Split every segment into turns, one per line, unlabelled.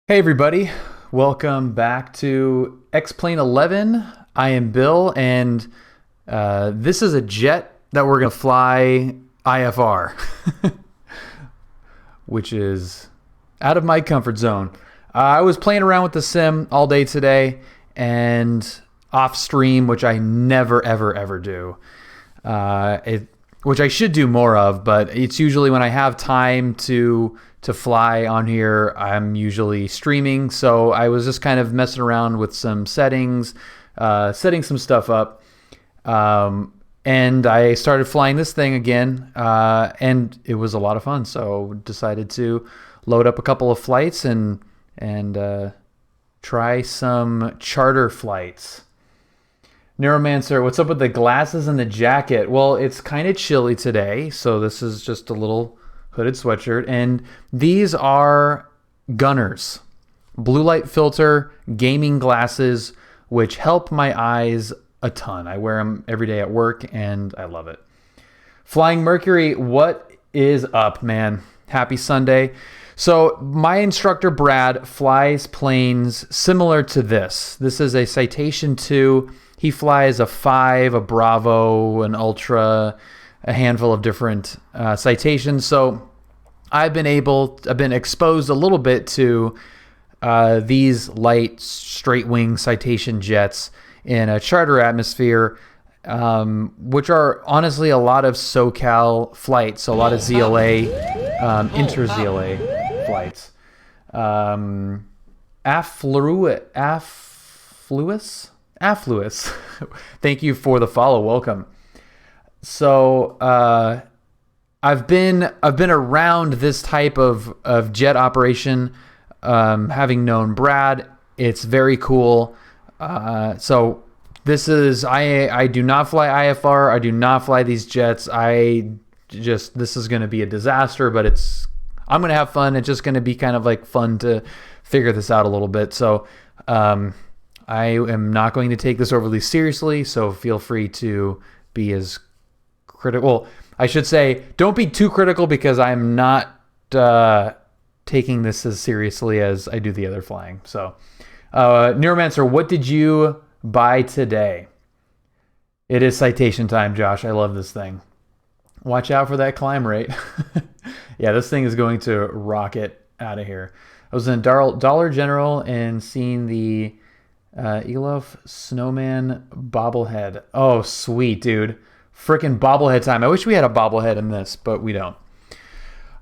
Hey everybody, welcome back to X-Plane 11. I am Bill, and this is a jet that we're going to fly IFR, which is out of my comfort zone. I was playing around with the sim all day today and off stream, which I never, ever do. Which I should do more of, but it's usually when I have time to fly on here, I'm usually streaming. So I was just kind of messing around with some settings, setting some stuff up. And I started flying this thing again, and it was a lot of fun. So decided to load up a couple of flights and try some charter flights. Neuromancer, what's up with the glasses and the jacket? Well, it's kind of chilly today, so this is just a little hooded sweatshirt. And these are Gunners. Blue light filter, gaming glasses, which help my eyes a ton. I wear them every day at work, and I love it. Flying Mercury, what is up, man? Happy Sunday. So my instructor, Brad, flies planes similar to this. This is a Citation 2. He flies a 5, a Bravo, an Ultra, a handful of different Citations. So I've been exposed a little bit to these light straight wing Citation jets in a charter atmosphere, which are honestly a lot of SoCal flights, a lot of ZLA, inter-ZLA flights. Affluous. Thank you for the follow. Welcome. So I've been around this type of jet operation, having known Brad. It's very cool. So this is I do not fly IFR. I do not fly these jets. This is going to be a disaster, but I'm going to have fun. It's just going to be kind of like fun to figure this out a little bit. So I am not going to take this overly seriously, so feel free to be as critical. Well, I should say, don't be too critical because I'm not taking this as seriously as I do the other flying. So, Neuromancer, what did you buy today? It is Citation time, Josh. I love this thing. Watch out for that climb rate. Yeah, this thing is going to rocket out of here. I was in Dollar General and seeing the Elof Snowman bobblehead. Oh, sweet, dude. Frickin' bobblehead time. I wish we had a bobblehead in this, but we don't.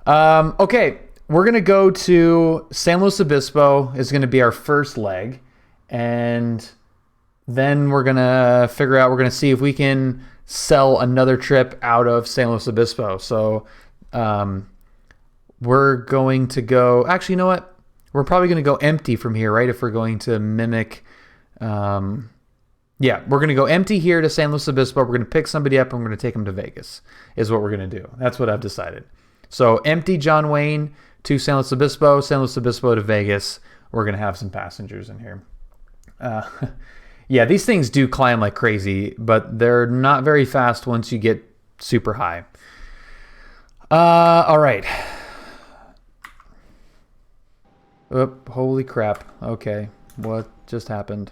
Okay, we're going to go to San Luis Obispo. It's going to be our first leg. And then we're going to see if we can sell another trip out of San Luis Obispo. So we're going to go... Actually, you know what? We're probably going to go empty from here, right? If we're going to mimic... yeah, we're going to go empty here to San Luis Obispo. We're going to pick somebody up and we're going to take them to Vegas is what we're going to do. That's what I've decided. So empty John Wayne to San Luis Obispo to Vegas. We're going to have some passengers in here. Yeah, these things do climb like crazy, but they're not very fast once you get super high. All right. Oop, holy crap. Okay, what just happened?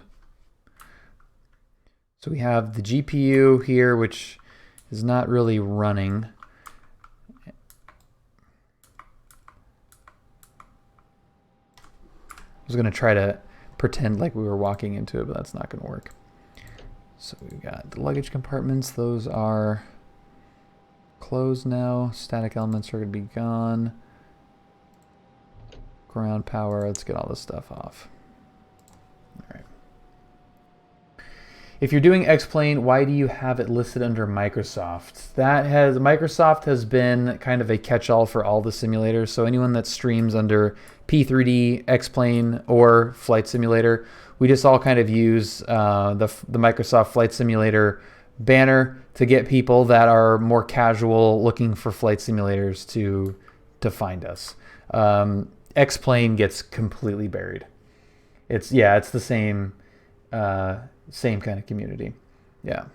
So we have the GPU here, which is not really running. I was going to try to pretend like we were walking into it, but that's not going to work. So we've got the luggage compartments. Those are closed now. Static elements are going to be gone. Ground power. Let's get all this stuff off. All right. If you're doing X-Plane, why do you have it listed under Microsoft? Microsoft has been kind of a catch-all for all the simulators. So anyone that streams under P3D, X-Plane, or Flight Simulator, we just all kind of use the Microsoft Flight Simulator banner to get people that are more casual looking for flight simulators to find us. X-Plane gets completely buried. It's the same kind of community. Yeah.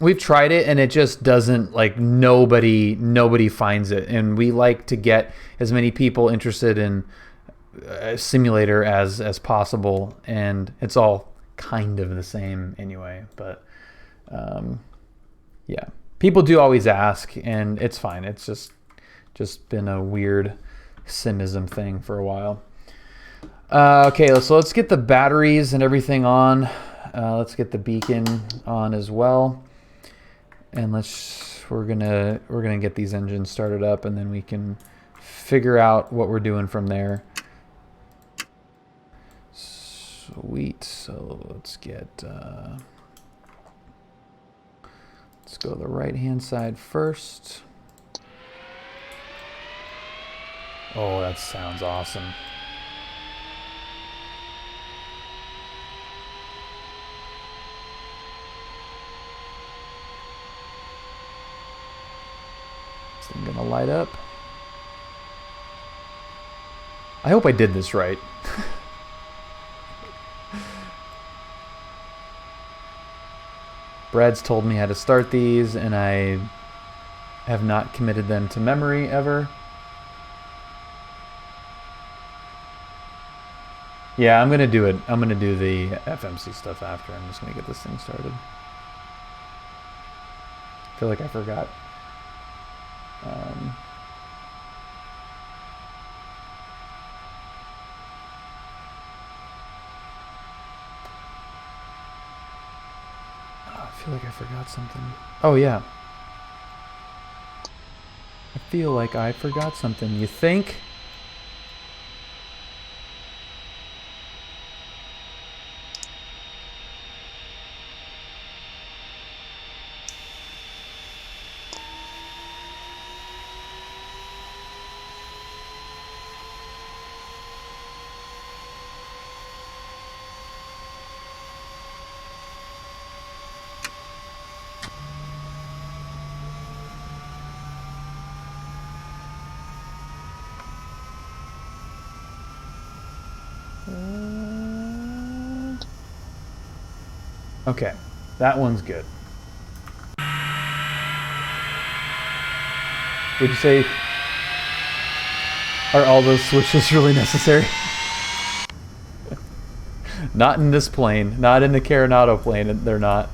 We've tried it and it just doesn't, like, nobody finds it. And we like to get as many people interested in simulator as possible, and it's all kind of the same anyway. But yeah, people do always ask, and it's fine. It's just been a weird simism thing for a while. Okay, so let's get the batteries and everything on. Let's get the beacon on as well, and we're gonna get these engines started up, and then we can figure out what we're doing from there. Sweet. So let's go the right hand side first. Oh, that sounds awesome. Is this thing gonna light up? I hope I did this right. Brad's told me how to start these, and I have not committed them to memory ever. Yeah, I'm gonna do it. I'm gonna do the FMC stuff after. I'm just gonna get this thing started. I feel like I forgot. I feel like I forgot something. Oh yeah. I feel like I forgot something. You think? Okay, that one's good. Would you say, are all those switches really necessary? Not in this plane, not in the Carenado plane, they're not.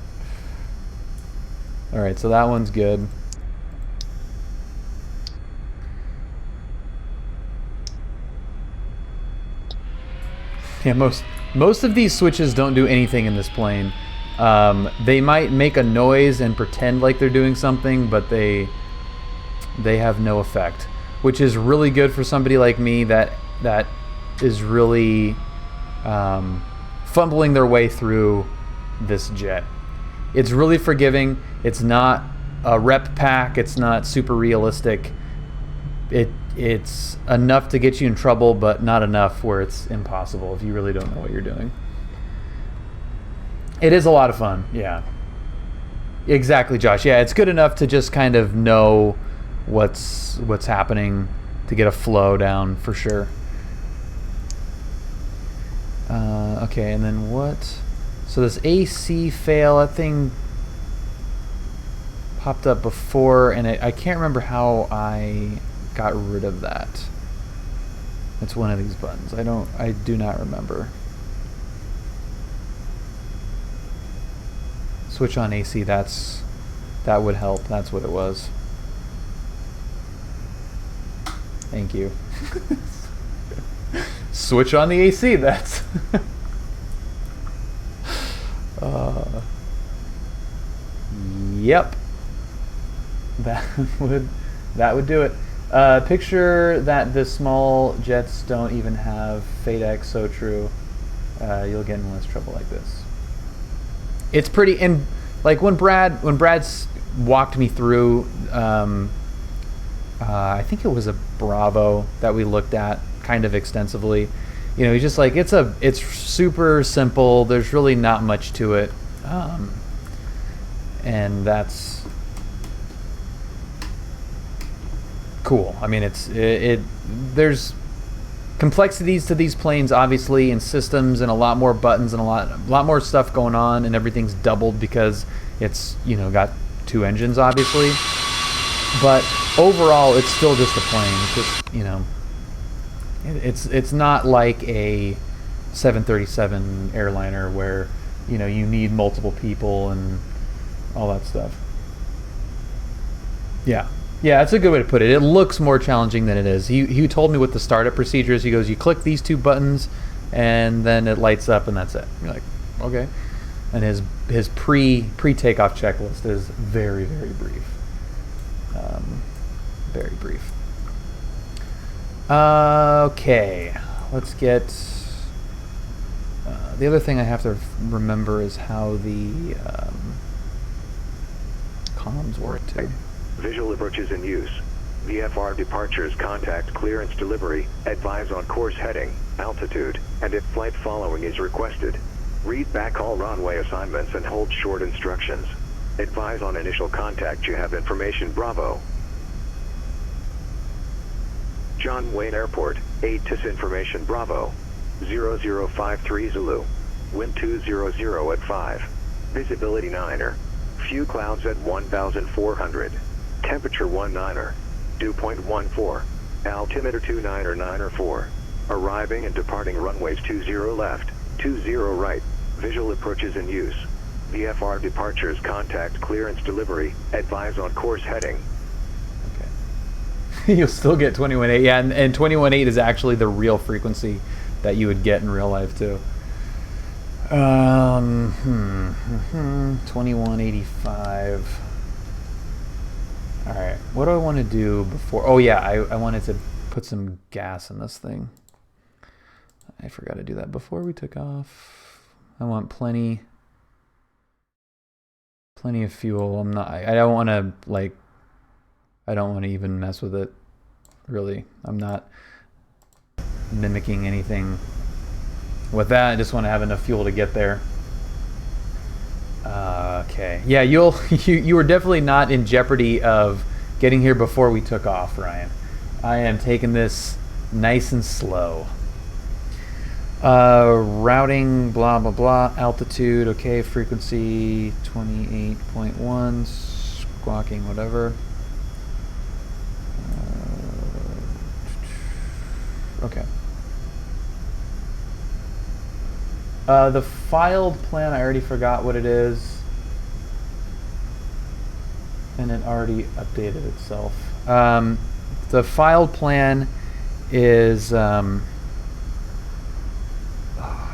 Alright, so that one's good. Yeah, most of these switches don't do anything in this plane. They might make a noise and pretend like they're doing something, but they have no effect, which is really good for somebody like me that is really fumbling their way through this jet. It's really forgiving. It's not a rep pack. It's not super realistic. It's enough to get you in trouble, but not enough where it's impossible if you really don't know what you're doing. It is a lot of fun, yeah. Exactly, Josh. Yeah, it's good enough to just kind of know what's happening, to get a flow down for sure. Okay, and then what? So this AC fail, that thing popped up before, and I can't remember how I got rid of that. It's one of these buttons. I do not remember. Switch on AC, that would help. That's what it was. Thank you. Switch on the AC, that's yep. That would do it. Picture that the small jets don't even have FADEX, so true. You'll get in less trouble like this. It's pretty, and like when Brad's walked me through, I think it was a Bravo that we looked at kind of extensively. You know, he's just like, it's super simple. There's really not much to it, and that's cool. I mean, there's complexities to these planes, obviously, and systems, and a lot more buttons, and a lot more stuff going on, and everything's doubled because it's, you know, got two engines, obviously. But overall, it's still just a plane. It's just, you know, It's not like a 737 airliner where, you know, you need multiple people and all that stuff. Yeah, that's a good way to put it. It looks more challenging than it is. He told me what the startup procedure is. He goes, you click these 2 buttons, and then it lights up, and that's it. You're like, okay. And his pre-takeoff checklist is very, very brief. Very brief. Okay, let's get. The other thing I have to remember is how the comms work too.
Visual approaches in use. VFR departures, contact, clearance, delivery, advise on course heading, altitude, and if flight following is requested. Read back all runway assignments and hold short instructions. Advise on initial contact, you have information, Bravo. John Wayne Airport, ATC information, Bravo. 0053 Zulu. Wind 200 at 5. Visibility 9er. Few clouds at 1,400. Temperature 19er. Dew point 14. Altimeter 29er 9er 4. Arriving and departing runways 20 left, 20 right. Visual approaches in use. VFR departures, contact, clearance, delivery, advise on course heading.
Okay. You'll still get 21.8. Yeah, and 21.8 is actually the real frequency that you would get in real life too. 2185. All right, what do I want to do before? Oh yeah, I wanted to put some gas in this thing. I forgot to do that before we took off. I want plenty of fuel. I don't want to I don't want to even mess with it. Really, I'm not mimicking anything with that. I just want to have enough fuel to get there. Okay. Yeah, you were definitely not in jeopardy of getting here before we took off, Ryan. I am taking this nice and slow. Routing, blah blah blah. Altitude, okay. Frequency 28.1. Squawking, whatever. Okay. The filed plan, I already forgot what it is. And it already updated itself. The filed plan is... I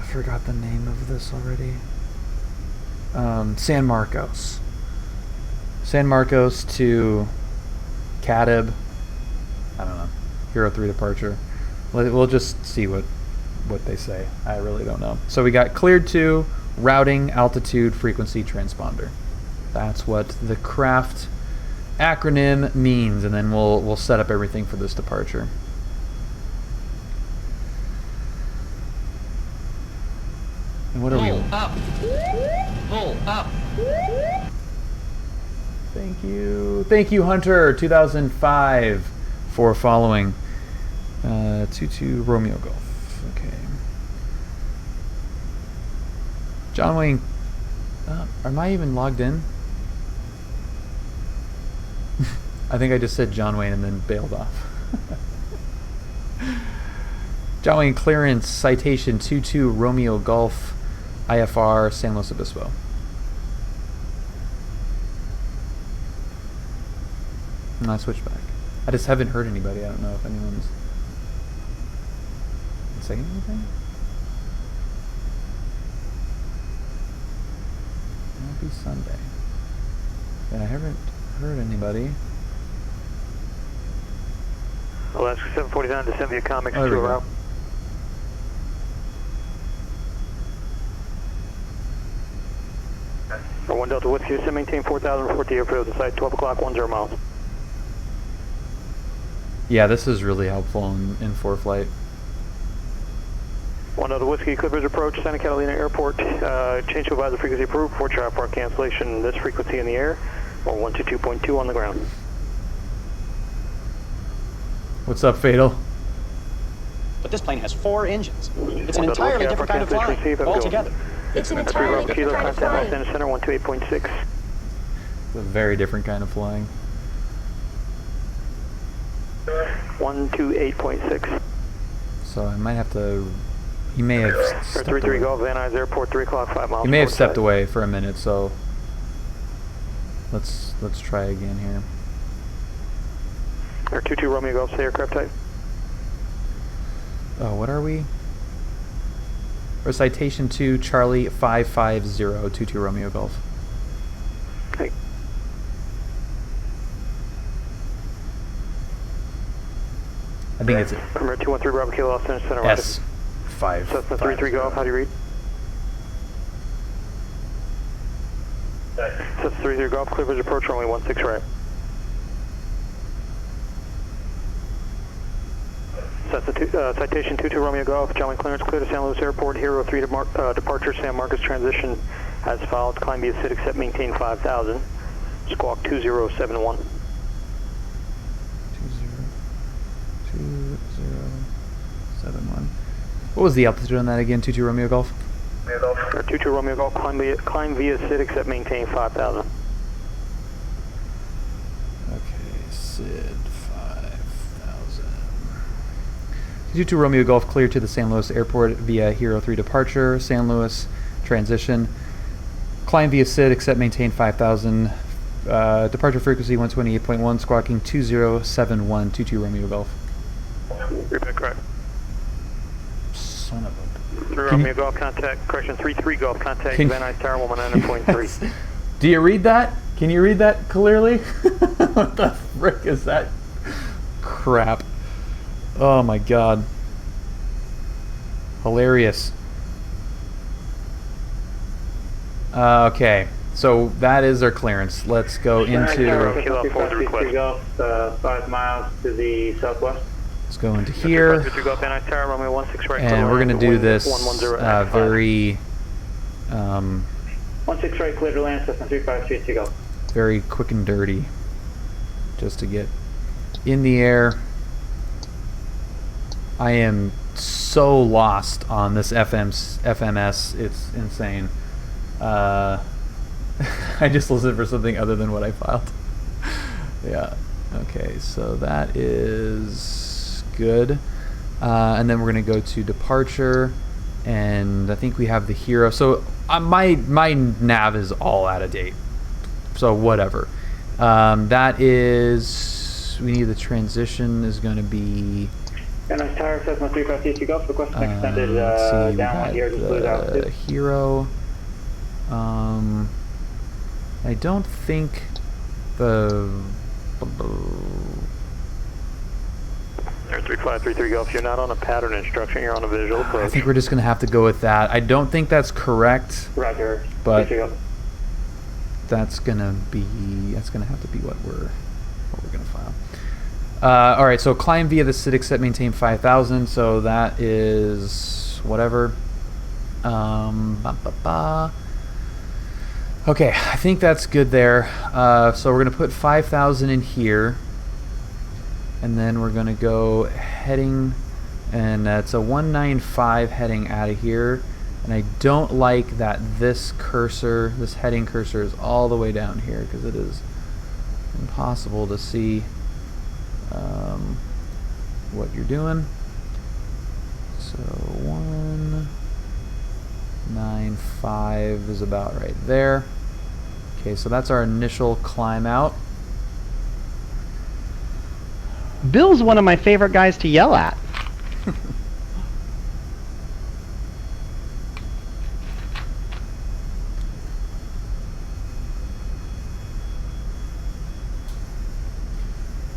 forgot the name of this already. San Marcos. San Marcos to Cadib. I don't know. Hero 3 departure. We'll just see what they say. I really don't know. So we got cleared to, routing, altitude, frequency, transponder. That's what the craft acronym means, and then we'll set up everything for this departure. And what are we?
Up. Pull up.
Thank you, Hunter 2005, for following. 22 Romeo Golf. Okay. John Wayne. Am I even logged in? I think I just said John Wayne and then bailed off. John Wayne clearance, citation 22 Romeo Golf, IFR, San Luis Obispo. And I switched back. I just haven't heard anybody. I don't know if anyone's saying anything. Happy Sunday. Yeah, I haven't heard anybody.
Alaska 749 to Cynthia Comics
to
a route. For 1 Delta Whiskey, maintain 4,000 for the airfield at site 12 o'clock, 10 miles.
Yeah, this is really helpful in ForeFlight.
1 Delta Whiskey, Clippers approach, Santa Catalina Airport. Change to advisor frequency approved for traffic park cancellation. This frequency in the air, or 122.2 on the ground.
What's up, Fatal?
But this plane has 4 engines. It's an entirely different kind of flying altogether.
It's an entirely different kind of flying.
Center 128.6.
It's a very different kind of flying.
128.6.
So I might have to. He may have. Stepped
33
away.
Golf, Van Nuys Airport, 3 o'clock, 5 miles.
He may have
port
stepped
side.
away for a minute. So let's try again here.
Air 22 Romeo Golf, say aircraft type.
Oh, what are we? Or Citation 2 Charlie 550 22 Romeo Golf.
Hey.
I think it's
Premier 213 Bravo Kilo, Los Angeles Center. Roger.
S5.
Cessna 33 Golf, how do you read? Cessna 33 Golf, clear visual approach, runway 16 right. Cessna Citation 22 Romeo Golf, gentlemen clearance clear to San Luis Airport, Hero 3 departure, San Marcos transition as followed, climb via SID except maintain 5000, squawk 2071.
2071. What was the altitude on that again? 22 Romeo Golf?
Air 22 Romeo Golf, climb via SID except maintain 5000.
Okay, SID 5000. 22 Romeo Golf clear to the San Luis Airport via Hero 3 departure, San Luis transition. Climb via SID except maintain 5000. Departure frequency 128.1, squawking 2071, 22 Romeo Golf.
Repeat correct.
Son of a...
3 Romeo Golf contact, correction 3-3 Golf contact,
Can-
Van Nuys Tower, 109.3.
Do you read that? Can you read that clearly? What the frick is that crap? Oh my god. Hilarious. Okay, so that is our clearance. Let's go into...
Kilo forward to request.
5 miles to the southwest.
Let's go into here.
3 Golf, Van Nuys Tower, runway 16 right.
And we're going to do this
110
very...
16 right, clear to land, Cessna 353 to go.
very quick and dirty, just to get in the air. I am so lost on this FMS, it's insane. I just listened for something other than what I filed. Yeah, okay, so that is good. And then we're going to go to departure, and I think we have the Hero. So my nav is all out of date, so whatever. That is, we need the transition is going to be...
Van Nuys Tower, Cessna 353 to go. Request an extended
let's see, we
down
got
here to smooth out.
the Hero. I don't think the...
Air 3533 Golf, you're not on a pattern instruction, you're on a visual
I
approach.
think we're just going to have to go with that. I don't think that's correct,
Roger.
but
3 go.
that's going to have to be what we're going to file. All right, so climb via the SID except maintain 5,000, so that is whatever. Okay, I think that's good there. So we're going to put 5,000 in here, and then we're going to go heading, and it's a 195 heading out of here. And I don't like that this heading cursor is all the way down here, because it is impossible to see what you're doing. So 195 is about right there. Okay, so that's our initial climb out.
Bill's one of my favorite guys to yell at.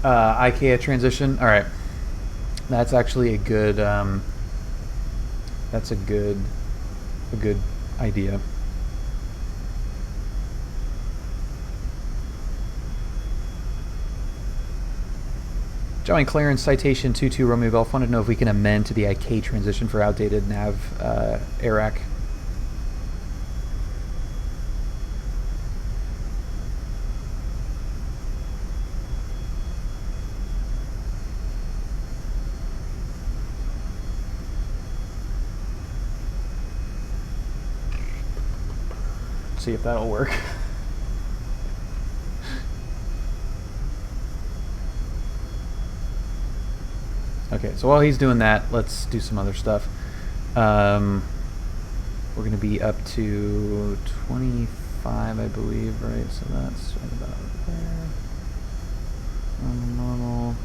IKEA transition. All right, that's actually a good. That's a good idea. Johnny Clarence, Citation 22 Romeo Golf. Wanted to know if we can amend to the IK transition for outdated nav AIRAC. See if that'll work. Okay, so while he's doing that, let's do some other stuff. We're going to be up to 25, I believe, right? So that's right about there. Normal.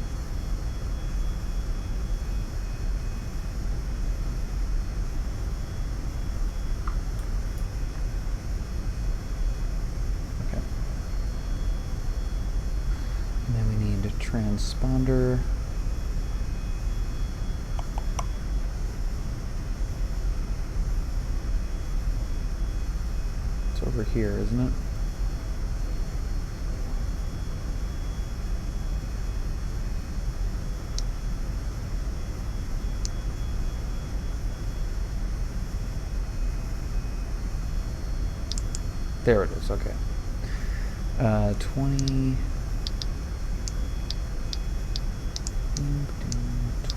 Okay. And then we need a transponder. It's over here, isn't it? There it is, okay. 20...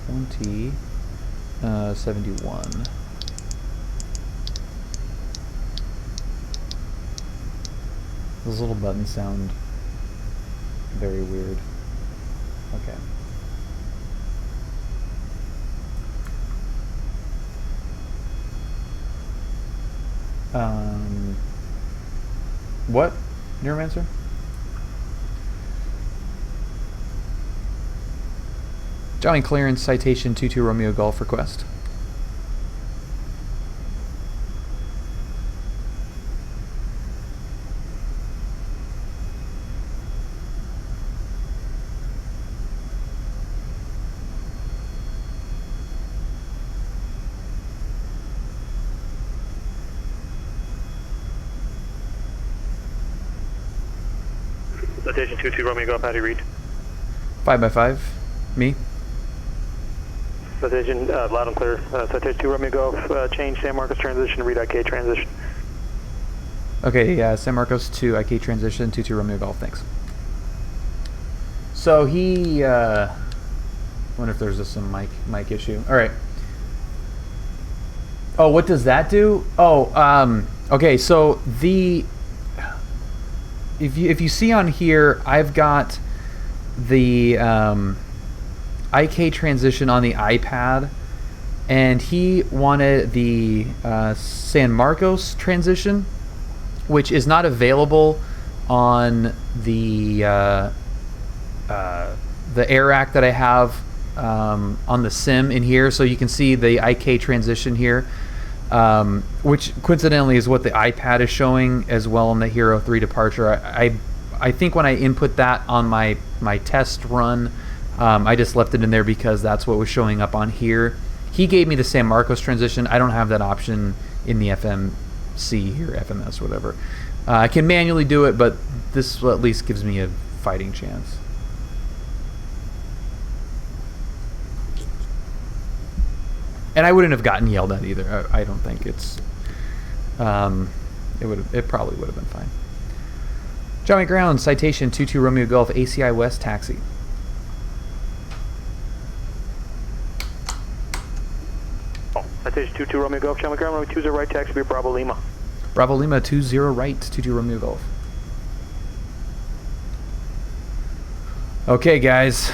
20... 71. Those little buttons sound very weird. Okay. What? Neuromancer? Johnny Clearance, Citation 22 Romeo Golf request.
Citation 22 Romeo Golf, how do you read?
5x5. Me.
Citation, loud and clear. Citation 2 Romeo Golf, change San Marcos transition, read IK transition.
Okay, yeah, San Marcos to IK transition, 22 Romeo Golf, thanks. So he, wonder if there's just some mic issue. All right. Oh, what does that do? Oh, okay, so if you see on here, I've got the IK transition on the iPad, and he wanted the San Marcos transition, which is not available on the AirAC that I have on the sim in here. So you can see the IK transition here, which coincidentally is what the iPad is showing as well on the Hero 3 departure. I think when I input that on my test run, I just left it in there because that's what was showing up on here. He gave me the San Marcos transition. I don't have that option in the FMC here, FMS, whatever. I can manually do it, but this at least gives me a fighting chance. And I wouldn't have gotten yelled at either. I don't think it's. It probably would have been fine. Johnny Ground, Citation 22 Romeo Golf, ACI West taxi.
Citation 22 Romeo Golf, Johnny Ground, runway 20 right, taxi, Bravo Lima.
Bravo Lima 20 right, 22 Romeo Golf. Okay, guys.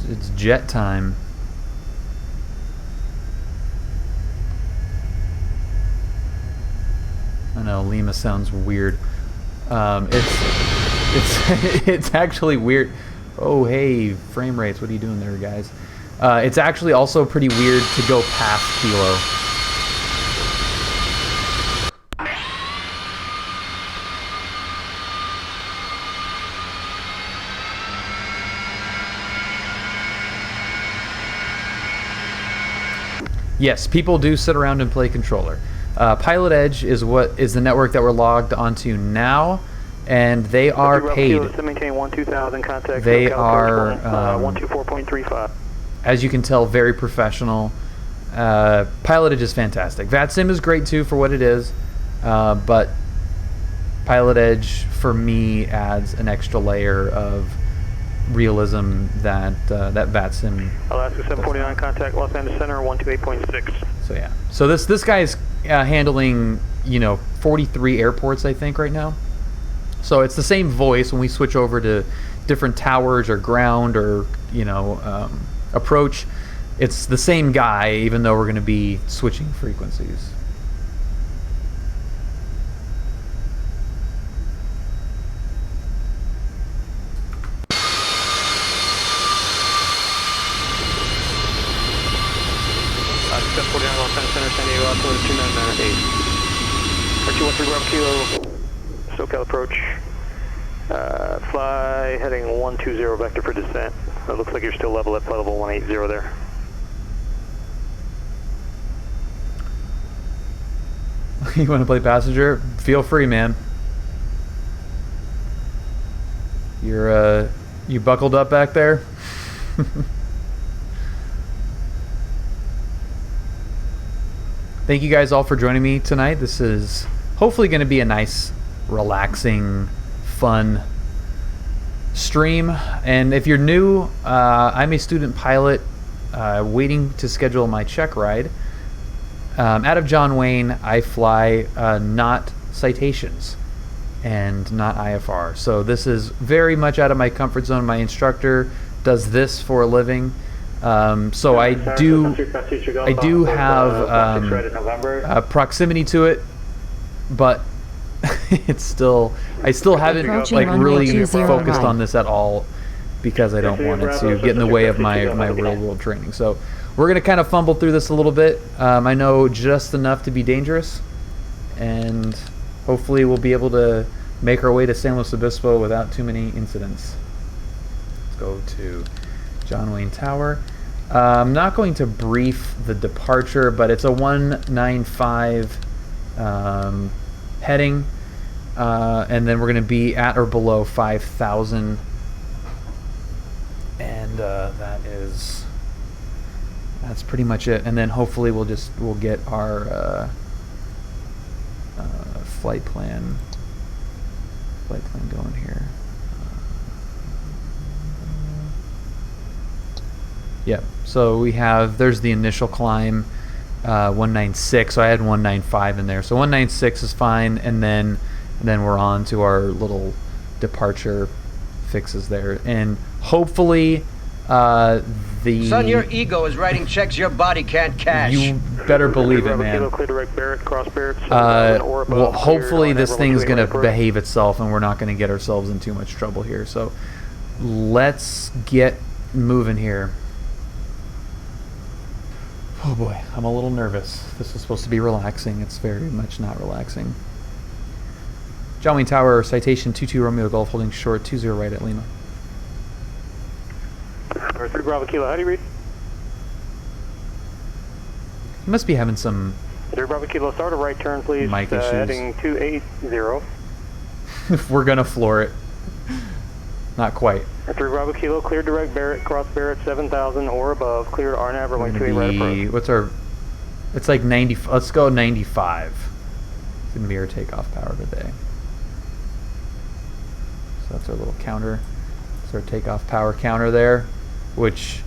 It's jet time. I know Lima sounds weird. It's actually weird. Oh hey, frame rates. What are you doing there, guys? It's actually also pretty weird to go past Kilo. Yes, people do sit around and play controller. PilotEdge is the network that we're logged onto now, and they are paid. They are
124.35.
As you can tell, very professional. PilotEdge is fantastic. VATSIM is great too for what it is, but PilotEdge for me adds an extra layer of realism that VATSIM.
Alaska 749, contact Los Angeles Center 128.6.
So yeah, so this guy is handling 43 airports I think right now. So it's the same voice when we switch over to different towers or ground or approach, it's the same guy, even though we're going to be switching frequencies.
Step 49 Los Angeles Center, San Diego, altimeter 2998. 213 Bravo Kilo, SoCal approach. Fly heading 120 vector for descent. It looks like you're still level at flight level 180 there.
You want to play passenger? Feel free, man. You buckled up back there? Thank you guys all for joining me tonight. This is hopefully going to be a nice, relaxing, fun stream. And if you're new, I'm a student pilot waiting to schedule my check ride. Out of John Wayne, I fly not Citations and not IFR. So this is very much out of my comfort zone. My instructor does this for a living. So I do have proximity to it, but I still haven't really focused on this at all because I don't want it to get in the way of my real world training. So we're going to kind of fumble through this a little bit. I know just enough to be dangerous, and hopefully we'll be able to make our way to San Luis Obispo without too many incidents. Let's go to John Wayne Tower. I'm not going to brief the departure, but it's a 195 heading, and then we're going to be at or below 5,000, and that's pretty much it. And then hopefully we'll get our flight plan going here. Yep. So there's the initial climb, 196. So I had 195 in there. So 196 is fine, and then we're on to our little departure fixes there, and hopefully
Son, your ego is writing checks your body can't cash.
You better believe it, man. Well, hopefully this thing's gonna behave itself, and we're not gonna get ourselves in too much trouble here. So let's get moving here. Oh boy, I'm a little nervous. This is supposed to be relaxing. It's very much not relaxing. John Wayne Tower, Citation 22 Romeo Golf, holding short 20 right at Lima.
3 Bravo Kilo, how do you read?
You must be having some
3 Bravo Kilo, start a right turn, please.
Mic issues.
Heading 280.
We're gonna floor it. Not quite.
3 Bravo Kilo, clear direct Barrett, cross Barrett 7,000 or above, clear to RNAV, runway 28 right approach.
What's our, it's like 90, let's go 95. It's gonna be our takeoff power today. So that's our little counter. That's our takeoff power counter there, which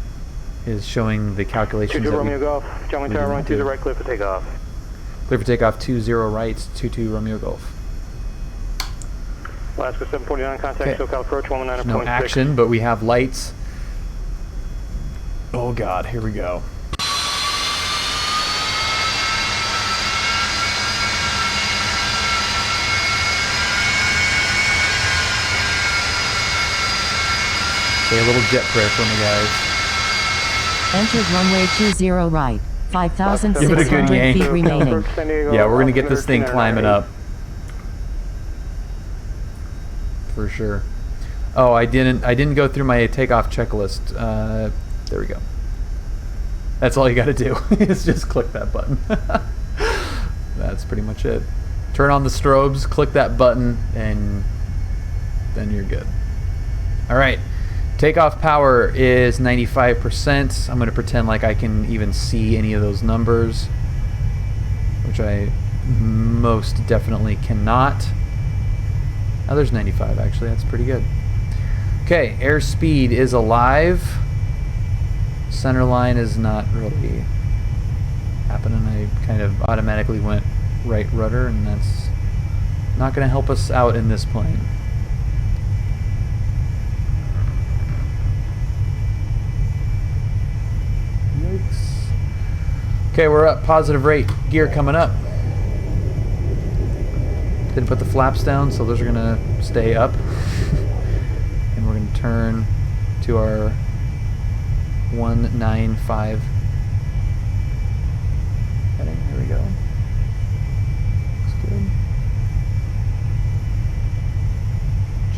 is showing the calculations.
22 Romeo Golf, John Wayne Tower, runway 20 right, clear for takeoff.
Clear for takeoff 20 right, 22 Romeo Golf.
Alaska 749, contact SoCal approach 119.6.
No action, but we have lights. Oh god, here we go. Say a little jet prayer for me, guys.
Entered runway 20 right, 5,600 feet remaining.
Yeah, we're gonna get this thing climbing up. For sure. Oh, I didn't go through my takeoff checklist. There we go. That's all you got to do is just click that button. That's pretty much it. Turn on the strobes, click that button, and then you're good. All right. Takeoff power is 95%. I'm going to pretend like I can even see any of those numbers, which I most definitely cannot. Oh, there's 95 actually. That's pretty good. Okay, airspeed is alive. Center line is not really happening. I kind of automatically went right rudder, and that's not going to help us out in this plane. Okay, we're up. Positive rate. Gear coming up. Didn't put the flaps down, so those are gonna stay up. And we're gonna turn to our 195 heading. Here we go. Looks good.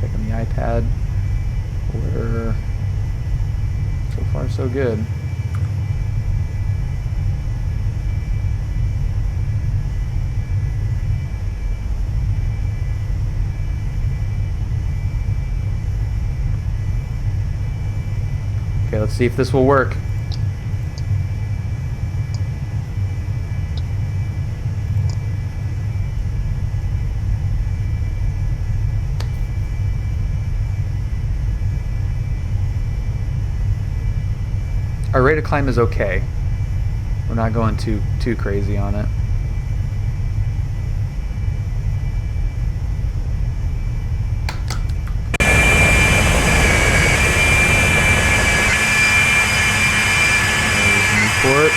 Checking the iPad. We're so far so good. Okay, let's see if this will work. Our rate of climb is okay. We're not going too crazy on it. Port.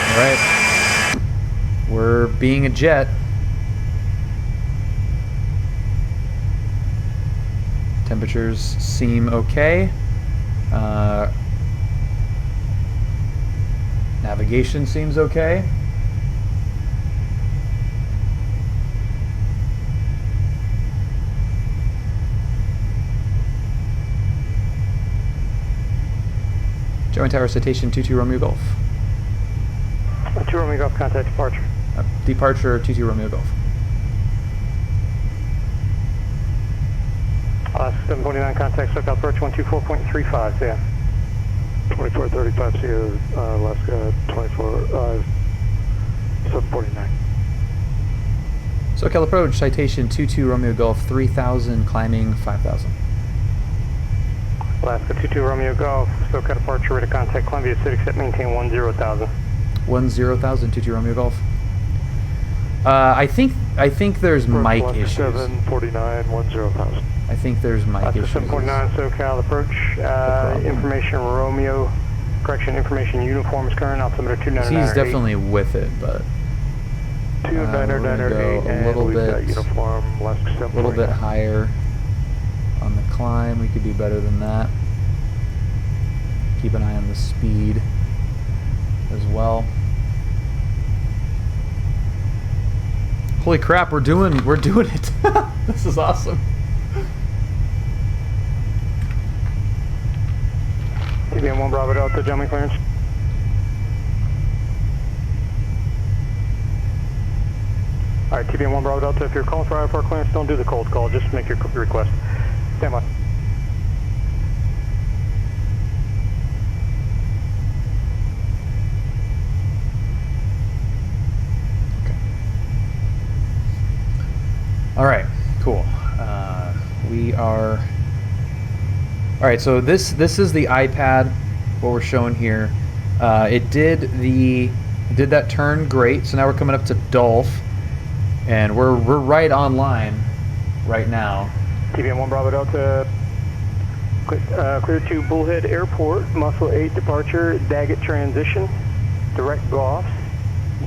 All right, we're being a jet. Temperatures seem okay. Navigation seems okay. Joint Tower Citation 22 Romeo Golf.
2 Romeo Golf, contact departure.
Departure 22 Romeo Golf.
Alaska 749, contact SoCal approach 124.35, yeah. 2435, see you, Alaska 749.
SoCal approach, Citation 22 Romeo Golf, 3000, climbing 5000.
Alaska 22 Romeo Golf, SoCal departure, rate of contact, Columbia City, except maintain 10,000.
10,000, 22 Romeo Golf. I think there's mic issues.
749, 10,000.
I think there's mic issues.
749 SoCal approach. Information Romeo, correction, information uniform is current. Altimeter 299.
He's definitely with it, but
299
a little bit,
uniform,
a little bit higher on the climb. We could do better than that. Keep an eye on the speed as well. Holy crap, we're doing it. This is awesome.
TBM 1 Bravo Delta, gentlemen clearance. Alright, TBM 1 Bravo Delta, if you're calling for IFR clearance, don't do the cold call, just make your request. Stand by.
All right, cool. We are. All right, so this is the iPad. What we're showing here, it did that turn great. So now we're coming up to Dolph, and we're right online right now.
TBM 1 Bravo Delta, clear to Bullhead Airport, Muscle 8 departure, Daggett transition, direct Goffs,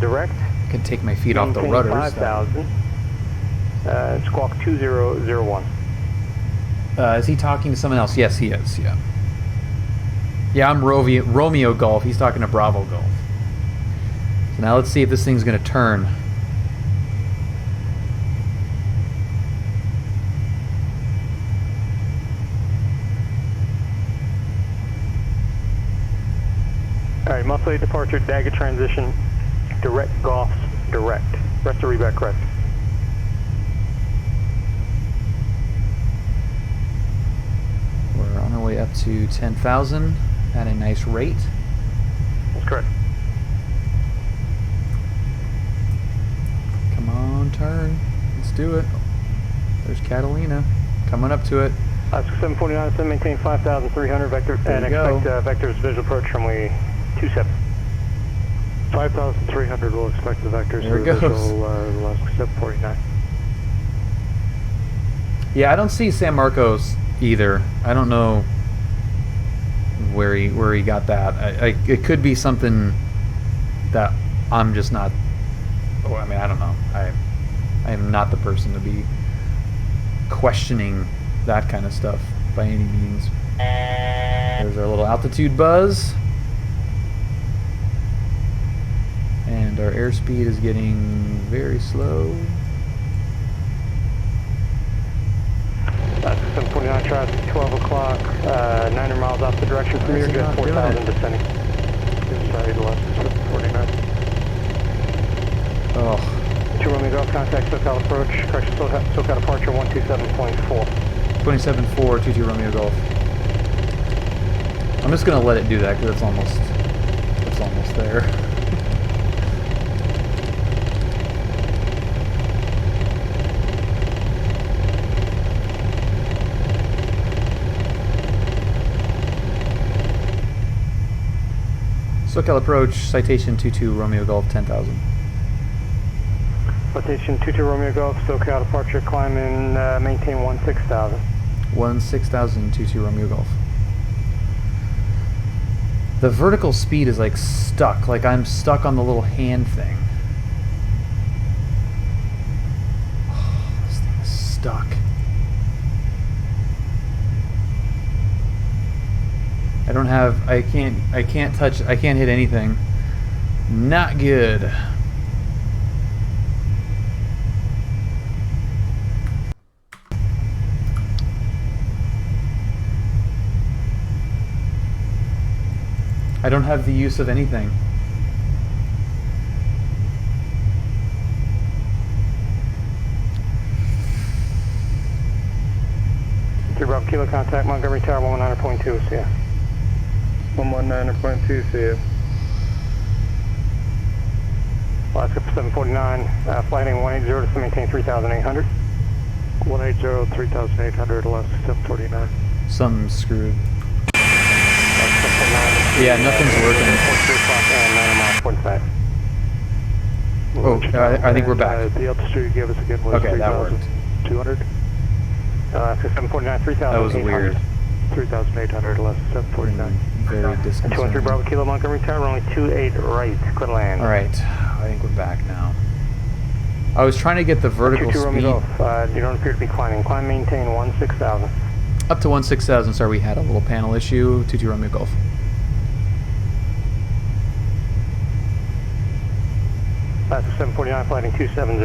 direct.
I can take my feet off the rudders.
5,000. Squawk 2001.
Is he talking to someone else? Yes, he is. Yeah. Yeah, I'm Romeo Golf. He's talking to Bravo Golf. So now let's see if this thing's going to turn.
All right, Muscle 8 departure, Daggett transition, direct Goffs, direct. Rest of reback correct.
We're on our way up to 10,000 at a nice rate.
That's correct.
Come on, turn. Let's do it. There's Catalina coming up to it.
749, so maintain 5,300 vector, and expect vectors visual approach runway 27. 5,300 will expect the vectors
there it goes.
Visual, 749.
Yeah, I don't see San Marcos either. I don't know where he got that. It could be something that I'm just not. Oh, I mean, I don't know. I am not the person to be questioning that kind of stuff by any means. There's our little altitude buzz. And our airspeed is getting very slow.
749 traffic, 12 o'clock, 900 miles off the direction from here, just 4,000 descending. Inside left, 749.
Oh.
2 Romeo Golf, contact SoCal approach, correction SoCal departure 127.4.
27.4, 22 Romeo Golf. I'm just gonna let it do that because it's almost there. SoCal approach, citation 22 Romeo Golf 10,000.
Citation 22 Romeo Golf, SoCal departure, climb and maintain 16,000.
16,000, 22 Romeo Golf. The vertical speed is like stuck, like I'm stuck on the little hand thing. Oh, this thing is stuck. I don't have, I can't touch, I can't hit anything. Not good. I don't have the use of anything.
Bravo Kilo, contact Montgomery Tower 119.2, see ya. 119.2, see ya. Alaska 749, flighting 180 to maintain 3,800. 180, 3,800, Alaska 749.
Something's screwed. Yeah, nothing's working. Oh, I think we're back.
The altitude you gave us again was
okay, that worked.
200. 749, 3,800.
That was weird.
3,800, less 749.
Very disconcerting.
213 Bravo Kilo, Montgomery Tower, only 28 right, could land.
Alright, I think we're back now. I was trying to get the vertical speed.
You don't appear to be climbing. Climb, maintain 16,000.
Up to 16,000, sorry, we had a little panel issue. 22 Romeo Golf.
Alaska 749, flighting 270.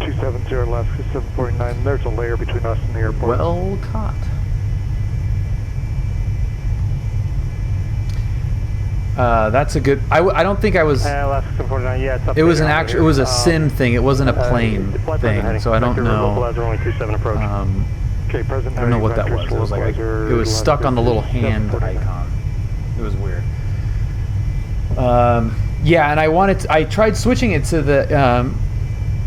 270, Alaska 749. There's a layer between us and the airport.
Well caught. That's a good. I don't think I was.
Alaska 749, yeah, it's up.
It was an actual. It was a sim thing. It wasn't a plane thing. So I don't know.
Only 27 approach. Okay, present.
I don't know what that was. It was like it was stuck on the little hand icon. It was weird. Yeah, and I tried switching it to the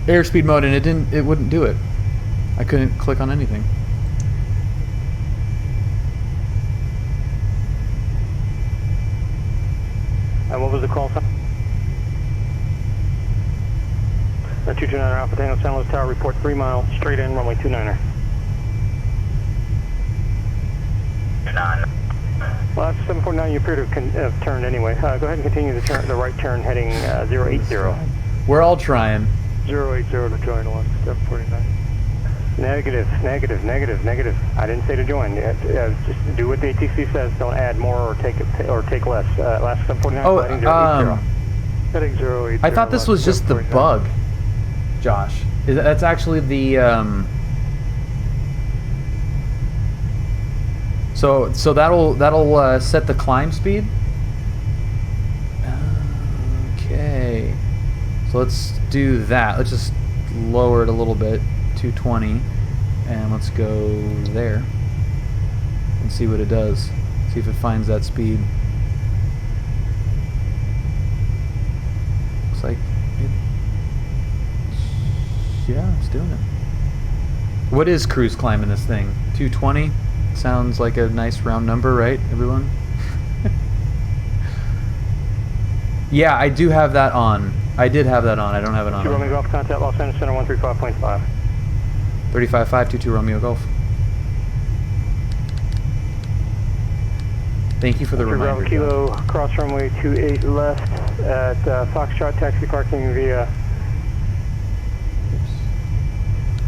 airspeed mode, and it wouldn't do it. I couldn't click on anything.
And what was the call sign? 229er Alpha Tango, San Luis Tower, report 3 miles, straight in, runway 29er. 9. Well, that's 749, you appear to have turned anyway. Go ahead and continue the right turn heading 080.
We're all trying.
080 to join, Alaska 749. Negative. I didn't say to join. Just do what the ATC says. Don't add more or take less. Alaska 749, heading 080. Heading 080.
I thought this was just the bug, Josh. That's actually the. So that'll set the climb speed. Okay. So let's do that. Let's just lower it a little bit, 220, and let's go there and see what it does. See if it finds that speed. Looks like it. Yeah, it's doing it. What is cruise climb in this thing? 220? Sounds like a nice round number, right, everyone? Yeah, I do have that on. I did have that on. I don't have it on.
2 Romeo Golf, contact Los Angeles Center 135.5.
35.522 Romeo Golf. Thank you for the reminder.
Bravo Kilo, cross runway 28 left at Foxtrot taxi parking via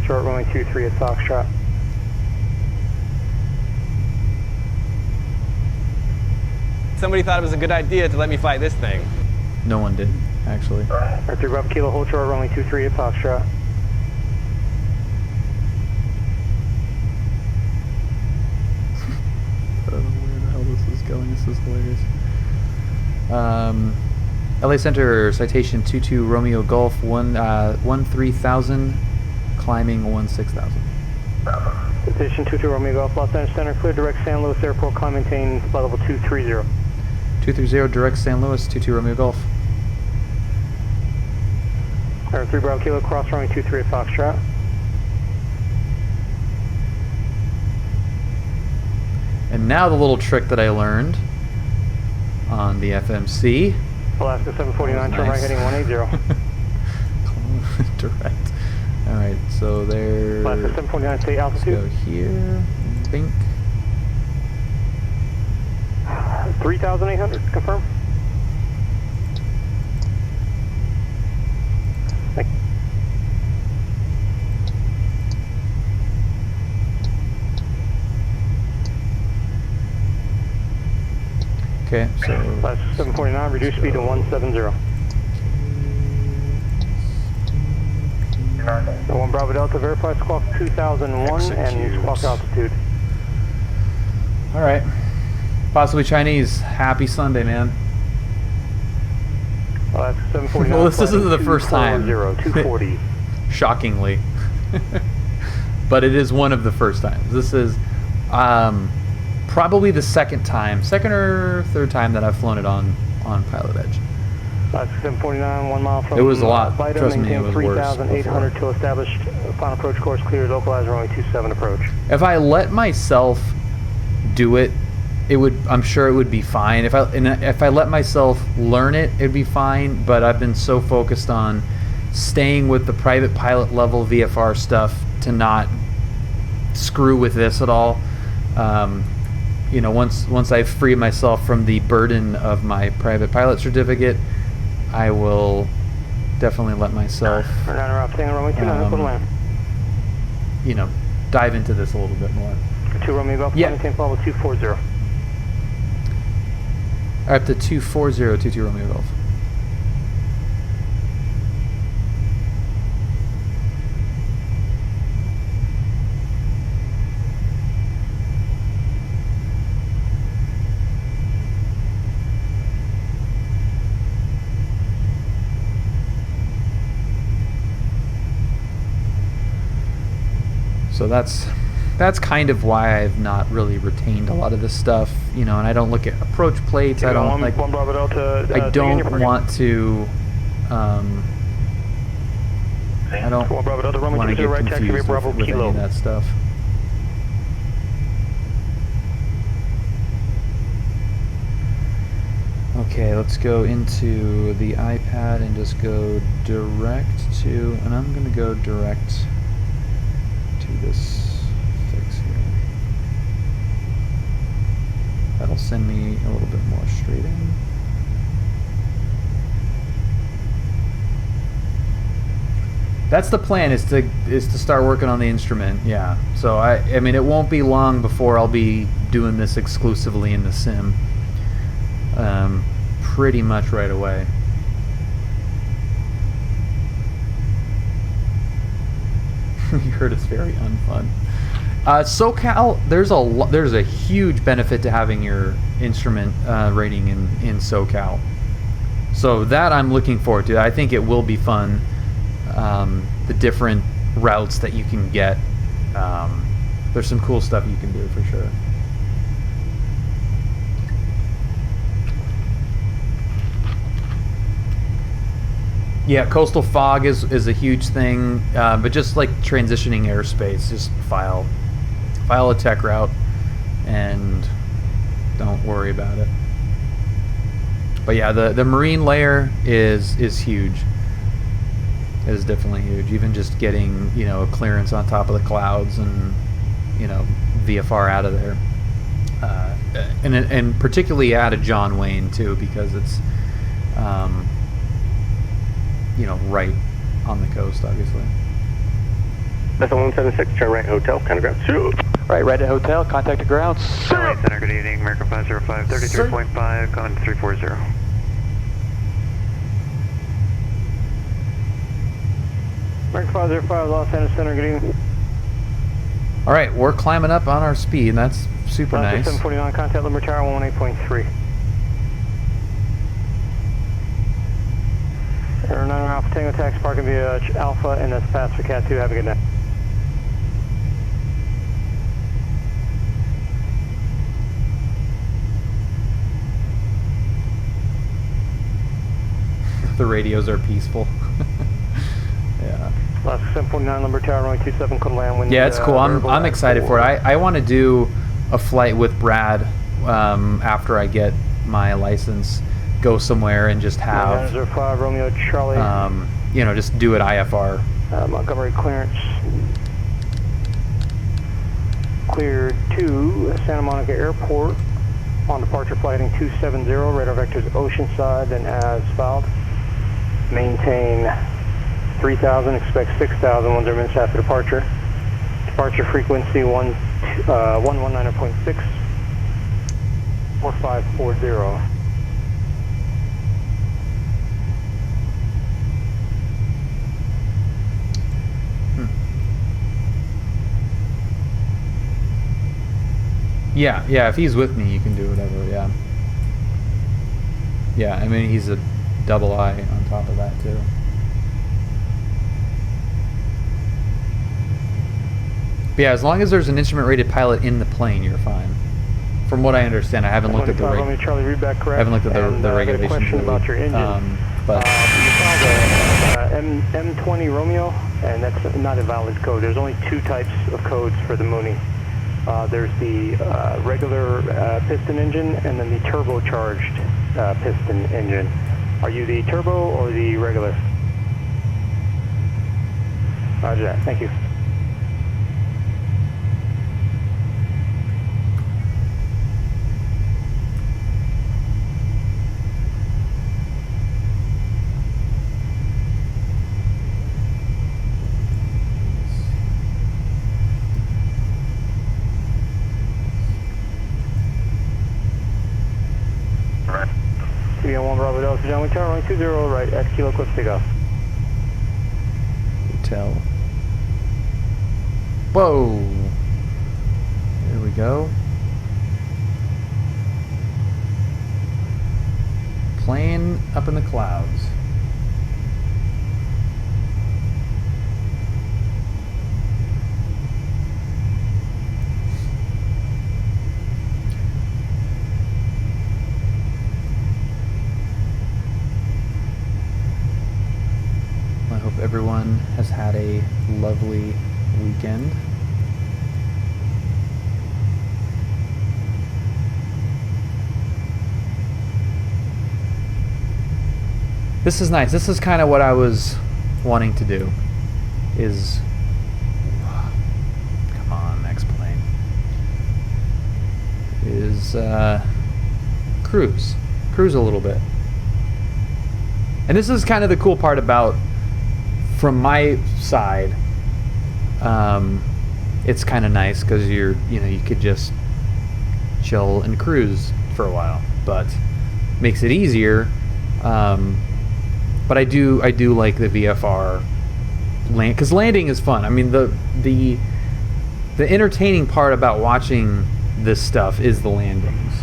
short runway 23 at Foxtrot.
Somebody thought it was a good idea to let me fly this thing.
No one did, actually.
R3 Bravo Kilo, hold short runway 23 at Foxtrot.
I don't know where the hell this is going. This is hilarious. LA Center, citation 22 Romeo Golf, 13,000, climbing 16,000.
Citation 22 Romeo Golf, Los Angeles Center, clear direct San Luis Airport, climb maintain flight level 230.
230, direct San Luis, 22 Romeo Golf.
R3 Bravo Kilo, cross runway 23 at Foxtrot.
And now the little trick that I learned on the FMC.
Alaska 749, turn right heading 180.
Direct. Alright, so there.
Alaska 749, stay altitude.
Let's go here. Bink.
3,800, confirm.
Okay, so.
Alaska 749, reduce speed to 170. 1 Bravo Delta, verify squawk 2001 and squawk altitude.
Alright. Possibly Chinese. Happy Sunday, man.
Alaska 749.
Well, this isn't the first time.
240.
Shockingly. But it is one of the first times. This is probably the second or third time that I've flown it on PilotEdge.
Alaska 749, 1 mile from
it was a lot.
Vita,
Trust me, it was worse.
3,800 till established. Final approach course clear, localizer runway 27 approach.
If I let myself do it, I'm sure it would be fine. If I let myself learn it, it'd be fine. But I've been so focused on staying with the private pilot level VFR stuff to not screw with this at all. You know, once I free myself from the burden of my private pilot certificate, I will definitely let myself, you know, dive into this a little bit more.
2 Romeo Golf, maintain level 240.
Up to 240, 22 Romeo Golf. So that's kind of why I've not really retained a lot of this stuff, you know, and I don't look at approach plates. I don't like. I don't want to. I don't want to get confused with any of that stuff. Okay, let's go into the iPad and just go direct to, and I'm going to go direct to this fix here. That'll send me a little bit more straight in. That's the plan, is to start working on the instrument. Yeah. So I mean, it won't be long before I'll be doing this exclusively in the sim. Pretty much right away. You heard it's very unfun. SoCal, there's a huge benefit to having your instrument rating in SoCal. So that I'm looking forward to. I think it will be fun. The different routes that you can get. There's some cool stuff you can do for sure. Yeah, coastal fog is a huge thing, but just like transitioning airspace, just file a tech route and don't worry about it. But yeah, the marine layer is huge. It is definitely huge. Even just getting, you know, a clearance on top of the clouds and, you know, VFR out of there. and particularly out of John Wayne too, because it's right on the coast, obviously.
That's 176, turn right hotel, kind of ground. Shoot.
Right at hotel, contact the ground.
Center, good evening, American 505, 33.5, gone 340.
American 505, Los Angeles Center, good evening.
All right, we're climbing up on our speed, and that's super nice.
749, contact Lumber Tower 118.3. Air 9 Alpha Tango taxi parking via Alpha, and that's pass for Cat 2. Have a good night.
The radios are peaceful. Yeah.
Last 749, Lumber Tower, runway 27, could land when.
Yeah, it's cool. I'm excited for it. I want to do a flight with Brad after I get my license. Go somewhere and just have
905, Romeo Charlie.
Just do it IFR.
Montgomery clearance. Cleared to Santa Monica Airport. On departure flighting 270, radar vectors Oceanside, then asphalt. Maintain 3,000, expect 6,000, 1 minutes after departure. Departure frequency 119.6, 4540.
Yeah, if he's with me, you can do whatever, yeah. Yeah, I mean, he's a double I on top of that, too. But yeah, as long as there's an instrument-rated pilot in the plane, you're fine. From what I understand, I haven't looked at the regulations.
Question about your engine.
But
you found a M20 Romeo, and that's not a valid code. There's only 2 types of codes for the Mooney. There's the regular piston engine, and then the turbocharged piston engine. Are you the turbo or the regular? Roger that. Thank you. One Bravo Delta, John, we turn runway 20 right at Kilo Cliff takeoff.
Hotel. Whoa! There we go. Plane up in the clouds. Everyone has had a lovely weekend. This is nice. This is kind of what I was wanting to do. Come on, next plane. Cruise a little bit. And this is kind of the cool part about. From my side, it's kind of nice because you could just chill and cruise for a while, but makes it easier. But I do like the VFR land because landing is fun. I mean the entertaining part about watching this stuff is the landings,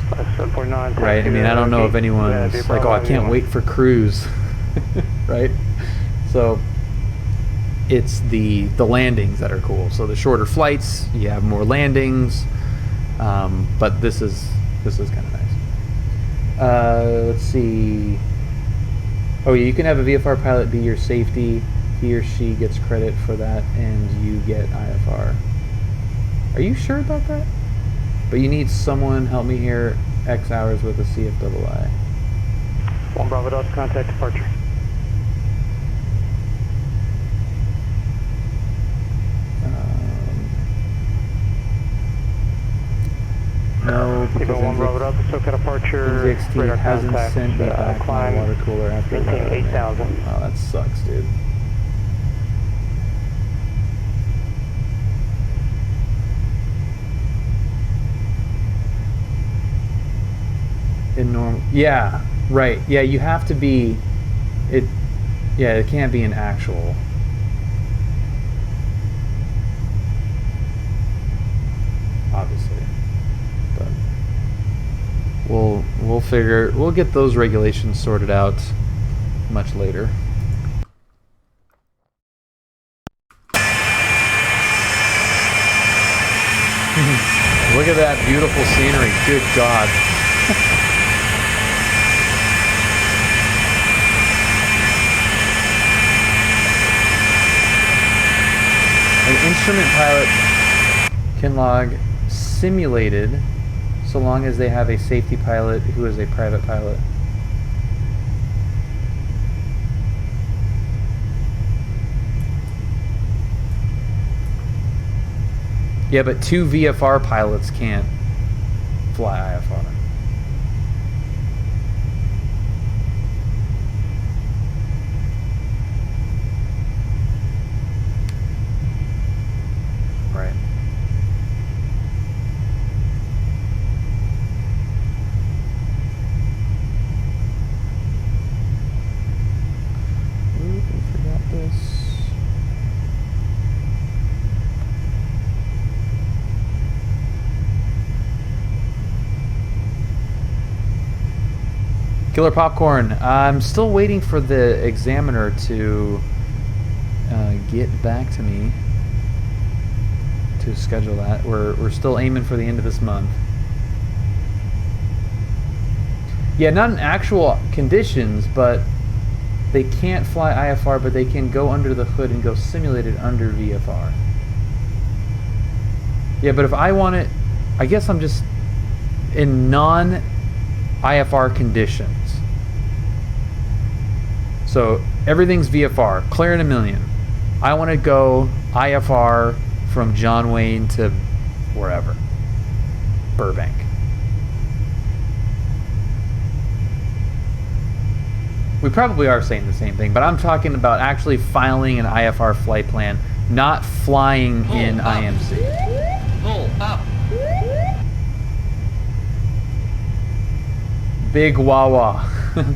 right? I mean I don't know if anyone's like, oh, I can't wait for cruise, right? So. It's the landings that are cool. So the shorter flights, you have more landings, but this is kind of nice. Let's see. Oh, yeah, you can have a VFR pilot be your safety. He or she gets credit for that, and you get IFR. Are you sure about that? But you need someone help me here. X hours with a CFII.
1 Bravo Delta, contact departure.
No
Even 1 Bravo Delta, SoCal departure.
NZXT hasn't sent me back my water cooler after
maintain 8,000.
Oh, that sucks, dude. In normal, yeah, right, yeah. You have to be, it can't be an actual. Obviously, but we'll get those regulations sorted out much later. Look at that beautiful scenery. Good God. An instrument pilot can log simulated so long as they have a safety pilot who is a private pilot. Yeah, but 2 VFR pilots can't fly IFR. Right. Oop, I forgot this. Killer Popcorn. I'm still waiting for the examiner to get back to me to schedule that. We're still aiming for the end of this month. Yeah, not in actual conditions, but they can't fly IFR, but they can go under the hood and go simulated under VFR. Yeah, but if I want it, I guess I'm just in non-IFR conditions. So everything's VFR, clearing a million. I want to go IFR from John Wayne to wherever, Burbank. We probably are saying the same thing, but I'm talking about actually filing an IFR flight plan, not flying in IMC.
Pull up.
Big Wawa,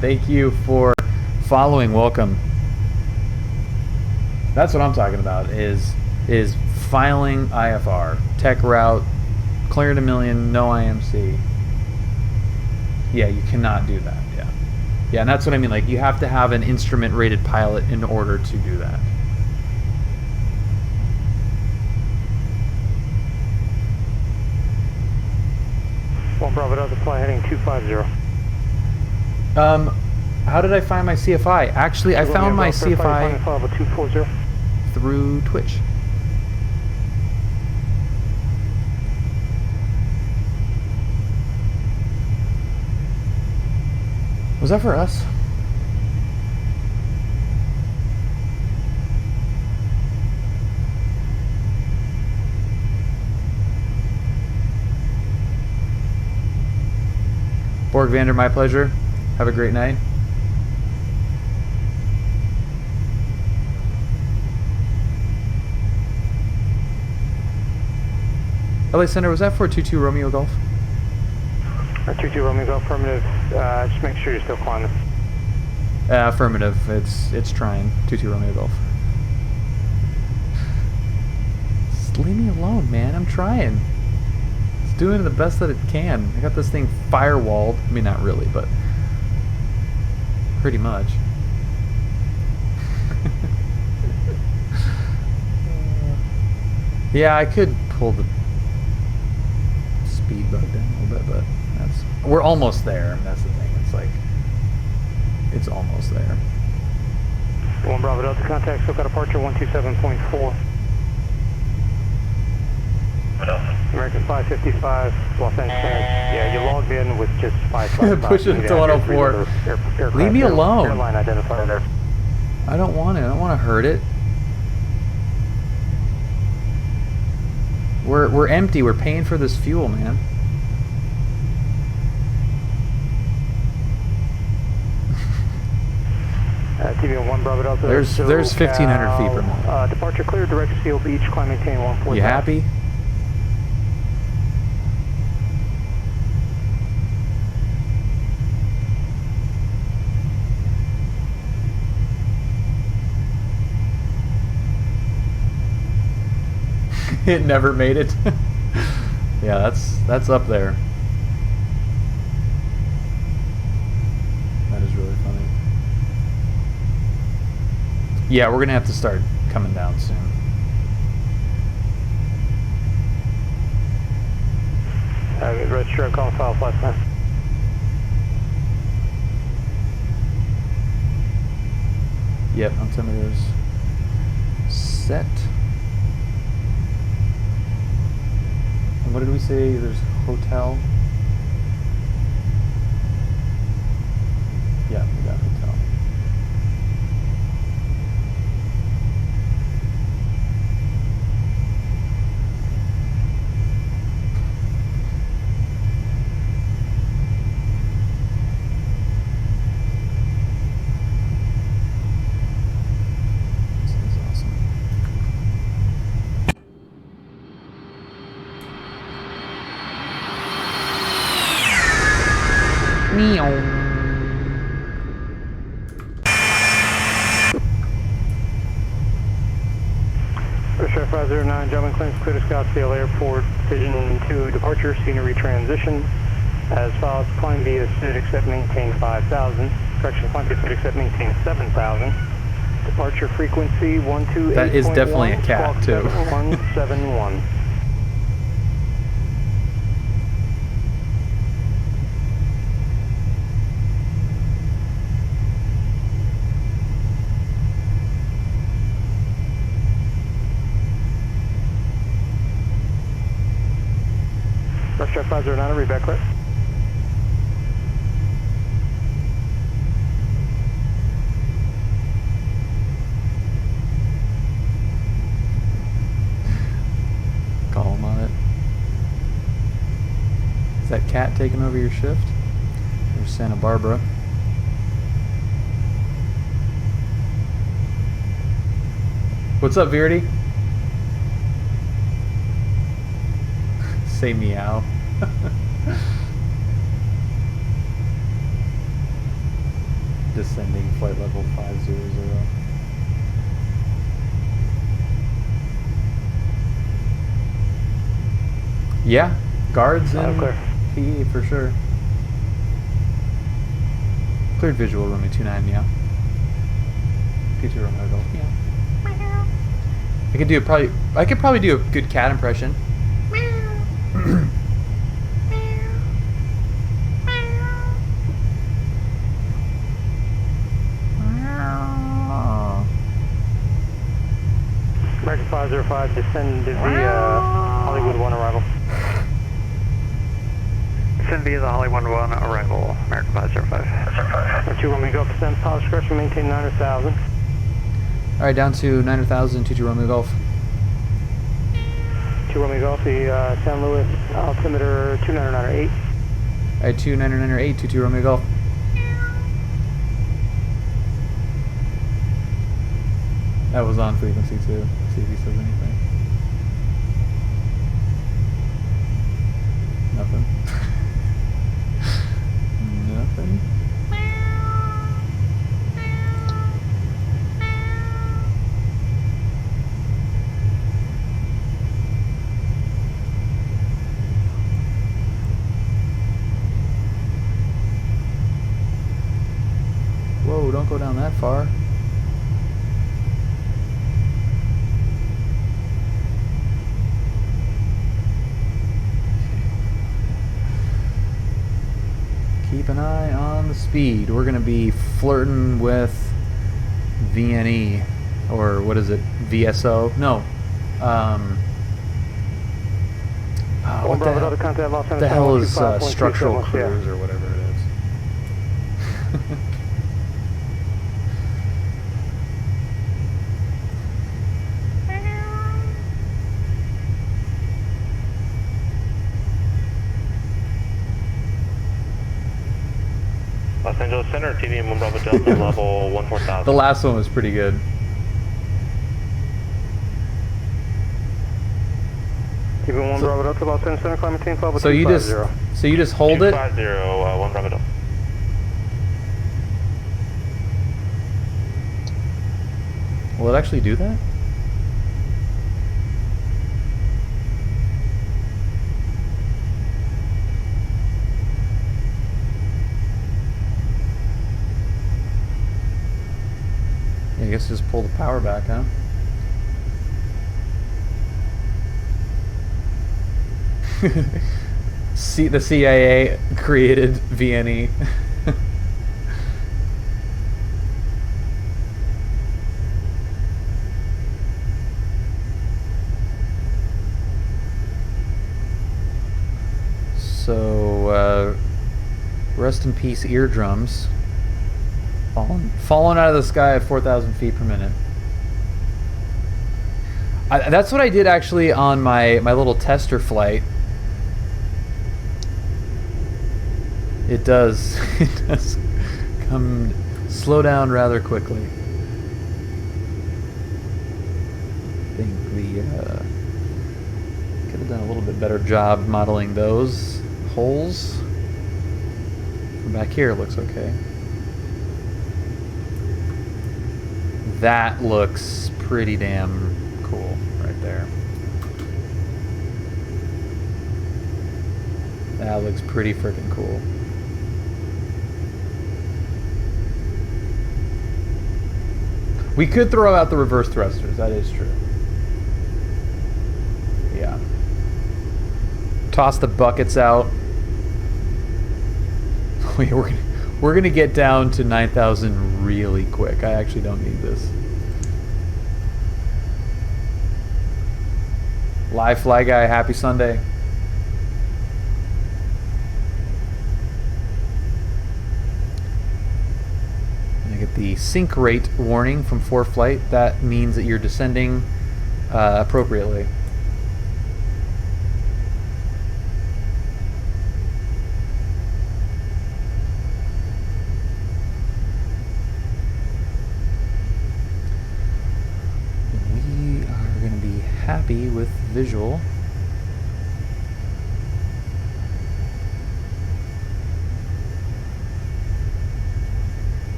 thank you for following. Welcome. That's what I'm talking about. Is filing IFR, tech route, cleared a million, no IMC. Yeah, you cannot do that. Yeah, yeah, and that's what I mean. Like, you have to have an instrument-rated pilot in order to do that.
One Bravo Delta, fly heading 250.
How did I find my CFI? Actually, I found my CFI
240
through Twitch. Was that for us? Borg Vander, my pleasure. Have a great night. LA Center, was that for 22 Romeo Golf?
22 Romeo Golf, affirmative. Just make sure you're still climbing.
Affirmative. It's trying. 22 Romeo Golf. Just leave me alone, man. I'm trying. It's doing the best that it can. I got this thing firewalled. I mean, not really, but pretty much. Yeah, I could pull the speed bug down a little bit, but we're almost there. That's the thing. It's like, it's almost there.
1 Bravo Delta, contact SoCal departure 127.4. American 555, Los Angeles. Yeah, you logged in with just 555.
Push it to 104. Leave me alone.
Airline identifier there.
I don't want it. I don't want to hurt it. We're empty. We're paying for this fuel, man.
1 Bravo Delta.
There's 1,500 feet per minute.
Departure clear, direct seal beach, climb maintain 140.
You happy? It never made it. Yeah, that's up there. That is really funny. Yeah, we're gonna have to start coming down soon.
Register, call file flight plan.
Yep, altimeter's set. And what did we say? There's hotel. Yeah, we got hotel. This is awesome.
Aircraft 509, German clearance clear to Scottsdale Airport, Division 2 departure, scenery transition. As follows, climb via SID except maintain 5,000. Correction, climb via SID except maintain 7,000. Departure frequency 128.1.
That is definitely a cat, too.
171. Rushtrack 509, read back clear.
Call him on it. Is that cat taking over your shift? There's Santa Barbara. What's up, Verity? Say meow. Descending flight level 500. Yeah, guards and PE for sure. Cleared visual, Romeo 29, meow. P2 Romeo Golf, meow. I could probably do a good cat impression.
American 505 descended via Hollywood 1 arrival.
Descend via the Hollywood 1 arrival, American 505.
2 Romeo Golf descend, pilot discretion, maintain 9,000.
Alright, down to 9,000, 22 Romeo Golf.
2 Romeo Golf, the San Luis altimeter 2998.
Alright, 2998, 22 Romeo Golf. That was on frequency too. See if he says anything. Nothing. Nothing. Whoa, don't go down that far. Keep an eye on the speed. We're going to be flirting with VNE, or what is it? VSO? No. What the hell is structural cruise or whatever it is?
Los Angeles Center, TDM 1 Bravo Delta, level 14,000.
The last one was pretty good.
TDM 1 Bravo Delta, Los Angeles Center, climb maintain 12
so you just hold it.
250, 1 Bravo Delta.
Will it actually do that? I guess just pull the power back, huh? The CIA created VNE. So, rest in peace, eardrums. Falling out of the sky at 4,000 feet per minute. That's what I did actually on my little tester flight. It does come slow down rather quickly. I think could have done a little bit better job modeling those holes. From back here, it looks okay. That looks pretty damn cool right there. That looks pretty freaking cool. We could throw out the reverse thrusters, that is true. Yeah. Toss the buckets out. We're gonna get down to 9,000 really quick. I actually don't need this. Live Fly Guy, happy Sunday. And I get the sync rate warning from ForeFlight. That means that you're descending appropriately. Happy with visual.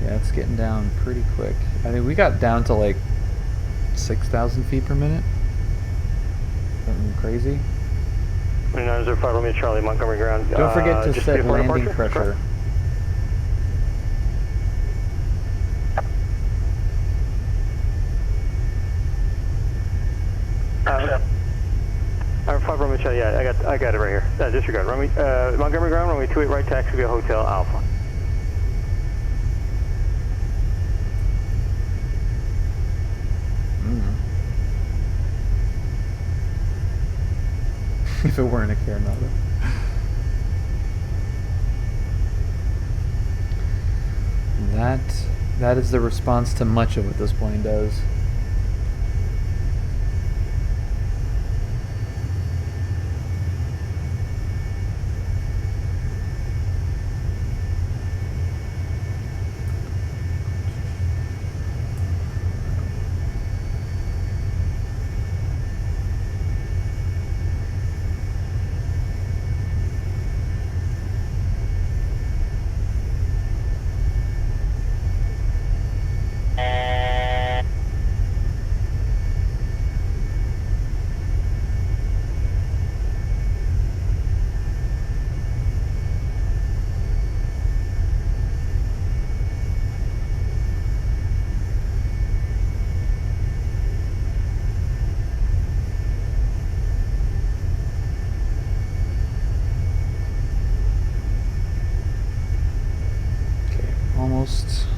Yeah, it's getting down pretty quick. I mean, we got down to like 6,000 feet per minute. Something crazy.
905 Romeo Charlie, Montgomery ground.
Don't forget to set landing pressure.
Yeah, I got it right here. Disregard. Montgomery ground, runway 28 right, taxi via Hotel Alpha.
If it weren't a Carenado. That is the response to much of what this plane does.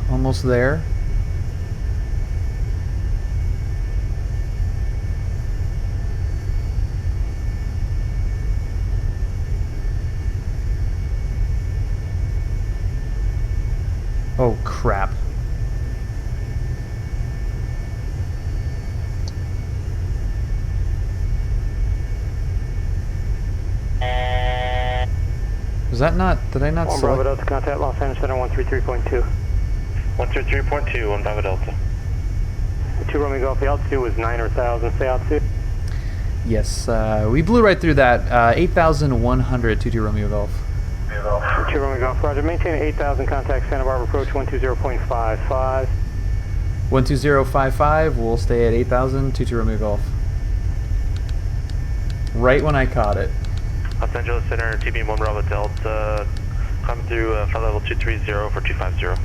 Almost there. Oh crap. Was that not, did I not
One
select?
Bravo Delta, contact Los Angeles Center 133.2.
133.2, 1 Bravo Delta.
2 Romeo Golf, the altitude was 9,000, stay altitude.
Yes, we blew right through that. 8,100, 22 Romeo Golf.
2 Romeo Golf, roger. Maintain 8,000, contact Santa Barbara approach 120.55.
12055, we'll stay at 8,000, 22 Romeo Golf. Right when I caught it.
Los Angeles Center, TB 1 Bravo Delta, climbing through flight level 230 for 250.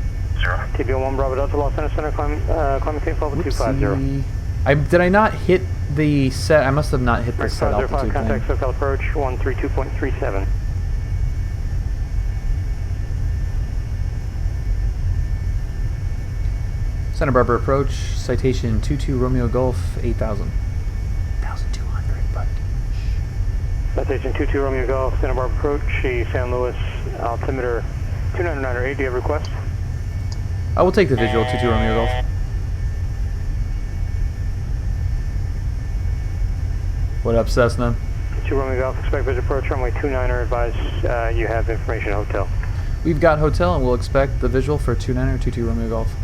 TB 1 Bravo Delta, Los Angeles Center, climbing tape level 250.
Did I not hit the set? I must have not hit the set altitude
contact
thing.
SoCal approach 132.37.
Santa Barbara approach, citation 22 Romeo Golf, 8,000. 1,200, but...
Citation 22 Romeo Golf, Santa Barbara approach, San Luis, altimeter 299 do you have a request?
I will take the visual, 22 Romeo Golf. What up, Cessna?
2 Romeo Golf, expect visual approach, runway 29er, advise you have information hotel.
We've got hotel and we'll expect the visual for 29er, 22 Romeo Golf.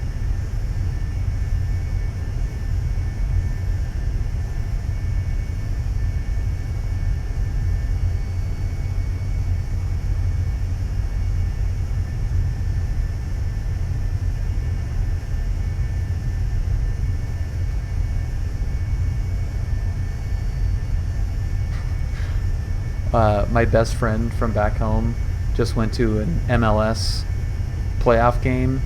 My best friend from back home just went to an MLS playoff game,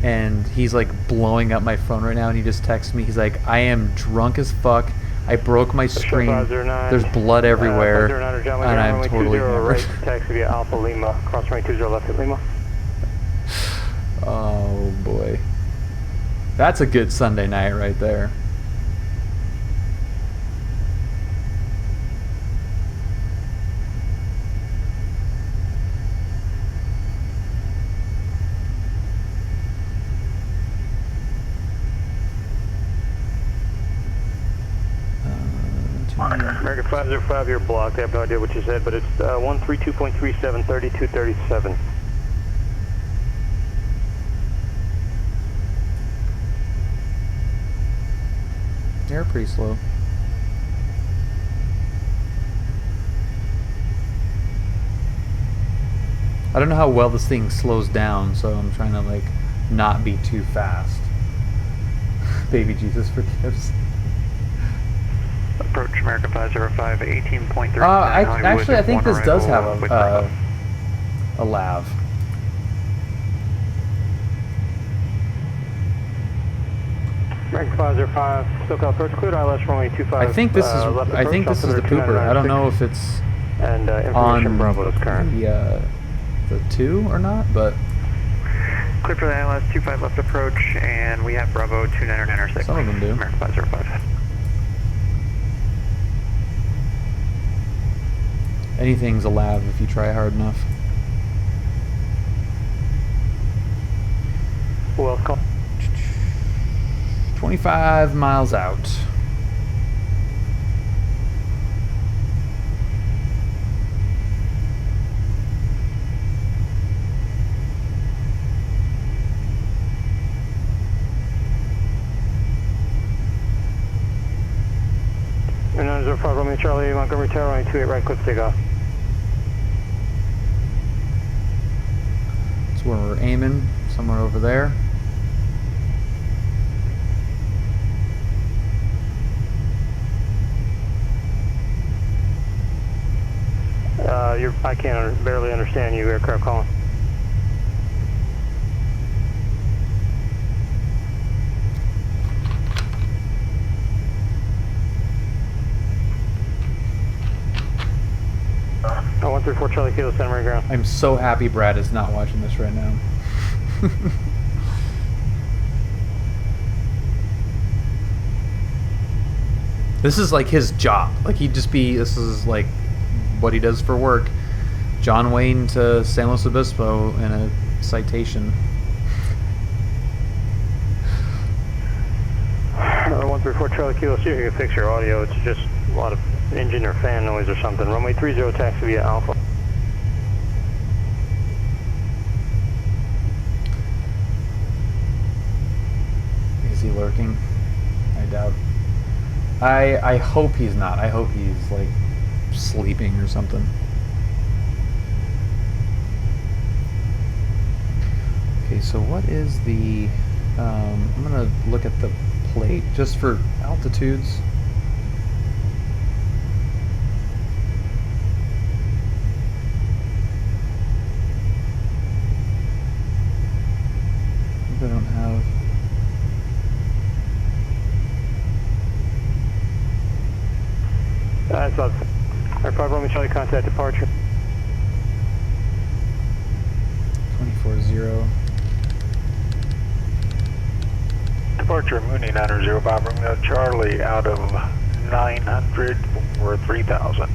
and he's like blowing up my phone right now, and he just texted me. He's like, I am drunk as fuck. I broke my screen. There's blood everywhere, and I'm totally hammered.
Taxi via Alpha Lima, cross runway 20 left at Lima.
Oh boy. That's a good Sunday night right there.
American 505, you're blocked. I have no idea what you said, but it's 132.37, 3237.
You're pretty slow. I don't know how well this thing slows down, so I'm trying to like not be too fast. Baby Jesus forgives.
Approach American 505, 18.3.
Actually, I think this does have a lav.
American 505, SoCal approach, cleared ILS runway 25.
I think this is. I think this is the pooper. I don't know if it's
and
on
Bravo is current.
The 2 or not, but
Clear for the ILS 25 left approach, and we have Bravo 29906.
some of them do.
American 505.
Anything's a lav if you try hard enough.
Well, call.
25 miles out.
And 905 Romeo Charlie, Montgomery Tower, runway 28 right, clip takeoff.
That's where we're aiming, somewhere over there.
I can't barely understand you, aircraft calling. Oh, 134 Charlie Kilo, Santa Maria ground.
I'm so happy Brad is not watching this right now. This is like his job. Like this is like what he does for work. John Wayne to San Luis Obispo in a citation.
134 Charlie Kilo, see if you can fix your audio. It's just a lot of engine or fan noise or something. Runway 30 taxi via Alpha.
lurking? I doubt. I hope he's not. I hope he's like sleeping or something. Okay, so what is the... I'm gonna look at the plate just for altitudes. I don't have...
That's us. Air 5 Romeo Charlie, contact departure.
24-0.
Departure, Mooney 905 Romeo Charlie out of 900 or 3000.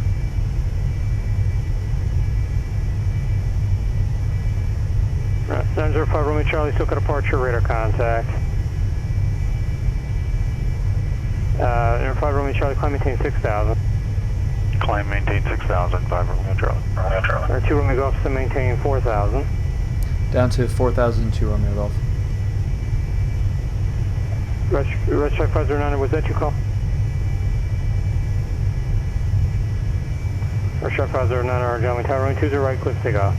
Right, 905 Romeo Charlie, still got departure, radar contact. Air 5 Romeo Charlie, climb maintain 6000.
Climb maintain 6000, 5 Romeo Charlie.
Air 2 Romeo Golf, still maintain 4000.
Down to 4,000, 2 Romeo Golf.
Red Stripe 509, was that you call? Red Stripe 509, our gentleman, tower runway 20 right, clear for takeoff.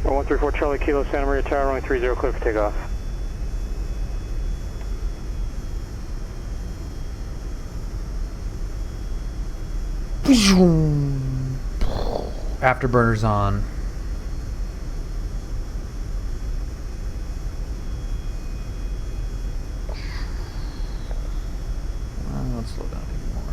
Or 134 Charlie Kilo Santa Maria tower runway 30 clear for takeoff.
Afterburners on. Let's slow down even more.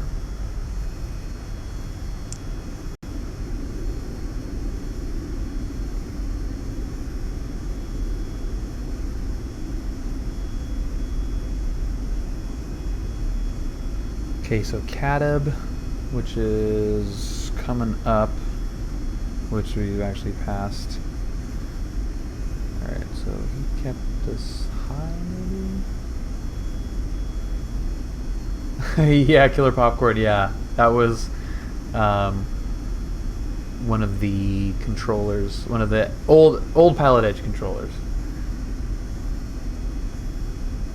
Okay, so Cadab, which is coming up, which we've actually passed. Alright, so he kept us high, maybe? Yeah, Killer Popcorn, yeah. That was one of the controllers, one of the old PilotEdge controllers.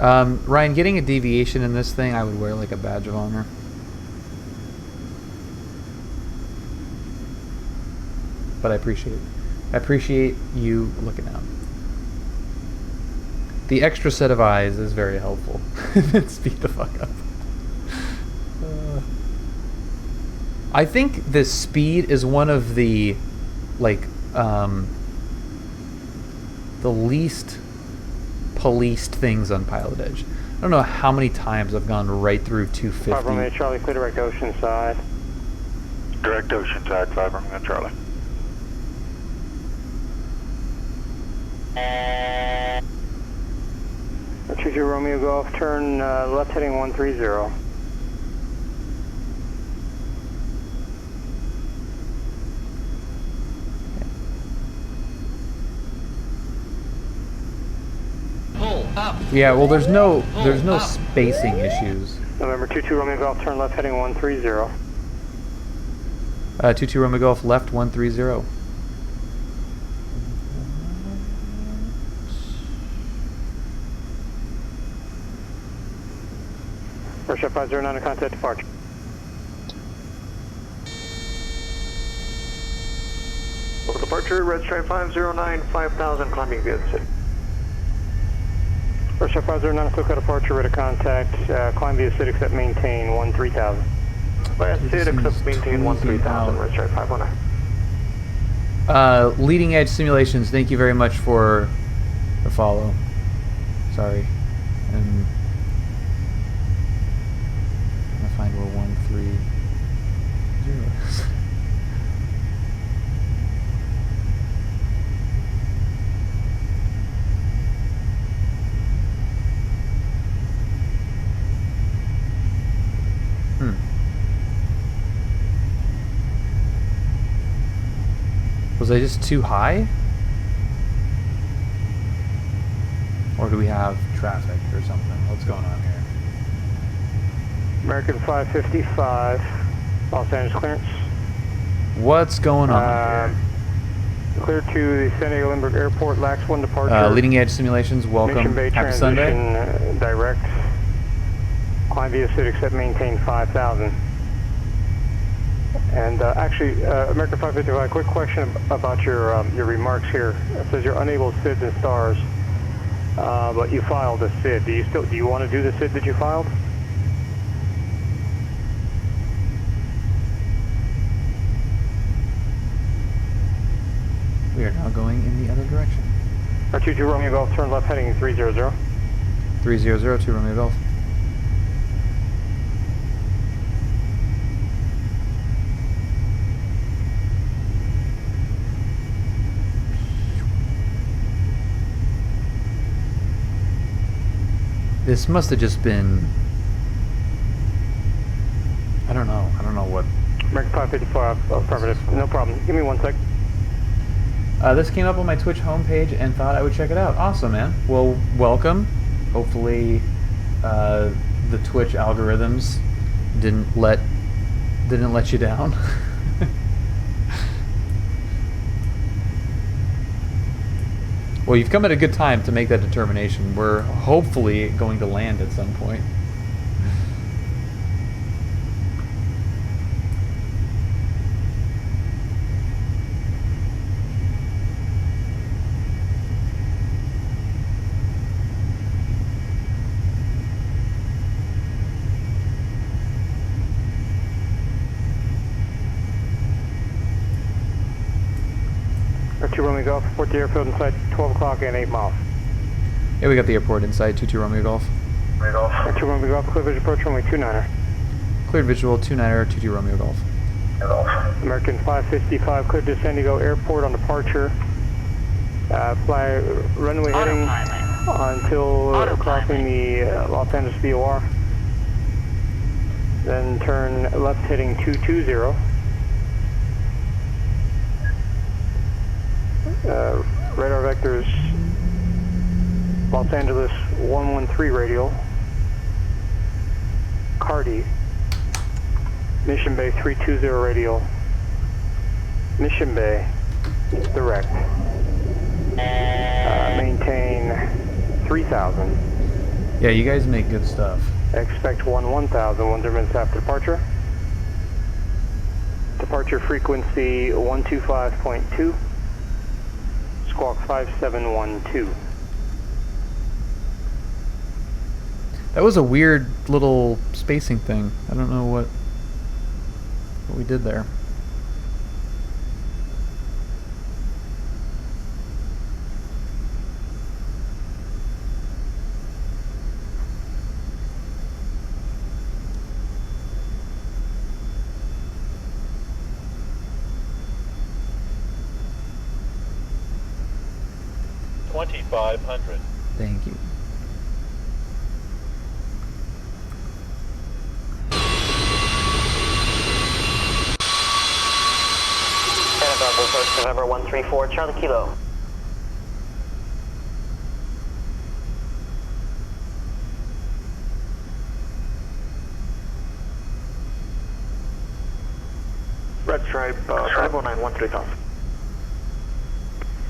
Ryan, getting a deviation in this thing, I would wear like a badge of honor. But I appreciate you looking out. The extra set of eyes is very helpful. Speed the fuck up. I think the speed is one of the like the least policed things on PilotEdge. I don't know how many times I've gone right through 250.
5 Romeo Charlie, clear direct ocean side.
Direct ocean side, 5 Romeo Charlie.
Choose your Romeo Golf, turn left heading 130.
Pull up.
Yeah, well there's no spacing issues.
November 22 Romeo Golf, turn left heading 130.
22 Romeo Golf left 130.
First Chef 509 to contact departure.
Local departure, Red Stripe 509, 5000, climbing via the city.
First Chef 509, still got departure, radar contact, climb via city, except maintain 13,000.
Via city, except maintain 13,000, Red Stripe 519.
Leading Edge Simulations, thank you very much for the follow. Sorry. And I'm gonna find where 130 is. Was I just too high? Or do we have traffic or something? What's going on here?
American 555, Los Angeles clearance.
What's going on?
Clear to the San Diego Lindbergh Airport, LAX 1 departure.
Leading Edge Simulations, welcome.
Mission Bay
Happy
transition,
Sunday.
Direct. Climb via SID, accept, maintain 5,000. And actually, American 555, quick question about your remarks here. It says you're unable to SID and stars, but you filed a SID. Do you want to do the SID that you filed?
We are now going in the other direction.
R22 Romeo Golf, turn left heading 300.
300 to Romeo Golf. This must have just been, I don't know what.
American 555, affirmative, no problem. Give me 1 sec.
This came up on my Twitch homepage and thought I would check it out. Awesome, man. Well, welcome. Hopefully, the Twitch algorithms didn't let you down. Well, you've come at a good time to make that determination. We're hopefully going to land at some point.
R2 Romeo Golf, report the airfield inside 12 o'clock and 8 miles.
Yeah, we got the airport inside 22 Romeo Golf.
R2 Romeo Golf, clear visual approach runway 29er.
Cleared visual 29er 22 Romeo Golf.
American 555, cleared to San Diego Airport on departure. Fly runway heading until crossing the Los Angeles VOR. Then turn left heading 220. Radar vectors Los Angeles 113 radial, Cardi, Mission Bay 320 radial, Mission Bay direct, maintain 3,000.
Yeah, you guys make good stuff.
Expect 1,000, 1 minutes after departure. Departure frequency 125.2. Squawk 5712.
That was a weird little spacing thing. I don't know what we did there. Thank you.
Carenado, approach November 134, Charlie Kilo.
Red Stripe, 509-130,000.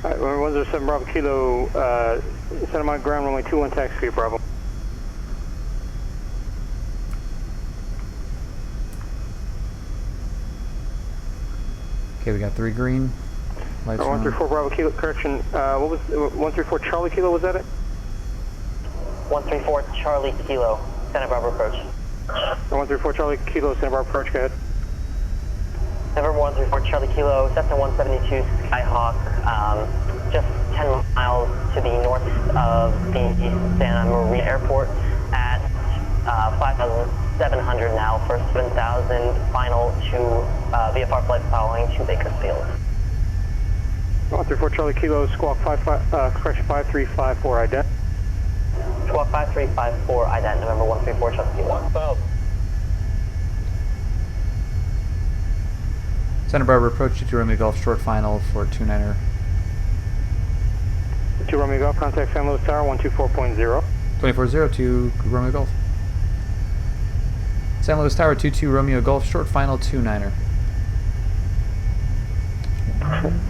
Alright, 107 Bravo Kilo, center my ground runway 21 taxi Bravo.
Okay, we got 3 green. Lights
134 Bravo Kilo, correction, what was 134 Charlie Kilo, was that it?
134 Charlie Kilo, Santa Barbara approach.
134 Charlie Kilo, Santa Barbara approach, go ahead.
November 134 Charlie Kilo, Cessna 172 Skyhawk, just 10 miles to the north of the Santa Maria Airport at 5,700 now for 7,000 final to VFR flight following to Bakersfield.
134 Charlie Kilo, squawk 5354 ident.
Squawk 5354 ident, November 134 Charlie Kilo. 1,000.
Santa Barbara approach to Romeo Golf short final for 29er.
2 Romeo Golf, contact San Luis Tower 124.0.
24-0 to Romeo Golf. San Luis Tower 22 Romeo Golf, short final 29er.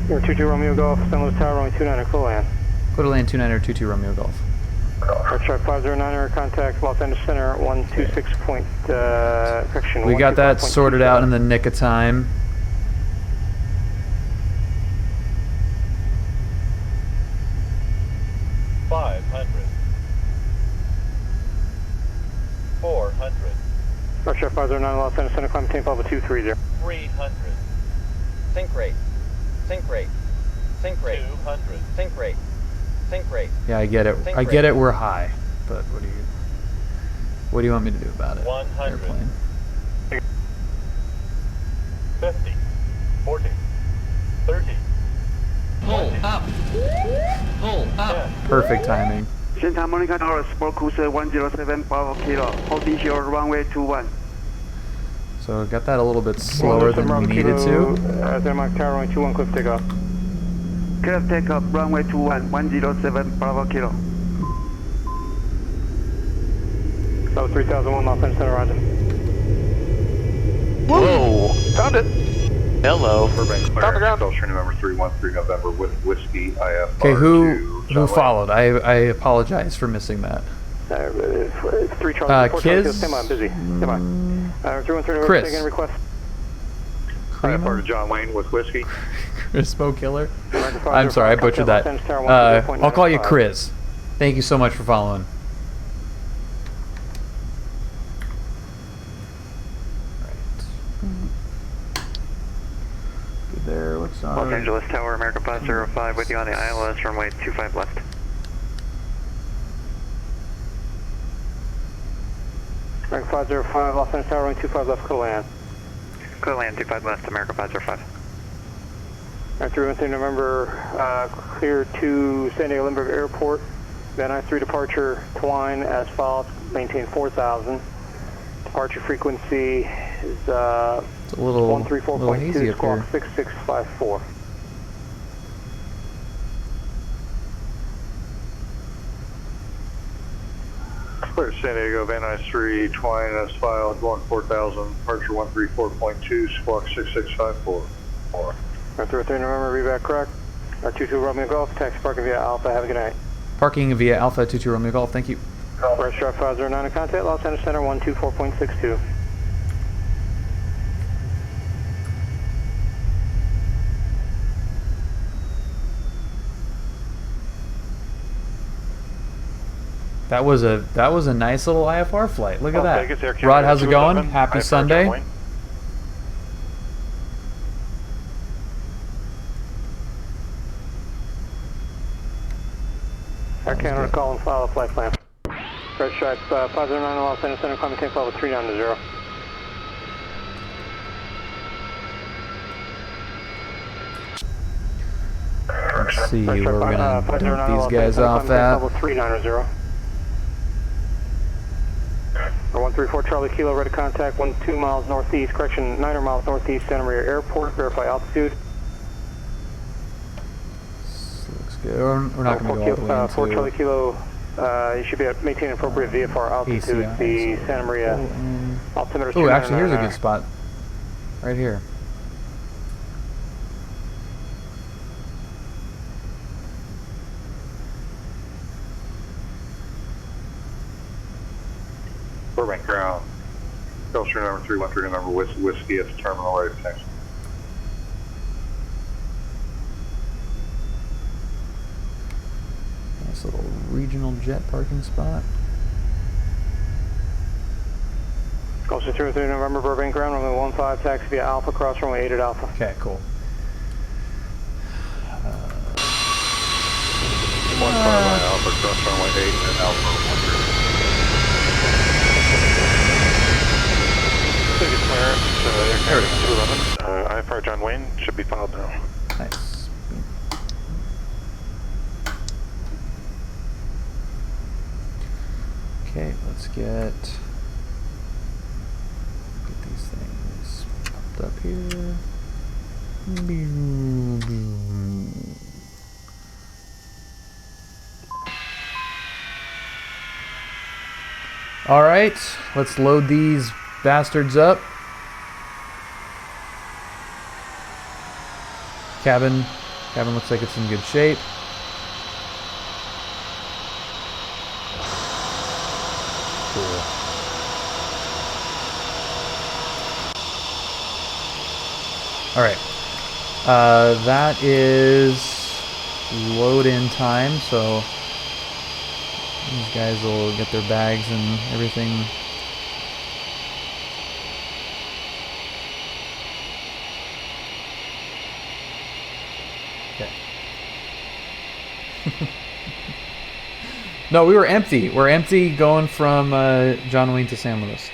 22 Romeo Golf, San Luis Tower, runway 29er, clear land.
Clear to land 29er 22 Romeo Golf.
Right track 509er, contact Los Angeles Center 126 point, correction.
We got that sorted out in the nick of time.
$500. $400.
Right track 509 Los Angeles Center, climb maintain level 230.
$300.
Think rate. Think rate. Think rate.
$200.
Think rate. Think rate.
Yeah, I get it. I get it. We're high, but what do you want me to do about it?
100.
Airplane.
50. 40. 30.
Pull up. Pull up.
Perfect timing.
Santa Monica Tower, Sport Cruiser 107 Bravo Kilo, holding short runway 21.
So got that a little bit slower than we needed to.
Santa Monica Tower, runway 21, cliff takeoff.
Cliff takeoff, runway 21, 107 Bravo Kilo.
Level 3001, Los Angeles Center, roger.
Whoa! Found it!
Hello.
Top of ground.
Train number 313 November with Whiskey IFR.
Okay, who followed? I apologize for missing that.
3 Charlie,
Kiz?
Stand by, I'm busy. Stand by. 313,
Chris.
taking request.
IFR to John Wayne with Whiskey.
Crispo Killer? I'm sorry, I butchered that. I'll call you Chris. Thank you so much for following. Good there, what's on?
Los Angeles Tower, American 505 with you on the ILS, runway 25 left.
American 505, Los Angeles Tower, runway 25 left, clear land.
Clear land 25 left, American 505.
Alright, 313 November, clear to San Diego Lindbergh Airport. Van I-3 departure, Twine as follows, maintain 4,000. Departure frequency is
It's a little hazy
134.2,
up
squawk
here.
6654.
Clear San Diego, Van Nuys 3, Twine as filed, going 4,000, departure 134.2, squawk 6654.
313 November, reback correct. 22 Romeo Golf, taxi parking via Alpha, have a good night.
Parking via Alpha 22 Romeo Golf, thank you.
Restaurant 509 in contact, Los Angeles Center 124.62.
That was a nice little IFR flight. Look at
Las Vegas, Air
that.
Canada
Rod, how's it going?
211,
Happy
IFR
Sunday.
John Wayne.
Air Canada call and file a flight plan. Red Stripe 509 Los Angeles Center, climb maintain level 390.
Let's see where we're gonna dump these guys off at.
Level 390. Or 134 Charlie Kilo, ready to contact 12 miles northeast, correction 9 miles northeast Santa Maria Airport, verify altitude.
Looks good. We're not going to go all the way into
4 Charlie Kilo, you should be at maintain appropriate VFR altitude,
ACI,
the Santa Maria altimeter.
Oh, actually, here's a good spot. Right here.
Burbank ground. Train number 313 November Whiskey at the terminal right of taxi.
Nice little regional jet parking spot.
Gulfstream 203 November, Burbank ground, runway 15, taxi via Alpha, cross runway 8 at Alpha.
Okay, cool.
15 Alpha, cross runway 8 and Alpha 13.
Air Canada 211, IFR John Wayne, should be filed now.
Nice. Okay, let's get these things popped up here. All right, let's load these bastards up. Cabin looks like it's in good shape. Cool. All right. That is load in time, so these guys will get their bags and everything. Okay. No, we were empty. We're empty going from John Wayne to San Luis.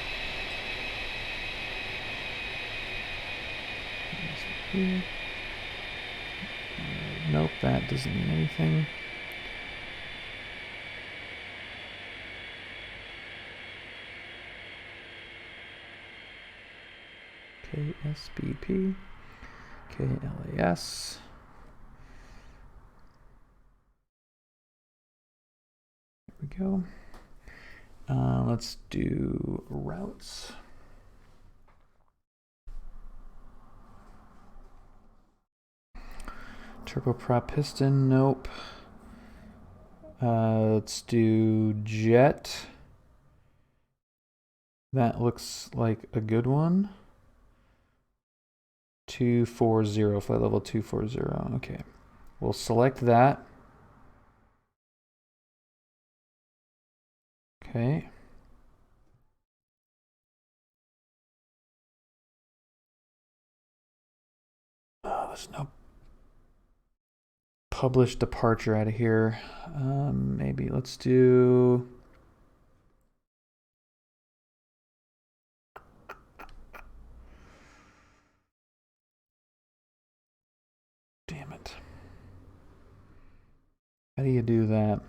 Nope, that doesn't mean anything. KSBP, KLAS. There we go. Let's do routes. Turboprop piston, nope. Let's do jet. That looks like a good one. 240, flight level 240. Okay. We'll select that. Okay. Oh, there's no published departure out of here. Maybe let's do... Damn it. How do you do that?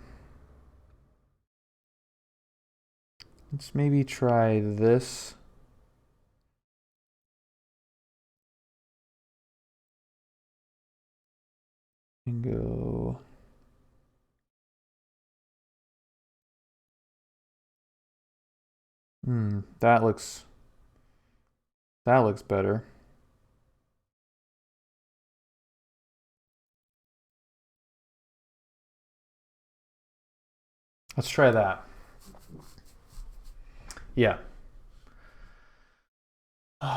Let's maybe try this. And go... that looks better. Let's try that. Yeah.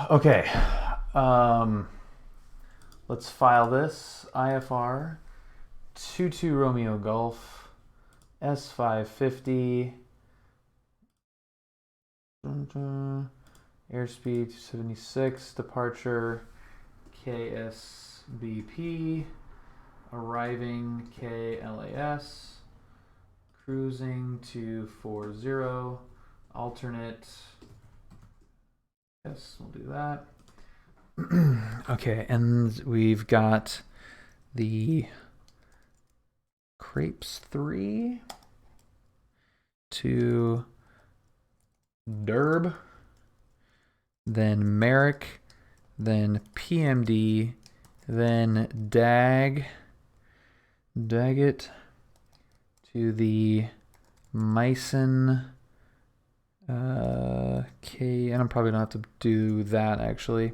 Okay. Let's file this. IFR 22 Romeo Golf S550 airspeed 276, departure KSBP, arriving KLAS, cruising 240, alternate. Yes, we'll do that. Okay, and we've got the Crepes 3 to Derb, then Merrick, then PMD, then Daggett to the Meissen K, and I'm probably gonna have to do that actually.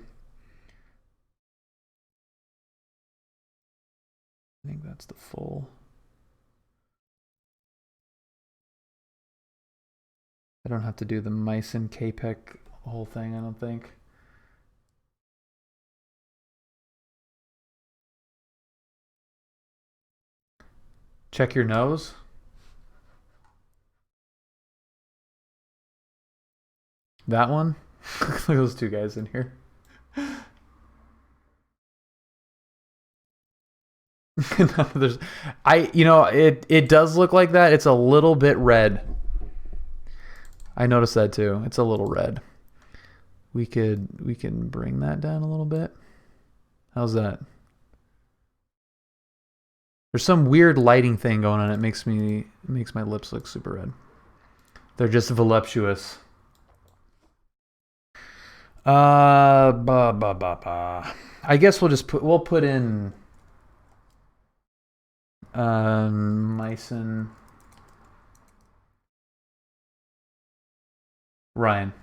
I think that's the full. I don't have to do the Meissen KPEC whole thing, I don't think. Check your nose. That one? Look at those two guys in here. No, it does look like that. It's a little bit red. I noticed that too. It's a little red. We can bring that down a little bit. How's that? There's some weird lighting thing going on. It makes my lips look super red. They're just voluptuous. I guess we'll put in Meissen Ryan.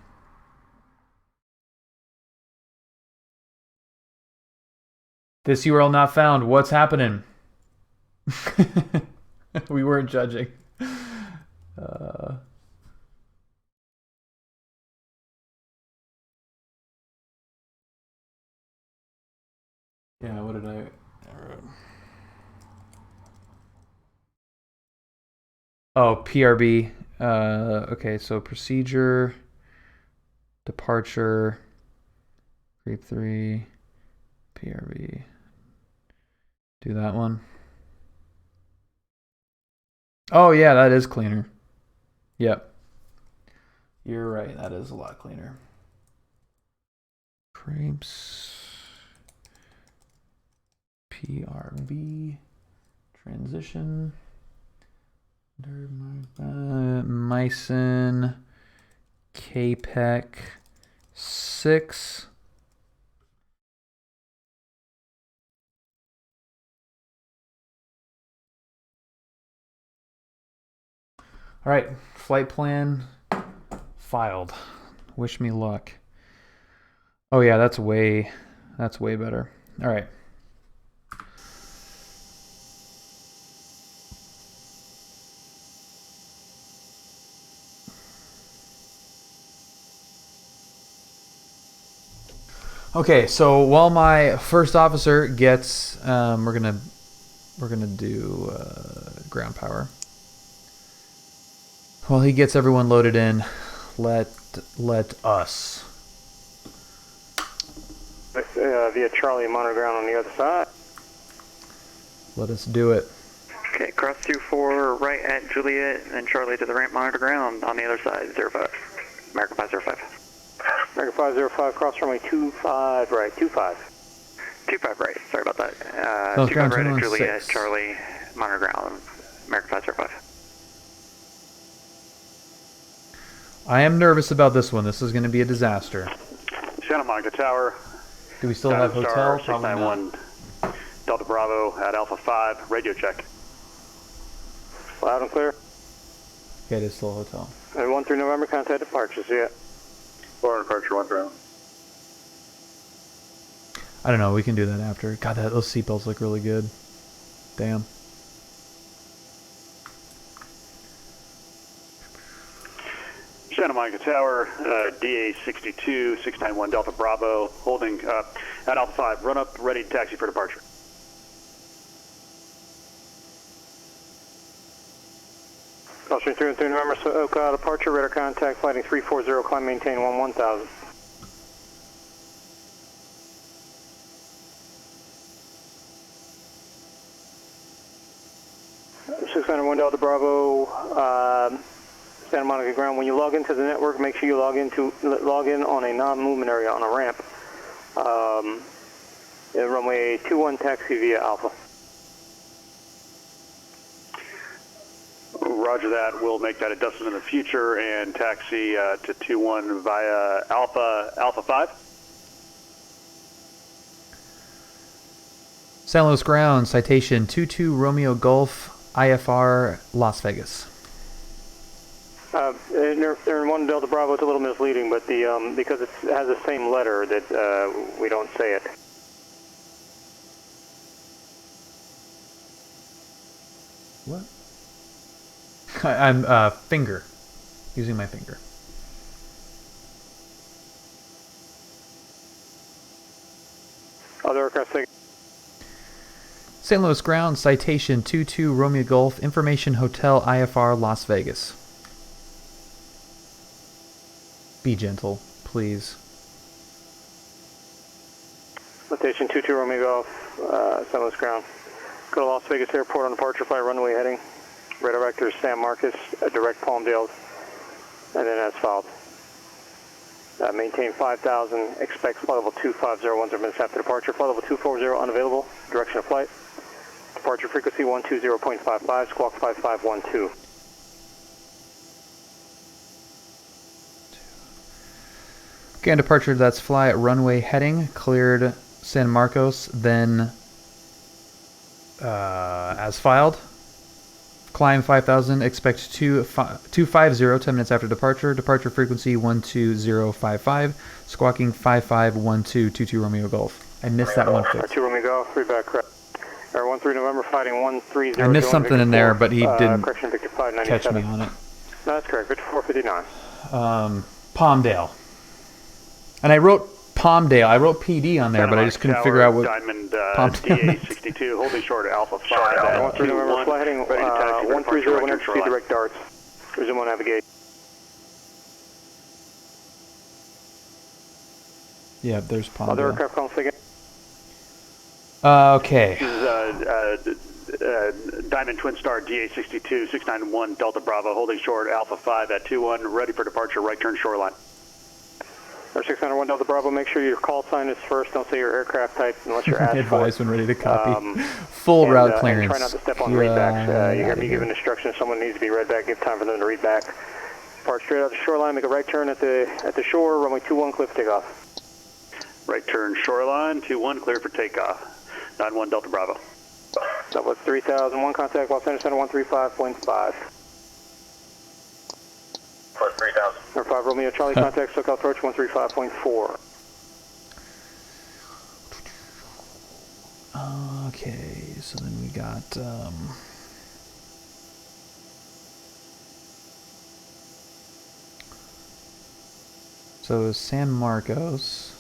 This URL not found. What's happening? We weren't judging. Yeah, what did I... Oh, PRB. Okay, so procedure, departure, creep 3, PRB. Do that one. Oh, yeah, that is cleaner. Yep. You're right, that is a lot cleaner. Creeps. PRB. Transition. Mycin. KPEC 6. All right, flight plan filed. Wish me luck. Oh yeah, that's way better. All right. Okay, so while my first officer gets, we're gonna do ground power. While he gets everyone loaded in, let us.
Via Charlie, monitor ground on the other side.
Let us do it.
Okay, cross 24 right at Juliet, and Charlie to the ramp, monitor ground on the other side, 05. American 505.
American 505, cross runway 25 right, 25.
25 right, sorry about that.
25
right at Juliet,
6.
Charlie, monitor ground, American 505.
I am nervous about this one. This is going to be a disaster.
Santa Monica Tower.
Do we still have hotel? Probably
691 Delta Bravo at Alpha 5. Radio check.
Loud and clear.
Okay, it is still a hotel.
1 through November, contact departures, yeah.
4 departure, 1 through.
I don't know. We can do that after. God, those seatbelts look really good. Damn.
Santa Monica Tower, DA 62, 691 Delta Bravo, holding at Alpha 5. Run up, ready to taxi for departure.
Crossing 3 and 3 November, Oka, departure, radar contact, flighting 340, climb maintain 1000. $601 Delta Bravo, Santa Monica ground. When you log into the network, make sure you log in on a non-movement area on a ramp. Runway 21 taxi via Alpha.
Roger that. We'll make that adjustment in the future and taxi to 21 via Alpha 5.
San Luis ground, citation 22 Romeo Golf, IFR, Las Vegas.
They're in 1 Delta Bravo. It's a little misleading, but because it has the same letter that we don't say it.
What? I'm finger. Using my finger.
Other aircraft taking.
St. Louis ground, citation 22 Romeo Golf, information hotel IFR Las Vegas. Be gentle, please.
Citation 22 Romeo Golf, St. Louis ground. Go to Las Vegas Airport on departure flight runway heading. Radar vector San Marcos, direct Palmdale, and then as filed. Maintain 5000, expect flight level 2501 minutes after departure. Flight level 240 unavailable, direction of flight. Departure frequency 120.55, squawk 5512.
Okay, on departure, that's fly at runway heading, cleared San Marcos, then as filed. climb 5,000, expect 250 10 minutes after departure. Departure frequency 12055, squawking 551222 Romeo Golf. I missed that one.
2 Romeo Golf, read back correct. Air 13 November, fighting 130.
I missed something in there, but he didn't
correction, Victor 597.
catch me on it.
No, that's correct, Victor 459.
Palmdale. And I wrote Palmdale. I wrote PD on there, but I just couldn't figure out what
Diamond
Palmdale.
DA62, holding short Alpha 5.
Air 13 November, fly heading 130, 1 speed direct darts. Resume on navigation.
Yeah, there's Palmdale.
Other aircraft calls again.
Okay.
This is Diamond Twin Star DA62, 691 Delta Bravo, holding short Alpha 5 at 21, ready for departure, right turn shoreline.
Air 691 Delta Bravo, make sure your call sign is first. Don't say your aircraft type unless you're asked
Advise when ready to copy. Full route clearance.
Try not to step on readbacks. You hear me giving instructions. Someone needs to be read back. Give time for them to read back. Depart straight out the shoreline. Make a right turn at the shore. Runway 21, clear for takeoff.
Right turn shoreline, 21, clear for takeoff. 91 Delta Bravo.
Southwest 3001, contact Los Angeles Center 135.5.
3000.
Number 5 Romeo Charlie, contact SoCal approach 135.4.
Okay, so then we got so San Marcos.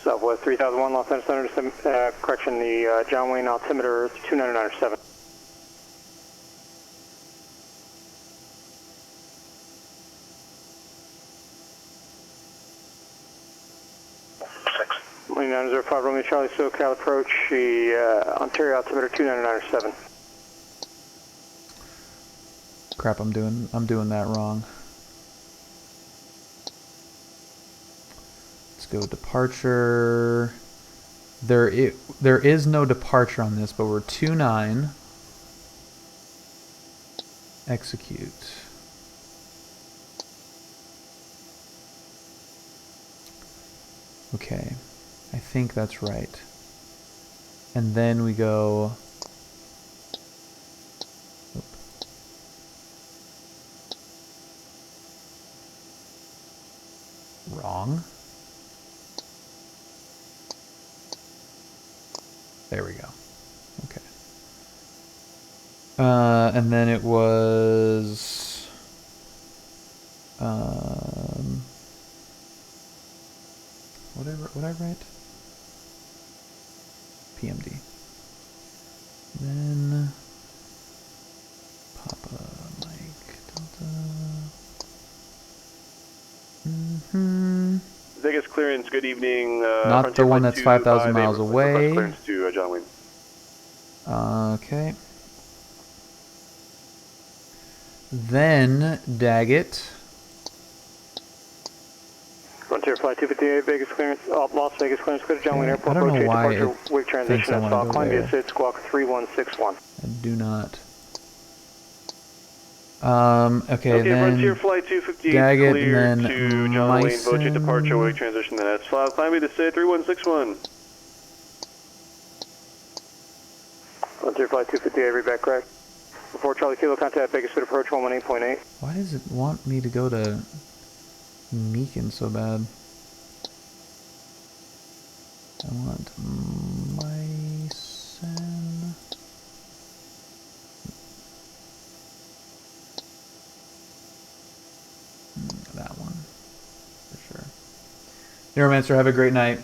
Southwest 3001, Los Angeles Center, correction, the John Wayne altimeter 299.7. Wayne 905 Romeo Charlie, SoCal approach, the Ontario altimeter 299.7.
Crap, I'm doing that wrong. Go departure. There is no departure on this, but we're 29. Execute. Okay, I think that's right. And then we go. Wrong. There we go. Okay. And then it was what I write? PMD. Then Papa Mike Delta.
Vegas clearance, good evening.
Not the one that's 5,000 miles away.
Clearance to John Wayne.
Okay. Then Daggett.
Frontier Flight 258, Vegas clearance, Las Vegas clearance, go to John Wayne Airport.
I don't know why
it wig transition
thinks I want to go there.
Columbia Squawk 3161.
I do not. Okay, then
Frontier Flight 258
Daggett,
clear
and then
to John Wayne,
Myson.
Boche departure, wake transition, that's 5, climbing to say 3161.
Frontier Flight 258, read back correct. Before Charlie Kilo, contact Vegas City approach 118.8.
Why does it want me to go to Meekin so bad? I want Myson. That one, for sure. Neuromancer, have a great night.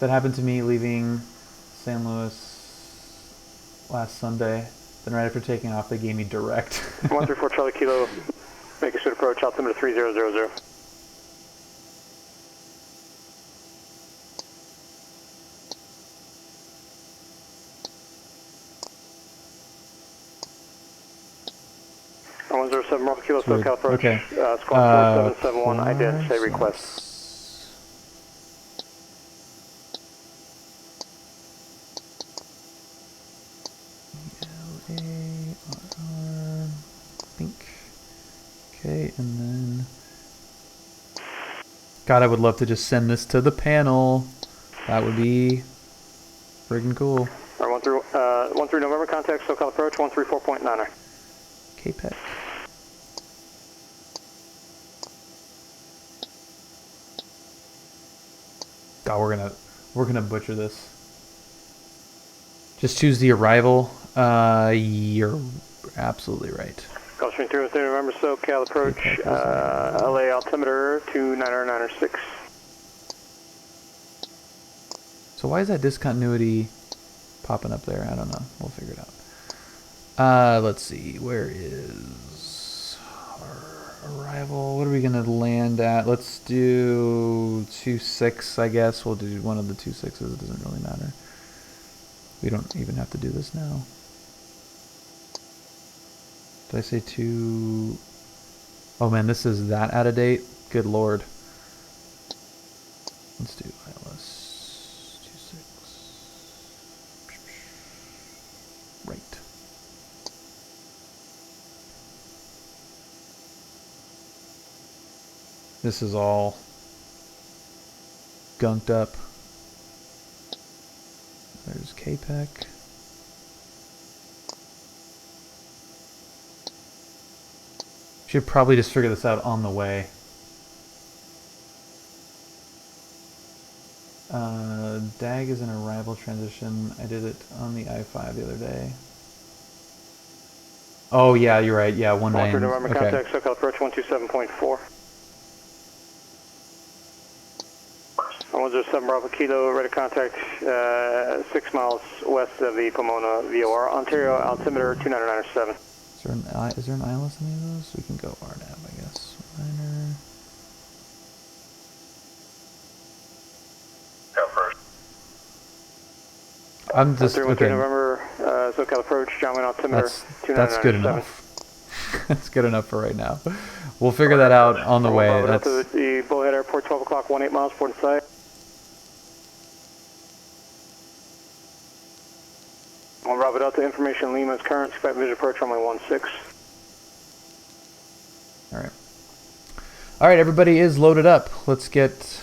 That happened to me leaving San Luis last Sunday. Then right after taking off, they gave me direct.
134 Charlie Kilo, make a suit approach, altimeter 3000. One 107 Bravo Kilo, SoCal approach.
Okay.
Squawk 4771, identity request.
Okay, and then God, I would love to just send this to the panel. That would be friggin' cool.
All right, 13 November, contact SoCal approach 134.
gonna butcher this. Just choose the arrival. You're absolutely right.
Gulfstream 3 November, SoCal approach, LA altimeter 29906.
So why is that discontinuity popping up there? I don't know. We'll figure it out. Let's see. Where is our arrival? What are we going to land at? Let's do 26, I guess. We'll do one of the 26s. It doesn't really matter. We don't even have to do this now. Did I say 2? Oh man, this is that out of date? Good lord. Let's do ILS 26. Right. This is all gunked up. There's KPEC. Should probably just figure this out on the way. DAG is an arrival transition. I did it on the I-5 the other day. Oh yeah, you're right. Yeah, 19.
November
Okay.
contact, SoCal approach 127.4. 107 Bravo Kilo, ready to contact 6 miles west of the Pomona VOR, Ontario, altimeter 29907.
Is there an ILS in any of those? We can go RNAV, I guess. Minor.
Go first.
I'm just okay.
November, SoCal approach, John Wayne altimeter 29907.
That's good enough. That's good enough for right now. We'll figure that out on the way. That's
the Bullhead Airport, 12 o'clock, 18 miles, port in sight. On Bravo Delta, information Lima is current, expect visual approach runway 16.
Alright. Alright, everybody is loaded up. Let's get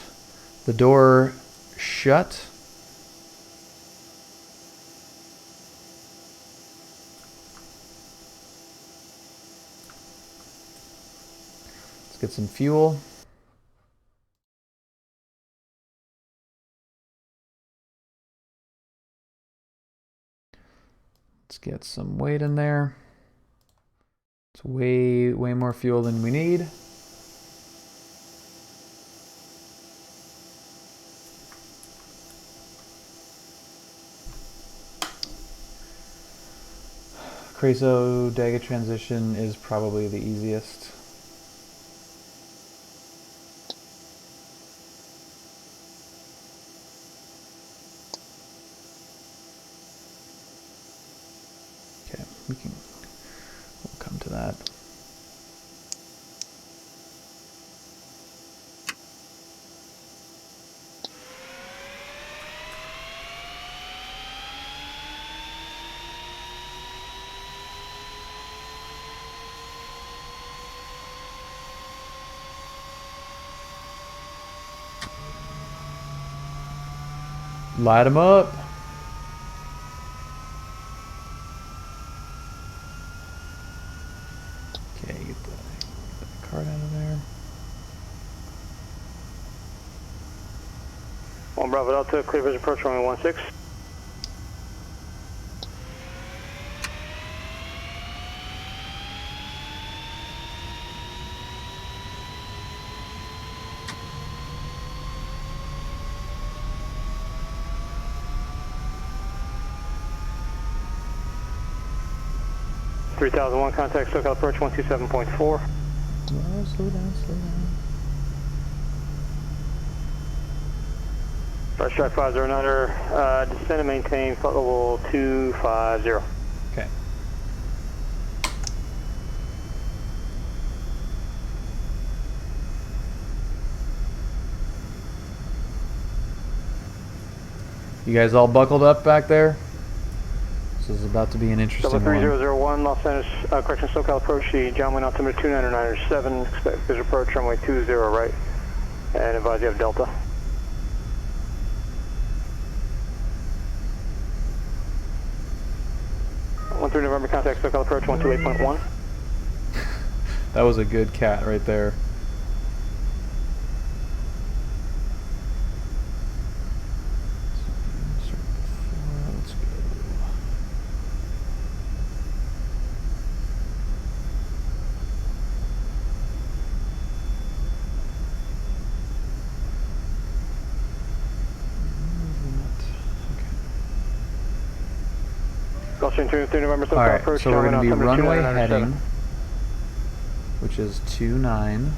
the door shut. Let's get some fuel. Let's get some weight in there. It's way more fuel than we need. Creso Daga transition is probably the easiest. We'll come to that. Light them up. Out of there.
On Bravo Delta, clear vision approach runway 16. (3001) contact SoCal approach 127.4.
Oh, slow down, slow down.
First strike 509er, descend and maintain flight level 250.
Okay. You guys all buckled up back there? This is about to be an interesting one.
3001, Los Angeles, correction, SoCal approach, the John Wayne altimeter 29907, expect visual approach, runway 20 right, and advise you have Delta. November contact, SoCal approach 128.1.
That was a good cat right there.
Gulfstream 3 November, SoCal
Alright,
approach.
so we're going to be runway
2997.
heading, which is 29.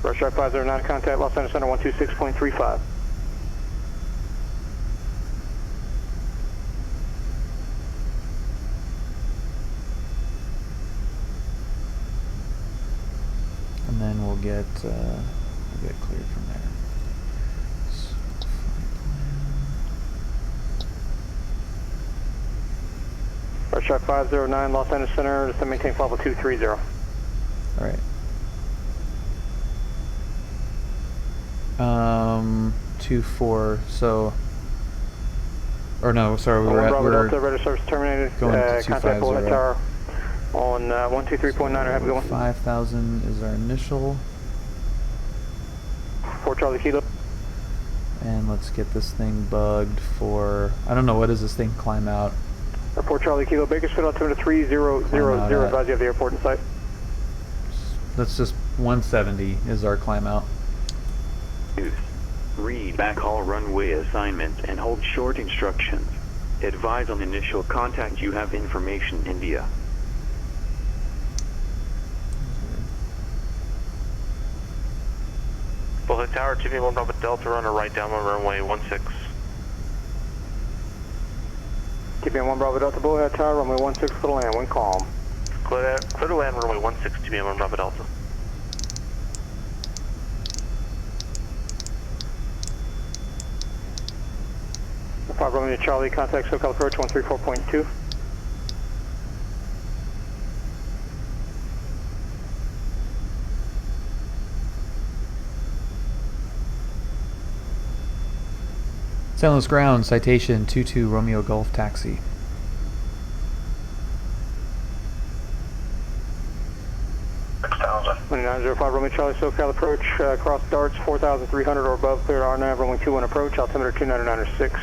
Rush Drive 509, contact Los Angeles Center 126.35.
And then we'll get cleared from there. So,
Rush Drive 509, Los Angeles Center, to maintain flight level 230.
Alright. 24, so... Or no, sorry, we're
radar service terminated.
going to
Contact Bullhead
250.
Tower on 123.9, have a good one.
5,000 is our initial.
4 Charlie Kilo.
And let's get this thing bugged for... I don't know, what does this thing climb out?
4 Charlie Kilo, Bakersfield, altimeter 3000, advise you have the airport in sight.
That's just 170 is our climb out.
Read backhaul runway assignment and hold short instructions. Advise on initial contact, you have information, India.
Bullhead Tower, 2V1 Bravo Delta, runner right down on runway 16.
TPM 1 Bravo Delta, Bullhead Tower, runway 16 for the land, wind calm.
Clear to land runway 16, TPM 1 Bravo Delta.
Five Romeo Charlie, contact SoCal approach 134.2.
St. Louis ground, citation 22 Romeo Golf taxi.
Runway 905 Romeo Charlie, SoCal approach, cross darts 4,300 or above, clear RNAV, runway 21 approach, altimeter 299.6.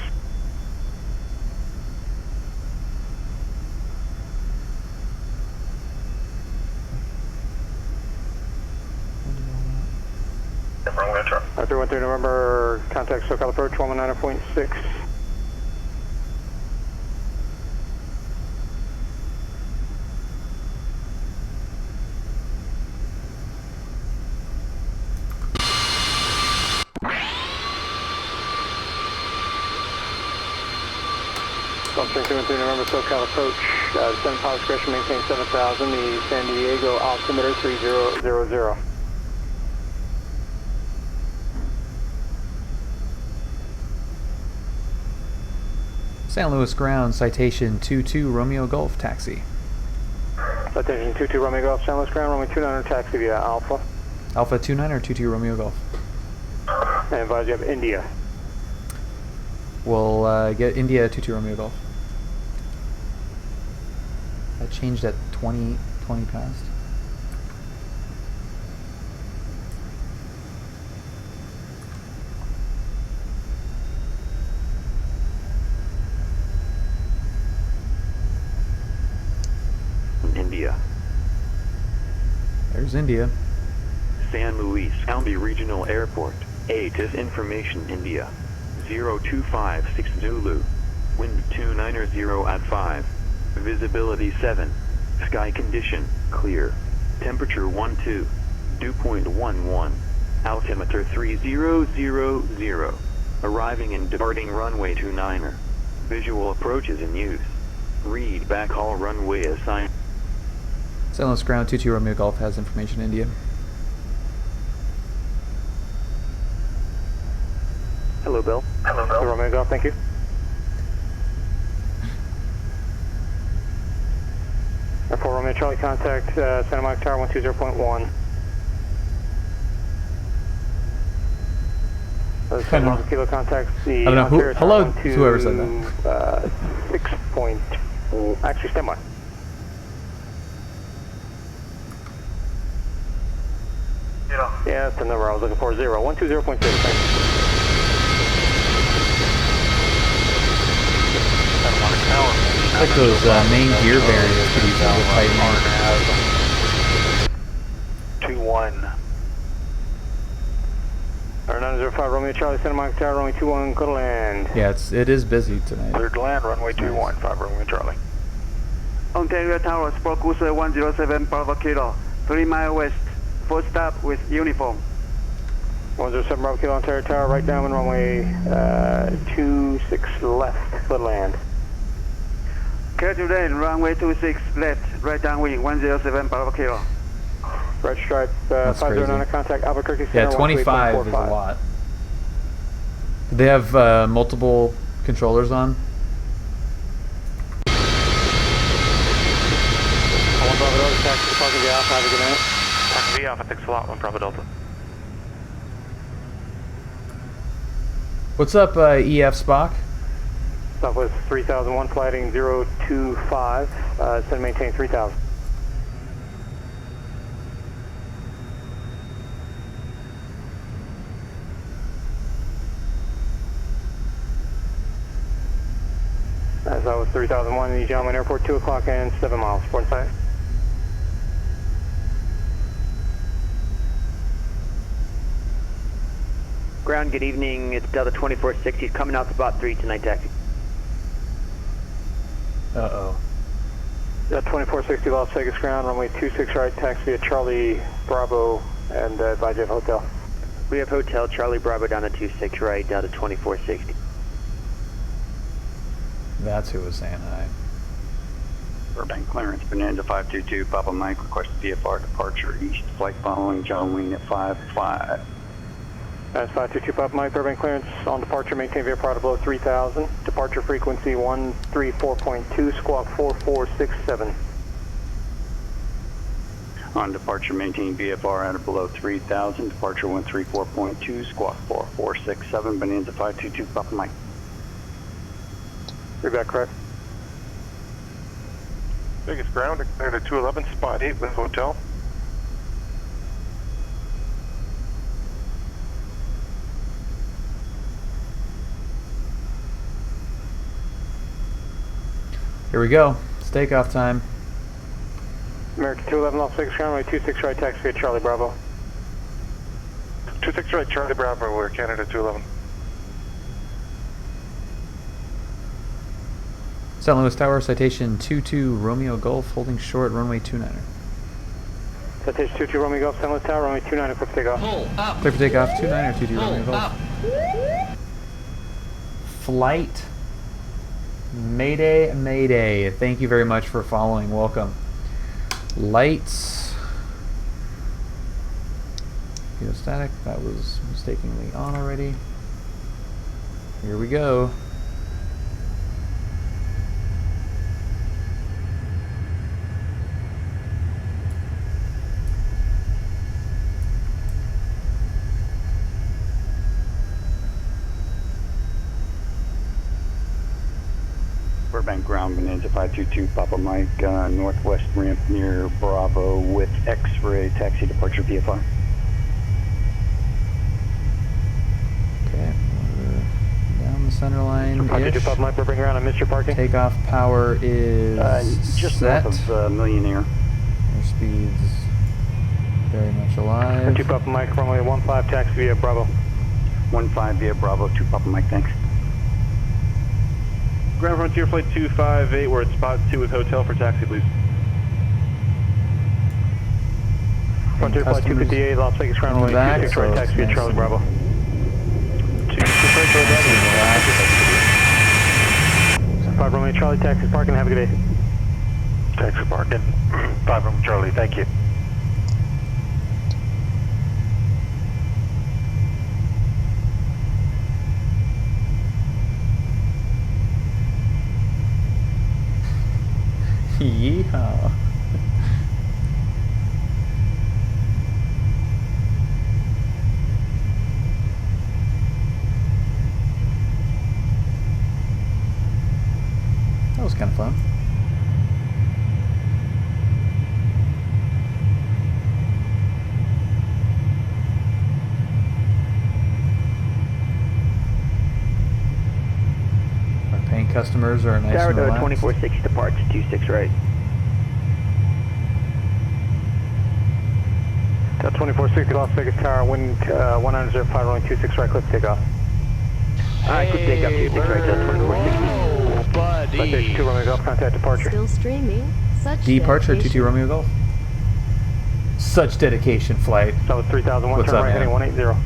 Right, 313 November, contact SoCal approach 119.6. Gulfstream 213 November, SoCal approach, descending pilot discretion, maintain 7,000, the San Diego altimeter 3000.
St. Louis ground, citation 22 Romeo Golf taxi.
Citation 22 Romeo Golf, St. Louis ground, runway 29 taxi via Alpha.
Alpha 29 or 22 Romeo Golf?
And advise you have India.
We'll get India 22 Romeo Golf. That changed at 20 past.
India.
There's India.
San Luis County Regional Airport. ATC information, India. 0256 Zulu. Wind 290 at 5. Visibility 7. Sky condition, clear. Temperature 12. Dew point 11. Altimeter 3000. Arriving and departing runway 29er. Visual approaches in use. Read backhaul runway assigned.
St. Louis ground, 22 Romeo Golf has information, India.
Hello, Bill. Hello, Bill. Romeo Golf, thank you. Airport Romeo Charlie, contact Santa Monica Tower 120.1. Santa Monica Kilo contacts the...
I don't know. Hello, whoever said that.
6 point... Actually, stand by. Yeah, that's the number I was looking for. 120.6. Thank you.
I like those main gear variants could use with tightening.
2-1. Our 105 Romeo Charlie, Santa Monica Tower, runway 21, clear to land.
Yeah, it is busy tonight.
Cleared to land, runway 21, 5 Romeo Charlie.
Ontario Tower, Sport Cruiser 107 Bravo Kilo, 3 mile west, full stop with uniform.
107 Bravo Kilo, Ontario Tower, right downwind, runway 26 left, clear to land.
Clear to land, runway 26 left, right downwind, 107 Bravo Kilo.
Red stripe, 509 contact Albuquerque Center.
Yeah, 25 is a lot. Do they have multiple controllers on?
One Bravo Delta, taxi to parking V Alpha, have a good night.
Parking V Alpha, thanks a lot, 1 Bravo Delta.
What's up, EF Spock?
Southwest 3001, flighting 025, send maintain 3000. As I was 3001, East Gentleman Airport, 2 o'clock and 7 miles, port side.
Ground, good evening. It's Delta 2460 coming out to spot 3 tonight, taxi.
Uh-oh.
Delta 2460 Las Vegas ground, runway 26 right, taxi at Charlie Bravo and advise you have hotel.
We have hotel Charlie Bravo down to 26 right, Delta 2460.
That's who was saying hi.
Burbank clearance, Bonanza 522, Papa Mike, request VFR departure east, flight following John Wing at 55.
That's 522 Papa Mike, Burbank clearance on departure, maintain VFR to below 3000. Departure frequency 134.2, squawk 4467.
On departure, maintain VFR at or below 3000, departure 134.2, squawk 4467, Bonanza 522, Papa Mike.
Read back, correct.
Vegas ground, declared at 211, spot 8 with hotel.
Here we go. It's takeoff time.
American 211 Las Vegas ground, runway 26 right, taxi at Charlie Bravo.
26 right, Charlie Bravo, we're Canada 211.
St. Louis Tower, citation 22 Romeo Golf, holding short, runway 29er.
Citation 22 Romeo Golf, St. Louis Tower, runway 29er, clear for takeoff.
Clear for takeoff, 29er, 22 Romeo Golf. Flight. Mayday, mayday. Thank you very much for following. Welcome. Lights. Static. That was mistakenly on already. Here we go.
Burbank ground, Bonanza 522, Papa Mike, northwest ramp near Bravo with X-ray, taxi departure VFR.
Okay, down the center line.
522 Papa Mike, Burbank ground, I missed your parking.
Takeoff power is
just
set.
north of Millionaire.
Airspeed's very much alive.
2 Papa Mike, runway 15, taxi via Bravo.
15 via Bravo, 2 Papa Mike, thanks.
Ground Frontier Flight 258, we're at spot 2 with hotel for taxi, please.
Frontier Flight 258, Las Vegas ground, runway 26 right, taxi at Charlie Bravo. 5 Romeo Charlie, taxi parking, have a good day.
Taxi parking, 5 Romeo Charlie, thank you.
Yeehaw. That was kind of fun. Our paying customers are nice and relaxed.
2460 departs, 26 right.
Delta 2460 Las Vegas Tower, wind 1905, runway 26 right, clip takeoff.
Alright, clip takeoff 26 right, Delta 2460.
Buddy.
Citation 2 Romeo Golf, contact departure.
Still streaming. Such
Departure
dedication.
22 Romeo Golf. Such dedication, flight.
South 3001,
What's
turn
up,
right,
man?
heading 180.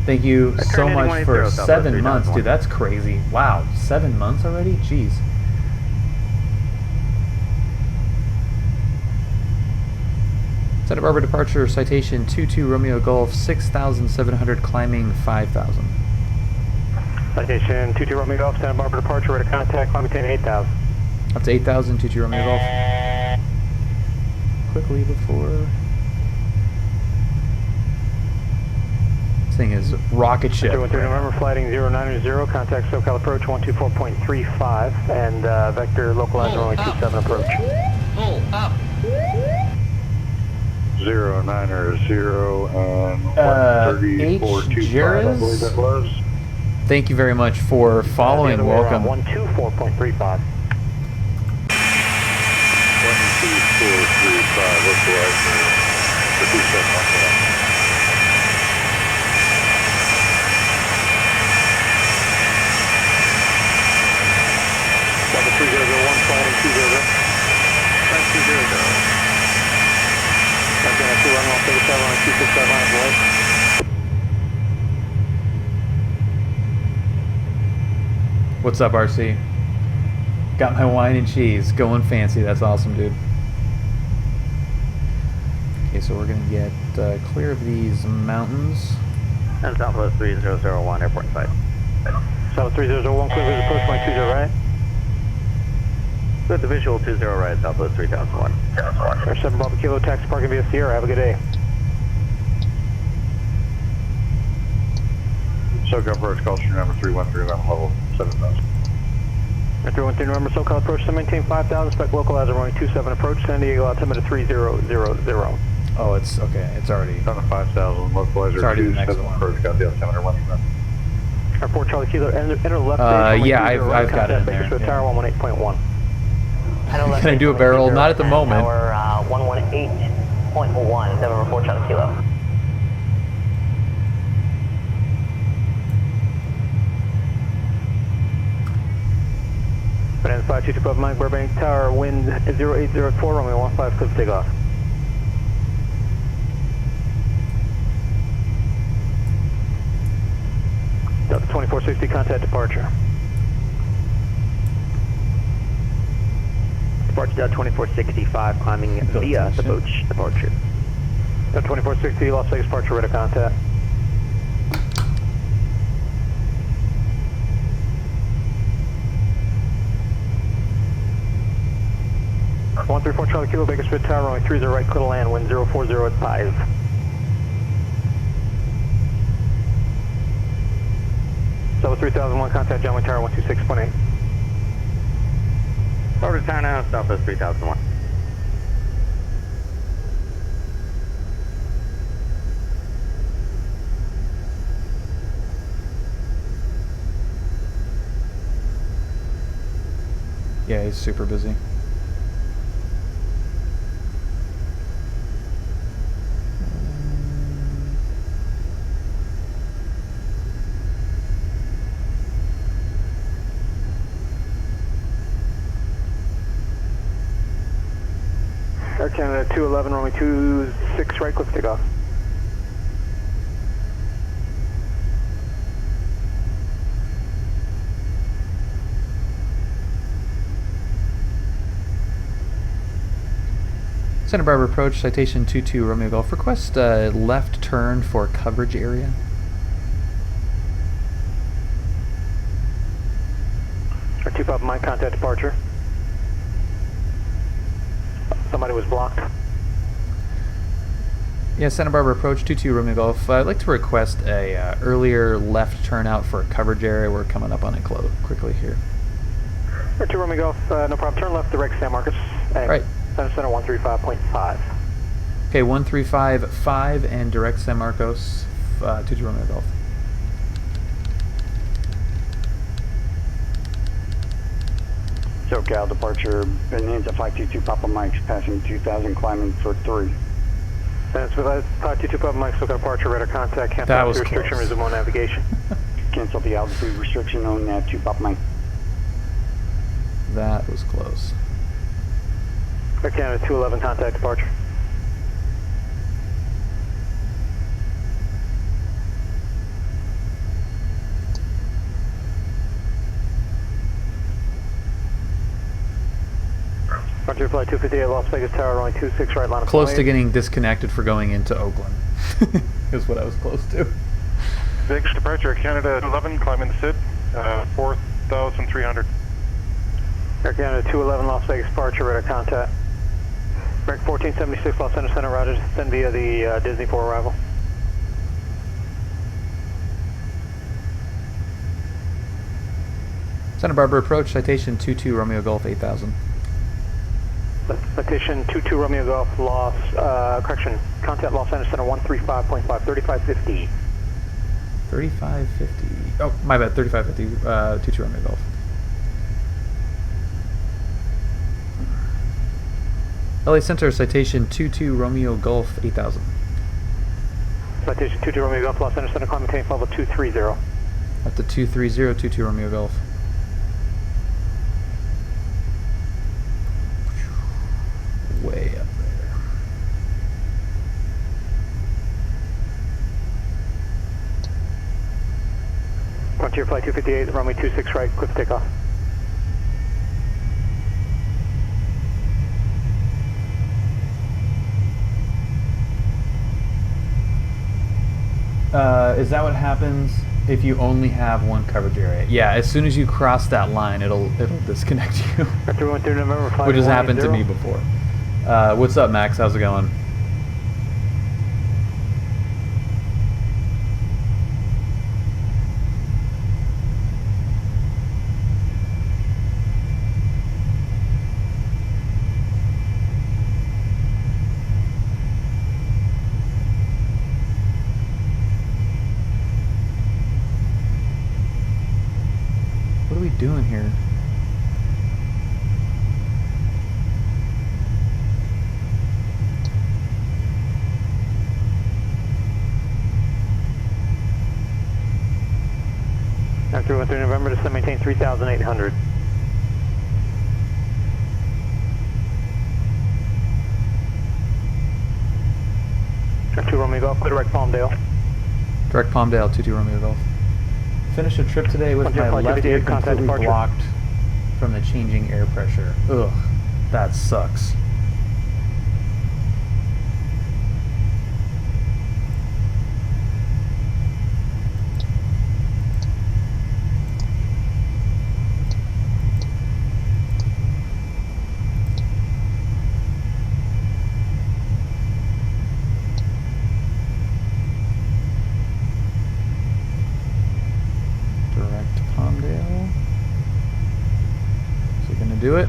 Thank you so
Carenado
much for
180,
7 months,
3001.
dude. That's crazy. Wow, 7 months already? Jeez. Santa Barbara departure, citation 22 Romeo Golf, 6,700, climbing 5,000.
Citation 22 Romeo Golf, Santa Barbara departure, rate of contact, climb maintain 8,000.
Up to 8,000, 22 Romeo Golf. Quickly before... This thing is rocket ship.
213 November, flighting 090, contact SoCal approach 124.35, and vector localizer only 27 approach.
Pull up.
090 and
H.
134.25, I believe that was.
Thank you very much for following. Welcome.
124.35.
12435, looks like. For 2 seconds.
Delta 3001, flighting 200.
Flight 200.
Contact 2 runway 37 on 265 miles away.
What's up, RC? Got my wine and cheese. Going fancy. That's awesome, dude. Okay, so we're going to get clear of these mountains.
And Southwest 3001, airport side.
South 3001, clear visit approach 20 right.
Good, the visual 20 right, Southwest 3001.
Air 7 Bravo Kilo, taxi parking via Sierra. Have a good day.
SoCal approach, call stream number 313, level 7,000.
Air 313 November, SoCal approach, maintain 5,000, spec localizer runway 27 approach, San Diego altimeter 3000.
Oh, it's okay. It's already
On the 5,000, localizer
It's already the next
27
one.
approach, got the altimeter 1.
Airport Charlie Kilo, enter left base.
yeah, I've got it in there,
Bakersfield
yeah.
Tower 118.1.
Can I do a barrel? Not at the moment.
Tower 118.1, November 4 Charlie Kilo.
Bananas 5225 Mike Burbank Tower, wind 0804, Romeo 15, clip takeoff. Delta 2460, contact departure.
Departure Delta 2465, climbing via the boat departure.
Delta 2460, Las Vegas departure, rate of contact. One 34 Charlie Kilo, Bakersfield Tower, runway 30 right, clear to land, wind 040 at 5. Level 3001, contact John Wayne Tower 126.8.
Over to town now, Southwest 3001.
Yeah, he's super busy.
Air Canada 211, runway 26 right, clip takeoff.
Santa Barbara approach, citation 22 Romeo Golf. Request left turn for coverage area.
Air 25 Mike, contact departure. Somebody was blocked.
Yeah, Santa Barbara approach 22 Romeo Golf. I'd like to request a earlier left turn out for a coverage area. We're coming up on it quickly here.
Air 2 Romeo Golf, no problem. Turn left, direct San Marcos. Hey,
Right.
Center 135.5.
Okay, 135.5 and direct San Marcos, 22 Romeo Golf.
SoCal departure, Bonanza 522 Papa Mike's, passing 2,000, climbing for 3.
That's with 522 Papa Mike, still got departure, radar contact, cancel
That was
altitude restriction,
close.
resume on navigation.
Cancel the altitude restriction on nav 2 Papa Mike.
That was close.
Air Canada 211, contact departure. Frontier Flight 258, Las Vegas Tower, runway 26 right, line of
Close to
flight.
getting disconnected for going into Oakland. Is what I was close to.
Vegas departure, Canada 11, climbing the SID, 4,300.
Air Canada 211, Las Vegas departure, radar contact. Break 1476, Los Angeles Center, roger, send via the Disney for arrival.
Santa Barbara approach, citation 22 Romeo Golf 8000.
Citation 22 Romeo Golf, correction, contact Los Angeles Center 135.5, 3550.
3550. Oh, my bad, 3550, 22 Romeo Golf. LA Center, citation 22 Romeo Golf 8000.
Citation 22 Romeo Golf, Los Angeles Center, climb maintain level 230.
Up to 230, 22 Romeo Golf. Way up there.
Frontier Flight 258, runway 26 right, quick takeoff.
Is that what happens if you only have one coverage area? Yeah, as soon as you cross that line, it'll disconnect you. Which has happened to me before. What's up, Max? How's it going? What are we doing here?
After 13 November, descend maintain 3,800. Track 2 Romeo Golf, direct Palmdale.
Direct Palmdale, 22 Romeo Golf. Finished a trip today with my left ear completely blocked from the changing air pressure. Ugh, that sucks. Do it?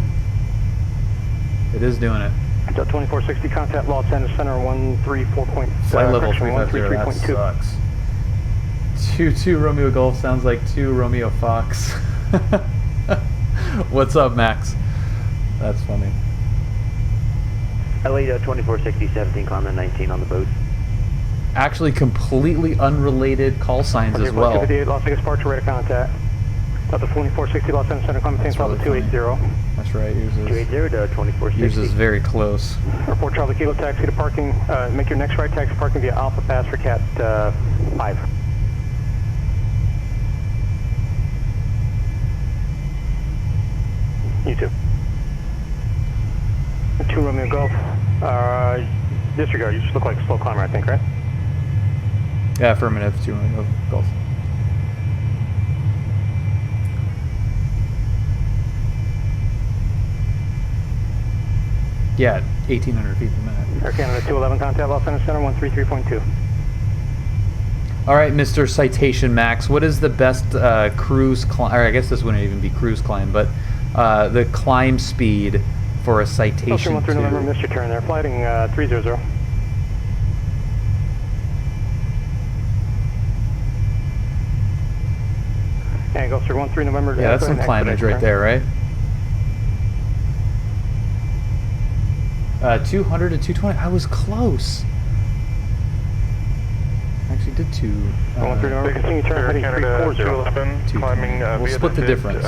It is doing it.
Delta 2460, contact Los Angeles Center 134.
Flight level 350, that sucks. 22 Romeo Golf sounds like 2 Romeo Fox. What's up, Max? That's funny.
LA 2460, 17, climb 19 on the boat.
Actually, completely unrelated call signs as well.
258, Las Vegas departure, radar contact. Delta 2460, Los Angeles Center, climb maintain level 280.
That's right, yours is
280 to 2460.
Yours is very close.
Airport Charlie Kilo, taxi to parking. Make your next right taxi parking via Alpha Pass for Cat 5. You too. 2 Romeo Golf. Disregard, you just look like a slow climber, I think, right?
Yeah, affirmative, 2 Romeo Golf. Yeah, 1,800 feet per minute.
Air Canada 211, contact Los Angeles Center 133.2.
All right, Mr. Citation Max, what is the best cruise climb, or I guess this wouldn't even be cruise climb, but the climb speed for a Citation 2?
November, missed your turn there, flighting 300. And go through 13 November.
Yeah, that's some climbage right there, right? 200 to 220. I was close. to 2.
130, continue turn heading
Canada
340.
211, climbing
We'll
via
split the
SID,
difference.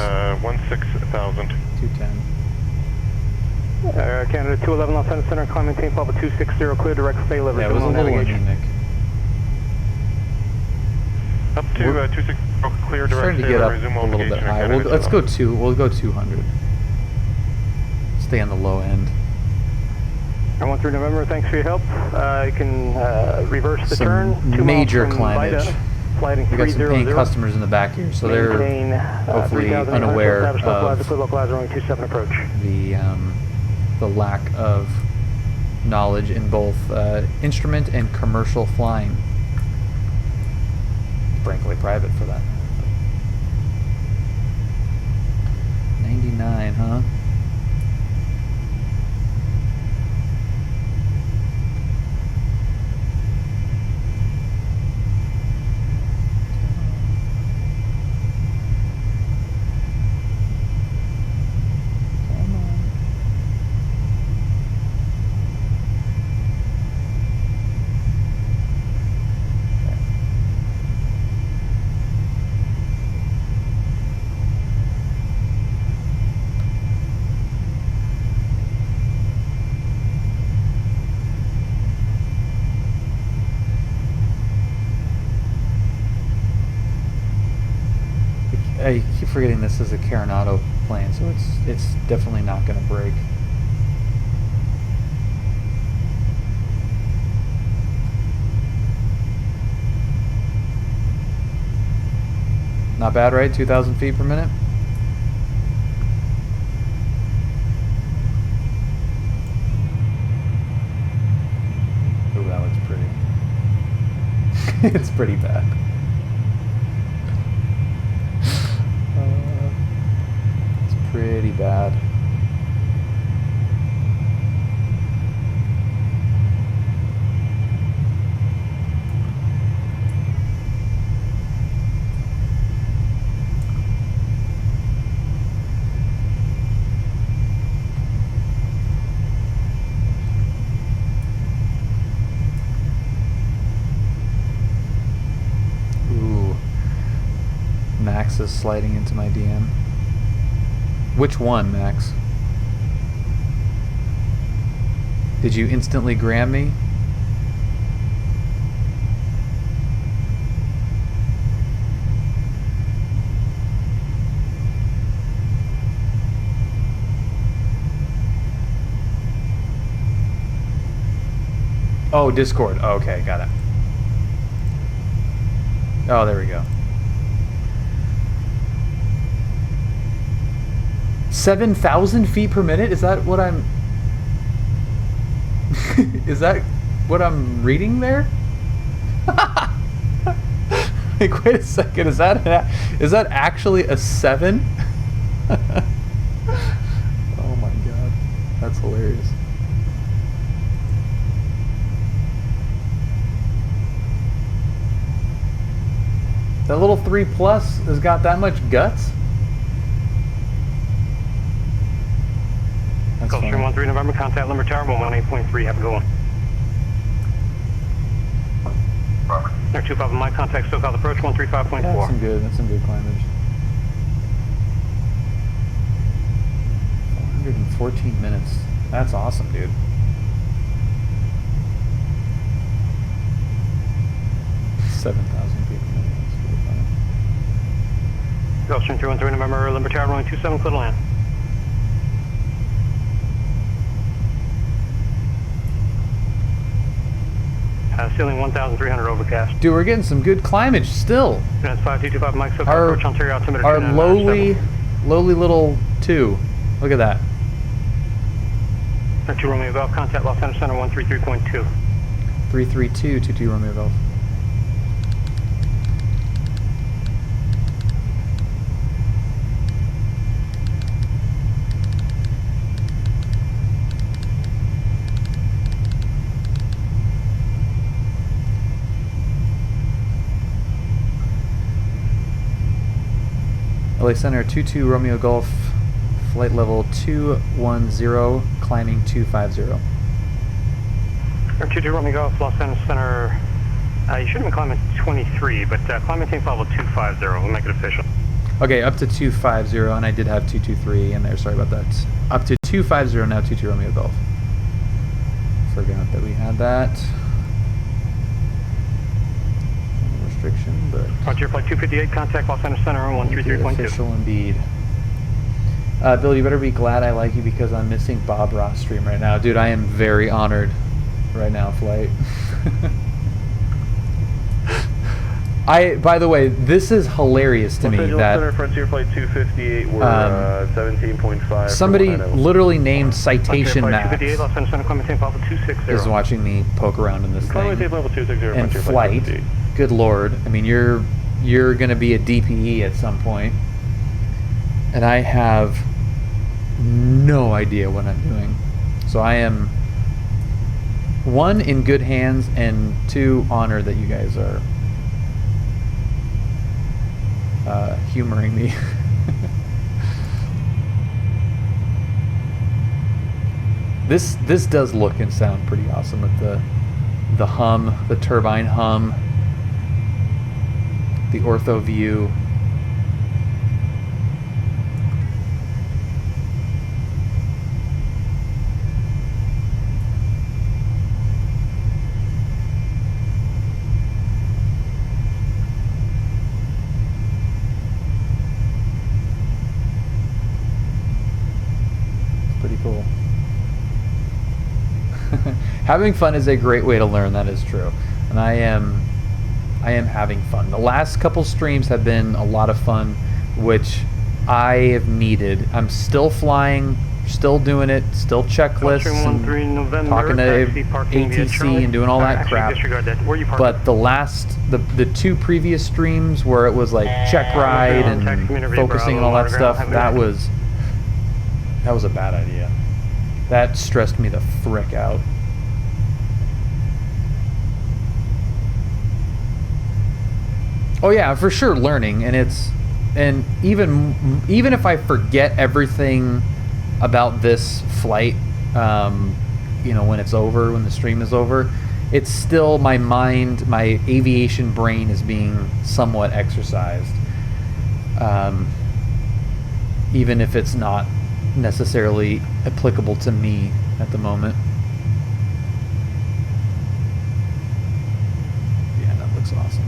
16,000.
210.
Canada 211, Los Angeles Center, climb maintain level 260, clear direct failover.
Yeah, it was a little anemic.
Up to 260, clear
Starting
direct
to get up
resume
a little bit
homologation.
high. Let's go 2. We'll go 200. Stay on the low end.
13 November, thanks for your help. You can reverse the turn. 2
major
miles from
climbage.
Vida, flighting
We got some paying
300.
customers in the back here, so they're
Maintain,
hopefully unaware of
localizer runway 27 approach.
the lack of knowledge in both instrument and commercial flying. Frankly, private for that. 99, huh? I keep forgetting this is a Carenado plane, so it's definitely not going to break. Not bad, right? 2,000 feet per minute? Oh, that looks pretty. It's pretty bad. Pretty bad. Ooh. Max is sliding into my DM. Which one, Max? Did you instantly gram me? Oh, Discord. Oh, okay, got it. Oh, there we go. 7,000 feet per minute? Is that what I'm... Is that what I'm reading there? Like, wait a second. Is that actually a 7? Oh my god. That's hilarious. That little 3 plus has got that much guts?
Gulf Stream 13 November, contact Limber Tower 118.3, have a good one. Air 25 on my contact, SoCal approach 135.4.
That's some good climbage. 414 minutes. That's awesome, dude. $7,000 people. That's really funny.
Gulf Stream 313 November, Limber Tower runway 27, clear to land. Ceiling 1,300 overcast.
Dude, we're getting some good climbage still.
That's 5225 Mike, SoCal approach Ontario altimeter.
Our lowly little 2. Look at that.
2 Romeo Golf, contact Los Angeles Center 133.2.
332, 22 Romeo Golf. LA Center 22 Romeo Golf, flight level 210, climbing 250.
Air 22 Romeo Golf, Los Angeles Center You should have been climbing 23, but climb maintain level 250. We'll make it official.
Okay, up to 250, and I did have 223 in there. Sorry about that. Up to 250 now, 22 Romeo Golf. Forgot that we had that. Restriction, but...
Frontier Flight 258, contact Los Angeles Center on 133.2.
Official indeed. Bill, you better be glad I like you because I'm missing Bob Ross stream right now. Dude, I am very honored right now, Flight. By the way, this is hilarious to me that
Center, Frontier Flight 258, we're 17.5.
Somebody literally named Citation Max is watching me poke around in this thing. And Flight, good lord, I mean you're gonna be a DPE at some point, and I have no idea what I'm doing. So I am, one, in good hands, and two, honored that you guys are humoring me. This does look and sound pretty awesome with the hum, the turbine hum, the ortho view. Pretty cool. Having fun is a great way to learn, that is true. And I am having fun. The last couple streams have been a lot of fun, which I have needed. I'm still flying, still doing it, still checklists, and talking to ATC and doing all that crap. But the two previous streams where it was like check ride and focusing on all that stuff, that was a bad idea. That stressed me the frick out. Oh yeah, for sure learning, and even if I forget everything about this flight, you know, when it's over, when the stream is over, it's still my mind, my aviation brain is being somewhat exercised. Even if it's not necessarily applicable to me at the moment. Yeah, that looks awesome.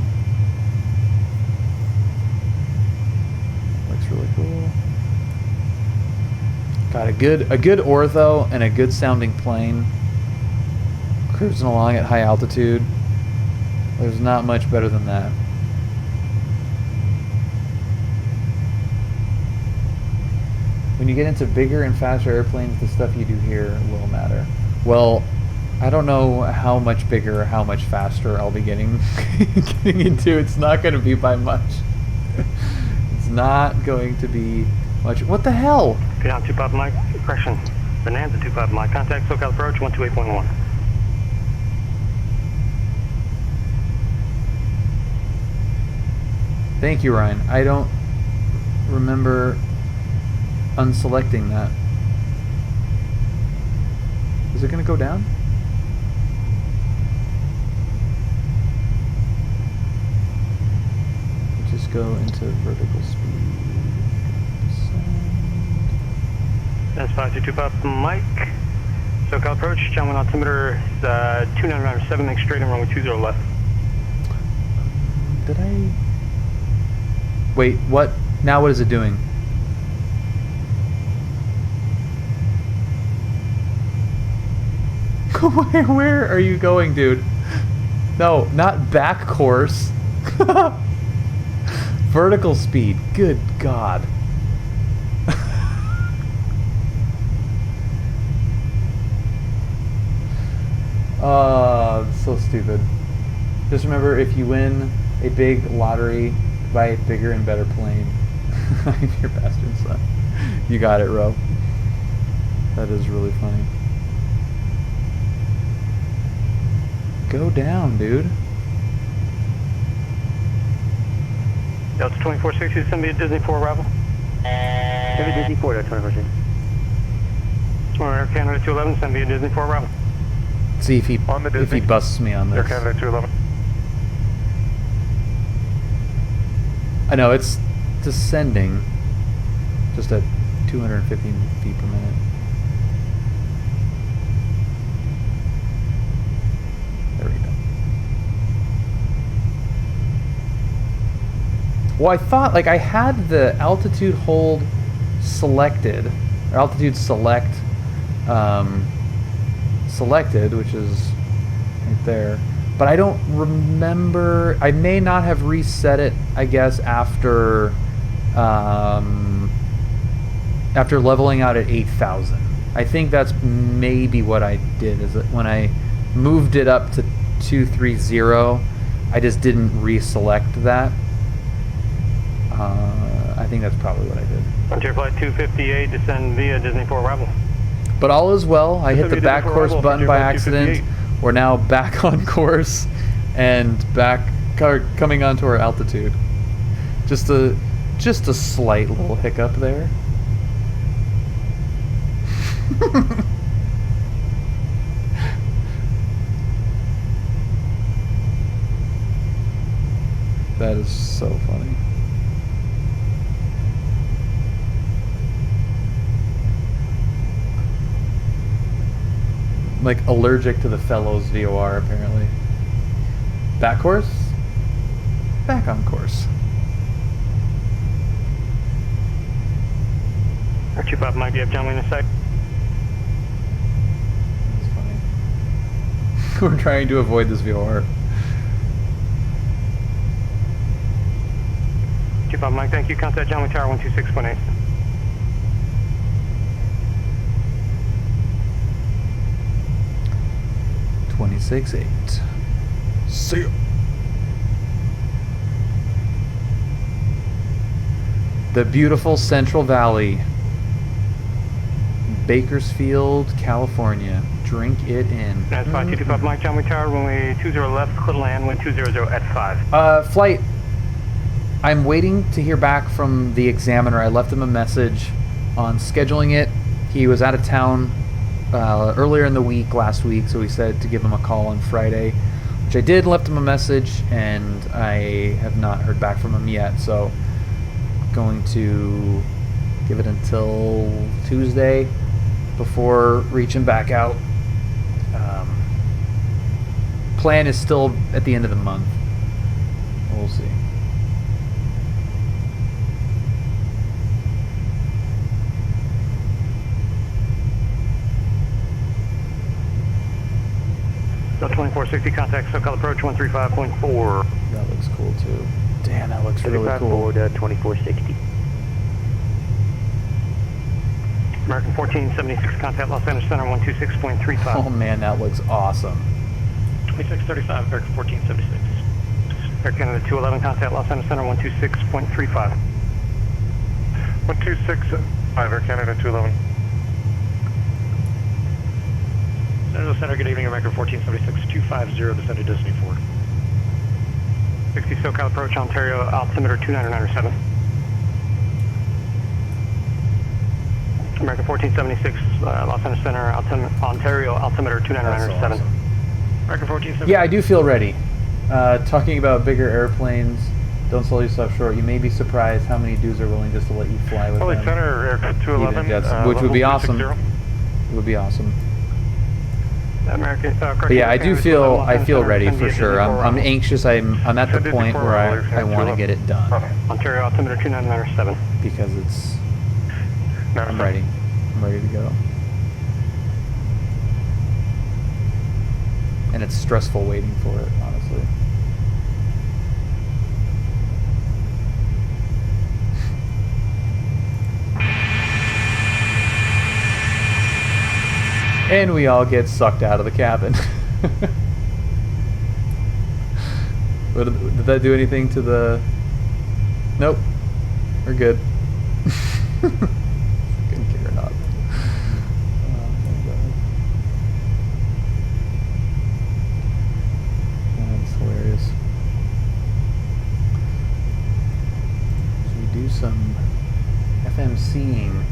Looks really cool. Got a good ortho and a good sounding plane. Cruising along at high altitude. There's not much better than that. When you get into bigger and faster airplanes, the stuff you do here will matter. Well, I don't know how much bigger or how much faster I'll be getting into. It's not going to be by much. It's not going to be much. What the hell?
Down 2 Papa Mike, correction. Bonanza 2 Papa Mike, contact SoCal approach 128.1.
Thank you, Ryan. I don't remember unselecting that. Is it going to go down? Just go into vertical speed.
That's 522 Papa Mike. SoCal approach, gentlemen, altimeter is 2997, make straight and runway 20 left.
Did I? Wait, what? Now what is it doing? Where are you going, dude? No, not back course. Vertical speed. Good God. Oh, so stupid. Just remember, if you win a big lottery, buy a bigger and better plane. I'm your bastard son. You got it, Ro. That is really funny. Go down, dude.
Delta 2460, send me a Disney 4 arrival.
Send me Disney 4 to 2460.
Or Air Canada 211, send me a Disney 4 arrival.
See if he busts me on this.
Air Canada 211.
I know it's descending just at 250 feet per minute. There we go. Well, I thought, like, I had the altitude hold selected, or altitude select selected, which is right there. But I don't remember. I may not have reset it, I guess, after after leveling out at 8,000. I think that's maybe what I did. Is that when I moved it up to 230, I just didn't reselect that. I think that's probably what I did.
Frontier Flight 258, descend via Disney 4 arrival.
But all is well. I hit the back course button by accident. We're now back on course and back coming onto our altitude. Just a slight little hiccup there. That is so funny. Like allergic to the Fellows VOR apparently. Back course? Back on course.
Archie Bob, Mike, do you have gentlemen in sight?
That's funny. We're trying to avoid this VOR.
Archie Bob, Mike, thank you. Contact gentleman tower 126.8.
.8. See ya. The beautiful Central Valley, Bakersfield, California. Drink it in.
That's 5225 Mike, John Tower, runway 20 left, clear to land, wind 200 at 5.
Flight, I'm waiting to hear back from the examiner. I left him a message on scheduling it. He was out of town earlier in the week, last week, so he said to give him a call on Friday, which I did, left him a message, and I have not heard back from him yet, so going to give it until Tuesday before reaching back out. Plan is still at the end of the month. We'll see.
Delta 2460, contact SoCal approach 135.4.
That looks cool too. Damn, that looks really cool.
Forward 2460.
American 1476, contact Los Angeles Center 126.35.
Oh man, that looks awesome.
2635, American 1476. Air Canada 211, contact Los Angeles Center 126.35.
126.5, Air Canada 211.
San Jose Center, good evening, American 1476, 250, descend to Disney 4. 60 SoCal approach, Ontario, altimeter 2997. American 1476, Los Angeles Center, Ontario, altimeter 2997.
Awesome.
American 1476.
Yeah, I do feel ready. Talking about bigger airplanes, don't sell yourself short. You may be surprised how many dudes are willing just to let you fly with them.
Center, Air 211,
which would be awesome. It would be awesome.
American,
but yeah, I feel ready for sure. I'm anxious. I'm at the point where I want to get it done.
Ontario altimeter 2997.
Because it's I'm ready. I'm ready to go. And it's stressful waiting for it, honestly. And we all get sucked out of the cabin. Did that do anything to the... Nope. We're good. Fucking Carenado. Oh my god. That's hilarious. Should we do some FMCing?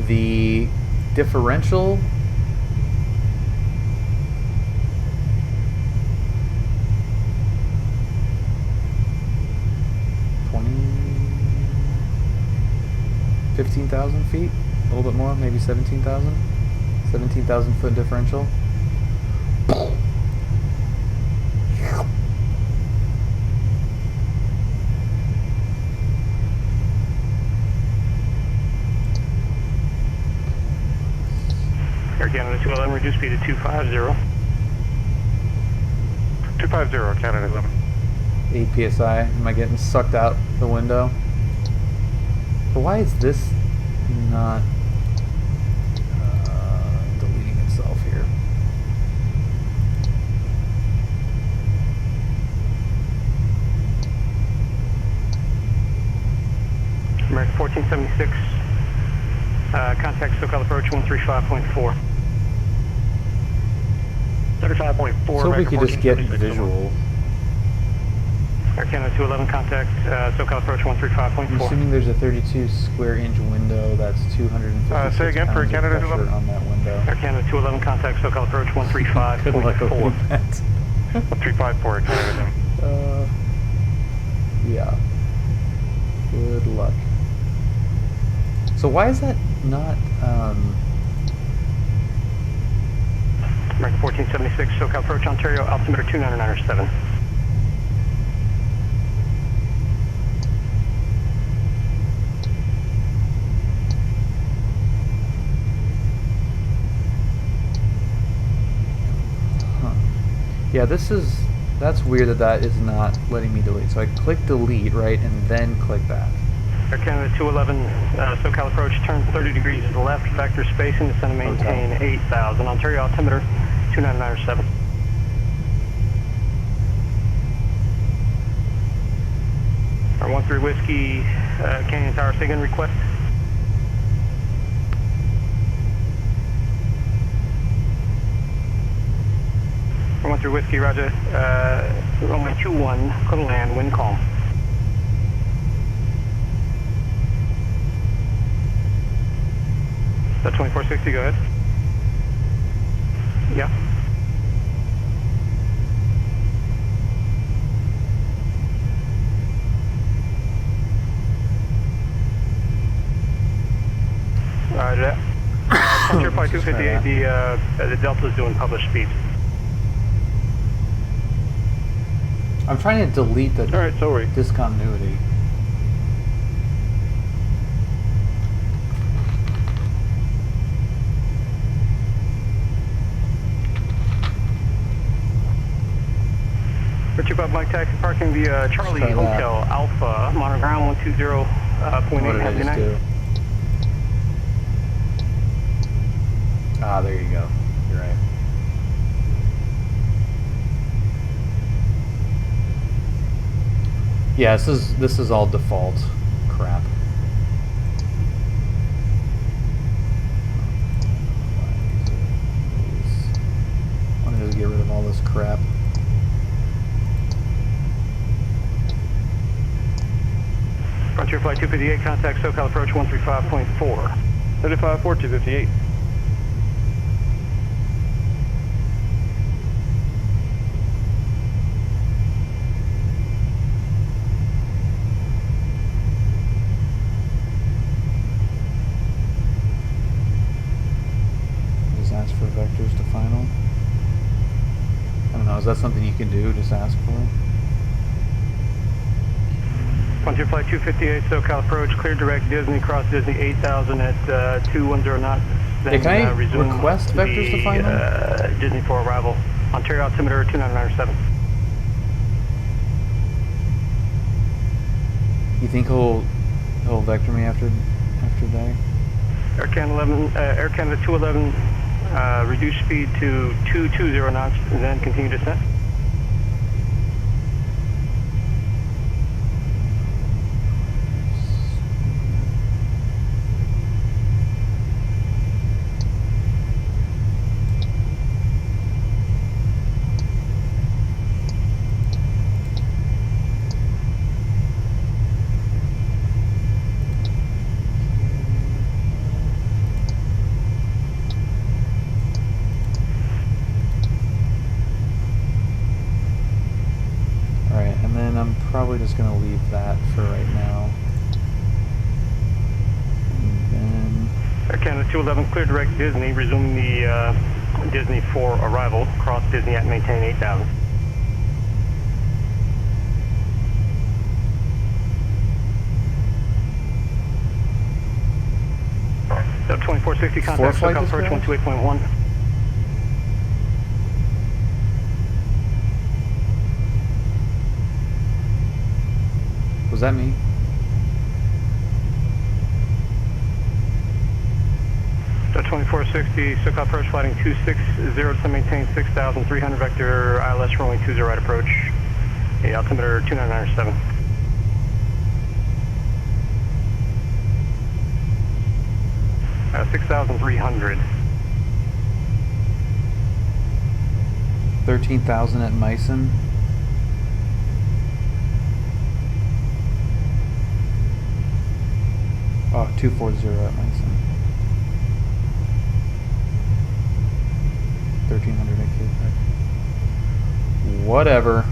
The differential 15,000 feet, a little bit more, maybe 17,000. 17,000 foot differential.
Air Canada 211, reduce speed to 250.
250, Canada 11.
8 psi. Am I getting sucked out the window? But why is this not deleting itself here?
American 1476, contact SoCal approach 135.4. 35.4.
So we could just get visual.
Air Canada 211, contact SoCal approach 135.4.
I'm assuming there's a 32 square inch window that's 250
say again for Canada 211
on that window.
Air Canada 211, contact SoCal approach 135.4.
Good luck opening that.
1354, Canada 2.
Yeah. Good luck. So why is that not,
American 1476, SoCal approach Ontario, altimeter 2997.
Yeah, that's weird that is not letting me delete. So I click delete, right, and then click that.
Air Canada 211, SoCal approach, turn 30 degrees to the left, vector spacing, descend and maintain 8,000. Ontario altimeter 2997. Our 13 Whiskey, Canyon Tower SIGINT request. Our 13 Whiskey, roger, runway 21, clear to land, wind calm. That 2460, go ahead. Yeah. Roger that. Frontier Flight 258, the Delta's doing published speeds.
I'm trying to delete the discontinuity.
Richard Bob Mike Taxi parking via Charlie Hotel Alpha, monitor ground 120.8. Have a good night.
Ah, there you go. You're right. Yeah, this is all default crap. I want to just get rid of all this crap.
Frontier Flight 258, contact SoCal approach 135.4.
35-4, 258.
Just ask for vectors to final. I don't know, is that something you can do? Just ask for?
Frontier Flight 258, SoCal approach, clear direct Disney, cross Disney 8,000 at 210 knots. Then
Hey, can I
resume
request vectors to final?
Disney for arrival. Ontario altimeter 2997.
You think he'll vector me after day?
Air Canada 211, reduce speed to 220 knots, and then continue descent.
Probably just gonna leave that for right now.
Canada 211, clear direct Disney, resuming the Disney for arrival, cross Disney at maintain 8000. Sub 2460, contact SoCal approach 128.1.
Was that me?
Sub 2460, SoCal approach flighting 260 to maintain 6300, vector ILS runway 20 right approach, altimeter 2997. 6,300.
13,000 at Meissen. Oh, 240 at Meissen. 1,300 at Cape Cod. Whatever.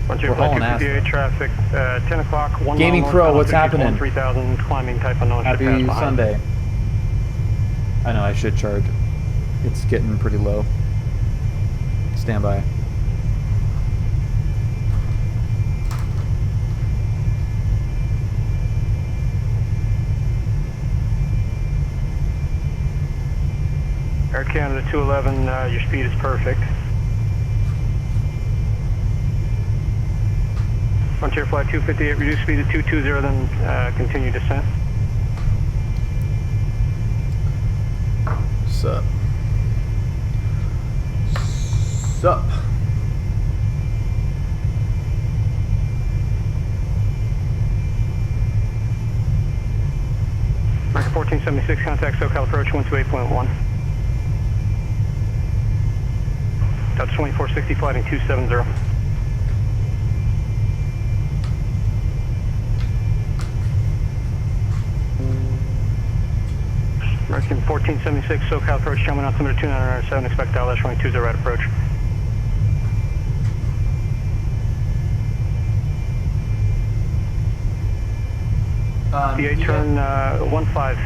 We're hauling ass.
Traffic, 10 o'clock, 1
Gaming Pro, what's happening?
3,000, climbing type unknown.
Happy Sunday. I know, I should charge. It's getting pretty low. Stand by.
Air Canada 211, your speed is perfect. Frontier Flight 258, reduce speed to 220, then continue descent.
Sup? Sup?
American 1476, contact SoCal approach 128.1. Delta 2460, flighting 270. American 1476, SoCal approach, German altimeter 2997, expect ILS runway 20 right approach. PA turn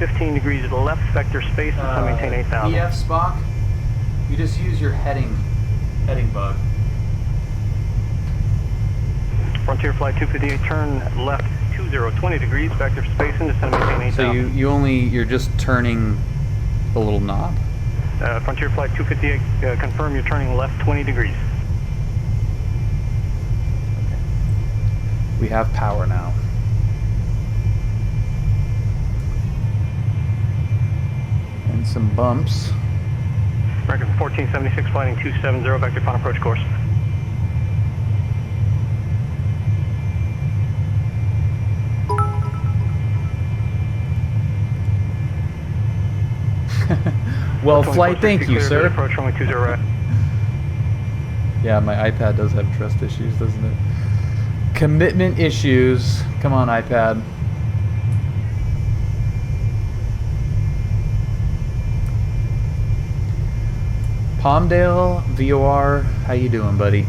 15 degrees to the left, vector space, and maintain 8000.
EF Spock, you just use your heading bug.
Frontier Flight 258, turn left 20 degrees, vector space, and descend maintain 8000.
So you're just turning the little knob?
Frontier Flight 258, confirm you're turning left 20 degrees.
Okay. We have power now. And some bumps.
American 1476, flighting 270, vector upon approach course.
Well, flight, thank you, sir.
Approach runway 20 right.
Yeah, my iPad does have trust issues, doesn't it? Commitment issues. Come on, iPad. Palmdale, VOR, how you doing, buddy?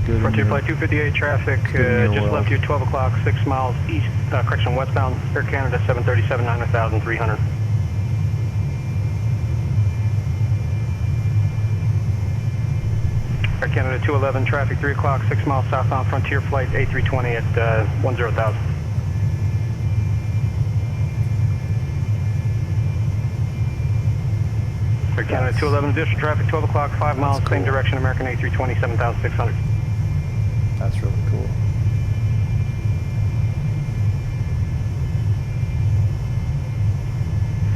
Frontier Flight 258 traffic, just left you 12 o'clock, 6 miles east, correction, westbound, Air Canada 737, 9,300. Air Canada 211, traffic 3 o'clock, 6 miles southbound, Frontier Flight A320 at 10,000. Air Canada 211, additional traffic, 12 o'clock, 5 miles, same direction, American A320, 7,600.
That's really cool.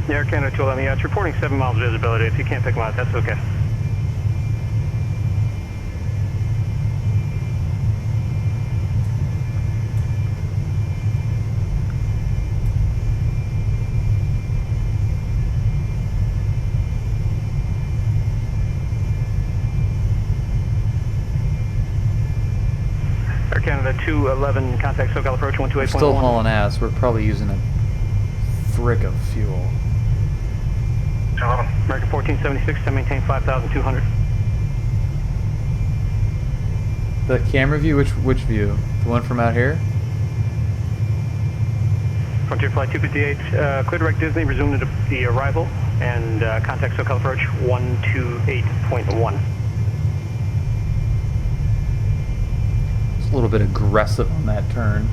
Air Canada 211, yeah, it's reporting 7 miles visibility. If you can't pick them out, that's okay. Canada 211, contact SoCal approach 128.1.
We're still hauling ass. We're probably using a frick of fuel.
211. American 1476 to maintain 5,200.
The camera view? Which view? The one from out here?
Frontier Flight 258, clear direct Disney, resume the arrival, and contact SoCal approach 128.1.
It's a little bit aggressive on that turn.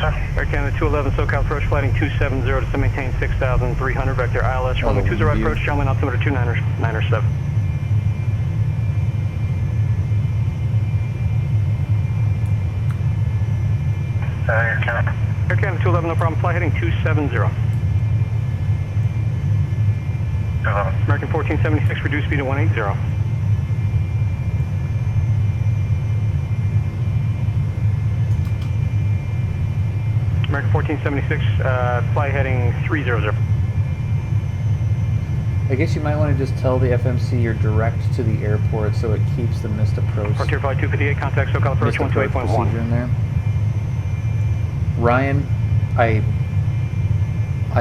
Air Canada 211, SoCal approach, flighting 270 to maintain 6,300, vector ILS, runway 20 right approach, gentlemen, altimeter 297. Air Canada 211, no problem, fly heading 270. American 1476, reduce speed to 180. American 1476, fly heading 300.
I guess you might want to just tell the FMC you're direct to the airport so it keeps the missed approach.
Frontier Flight 258, contact SoCal approach 128.1.
In there. Ryan, I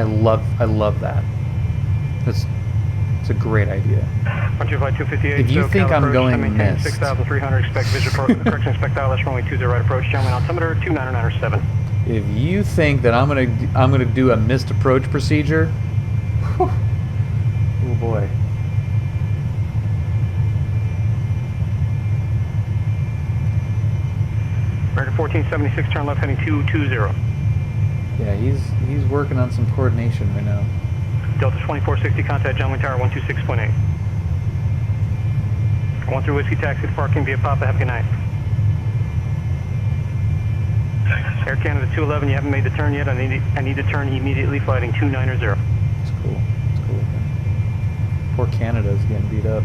love that. It's a great idea.
Frontier Flight 258,
if you
SoCal
think I'm
approach,
going
maintain
missed,
6,300, expect visual correction, expect ILS runway 20 right approach, gentlemen, altimeter 297.
if you think that I'm gonna do a missed approach procedure, whew, oh boy.
American 1476, turn left heading 220.
Yeah, he's working on some coordination right now.
Delta 2460, contact Gentleman Tower 126.8. 13 Whiskey taxi to parking via Papa, have a good night. Air Canada 211, you haven't made the turn yet, I need to turn immediately, flighting 290.
It's cool, it's cool. Poor Canada's getting beat up.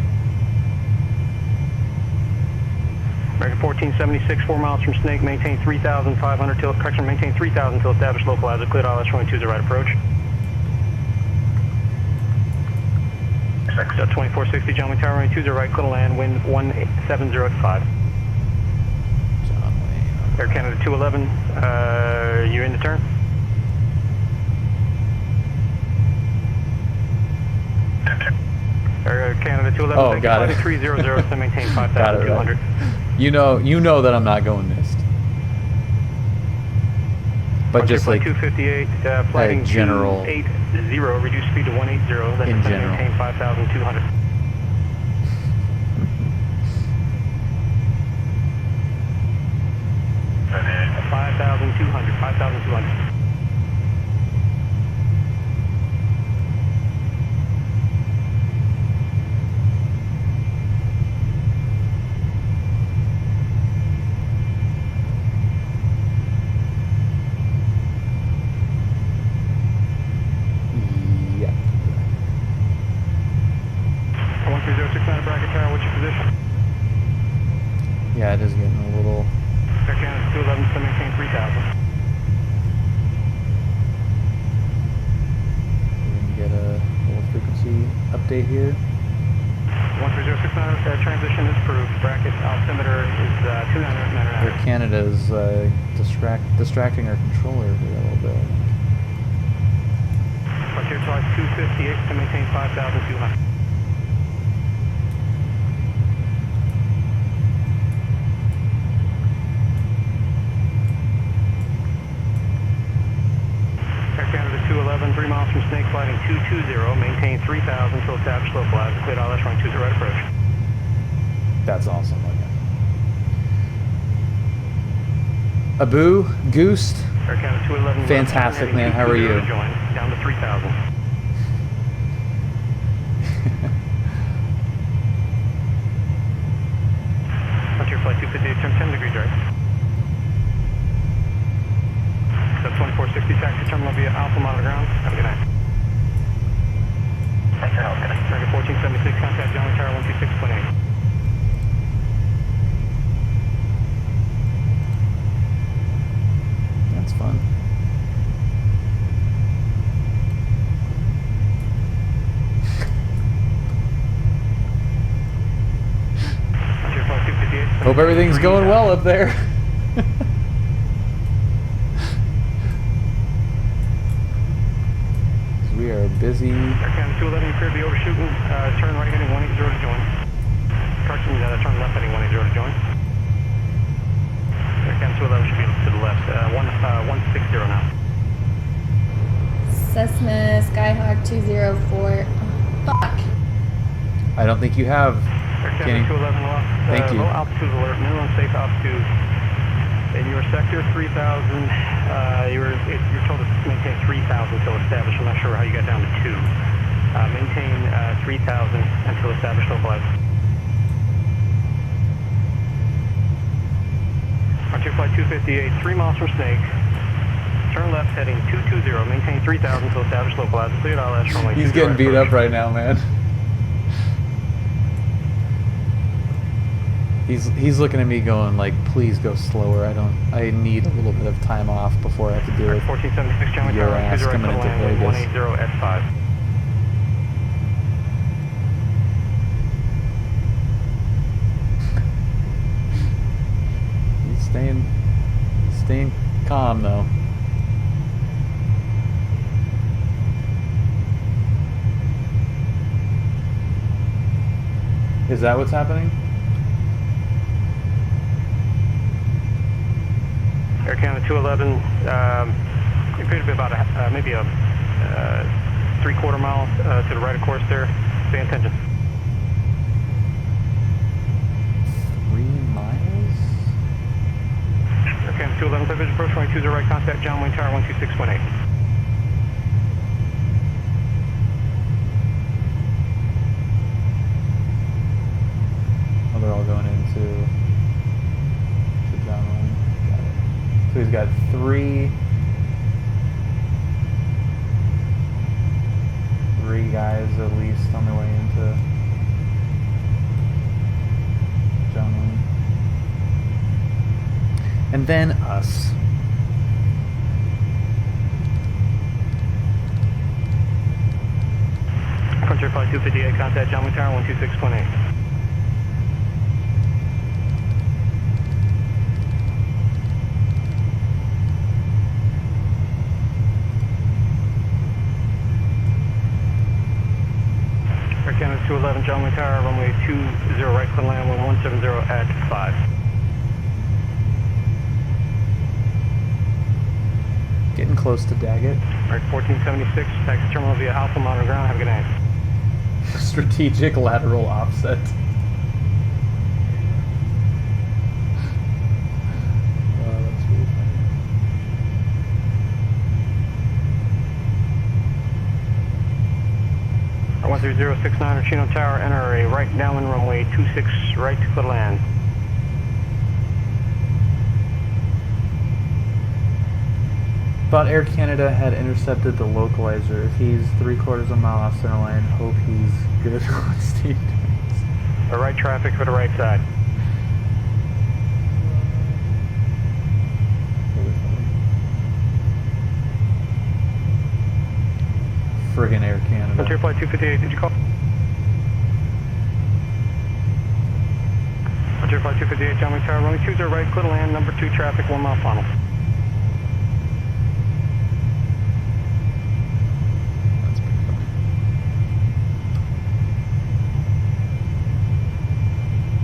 American 1476, 4 miles from Snake, maintain 3,500 till, correction, maintain 3,000 till established localizer, cleared ILS runway 20 right approach. 2460, Gentleman Tower, runway 20 right, clear to land, wind 170 at 5. Air Canada 211, you in the turn? Air Canada 211,
oh, got it.
300 to maintain 5,200.
You know that I'm not going missed. But just like
258, flighting
general
280, reduce speed to 180, then
in general.
maintain 5,200. $5,200.
Yeah.
13069 bracket tower, what's your position?
Yeah, it is getting a little.
Air Canada 211, to maintain 3,000.
We're gonna get a little frequency update here.
13069, transition is approved. Bracket altimeter is 299.
Air Canada is distracting our controller here a little bit.
Frontier Flight 258 to maintain 5,200. Air Canada 211, 3 miles from Snake, flighting 220, maintain 3,000 till established localizer, cleared ILS runway 20 right approach.
That's awesome. Abu, Goost,
Air Canada 211,
fantastic man, how are you?
Down to 3,000. Frontier Flight 258, turn 10 degrees right. That's 2460, taxi terminal via Alpha Monitor ground. Have a good night. American 1476, contact Gentleman Tower 126.8.
That's fun. Hope everything's going well up there. We are busy easy.
Aircam 211, you appear to be overshooting. Turn right heading 180 to join. Correction, turn left heading 180 to join. Aircam 211 should be to the left. 160 now.
Cessna Skyhawk 204. Oh, fuck.
I don't think you have.
Aircam 211 lost.
Thank you.
Low altitude alert, minimum safe altitude. In your sector 3000, you're told to maintain 3000 until established. I'm not sure how you got down to 2. Maintain 3000 until established localized. Archer Flight 258, 3 miles from Snake. Turn left heading 220, maintain 3000 until established localized. Cleared ILS runway.
He's getting beat up right now, man. He's looking at me going like, please go slower. I need a little bit of time off before I have to deal with
1476 John
your ass coming into Vegas.
180 at 5.
He's staying calm though. Is that what's happening?
Air Canada 211, it appeared to be about maybe a 3/4 mile to the right of course there. Stay attention.
3 miles?
Air Canada 211, clear vision approach, 20 right contact, John Wayne Tower 12618.
Oh, they're all going into John Wayne. Got it. So he's got 3 guys at least on their way into John Wayne. And then us.
Frontier Flight 258, contact John Wayne Tower 12618. Air Canada 211, John Wayne Tower, runway 20 right, clear land 1170 at 5.
Getting close to Daggett.
Alright, 1476, taxi terminal via Alpha, monitor ground, have a good night.
Strategic lateral offset. That's really funny.
Our 13069 Chino Tower, enter a right downwind runway 26 right to clear land.
Thought Air Canada had intercepted the localizer. If he's 3/4 of a mile off center line, hope he's good on Steve.
The right traffic for the right side.
Friggin' Air Canada.
Frontier Flight 258, did you call? Frontier Flight 258, John Wayne Tower, runway 20 right, clear land, number 2 traffic, 1 mile final.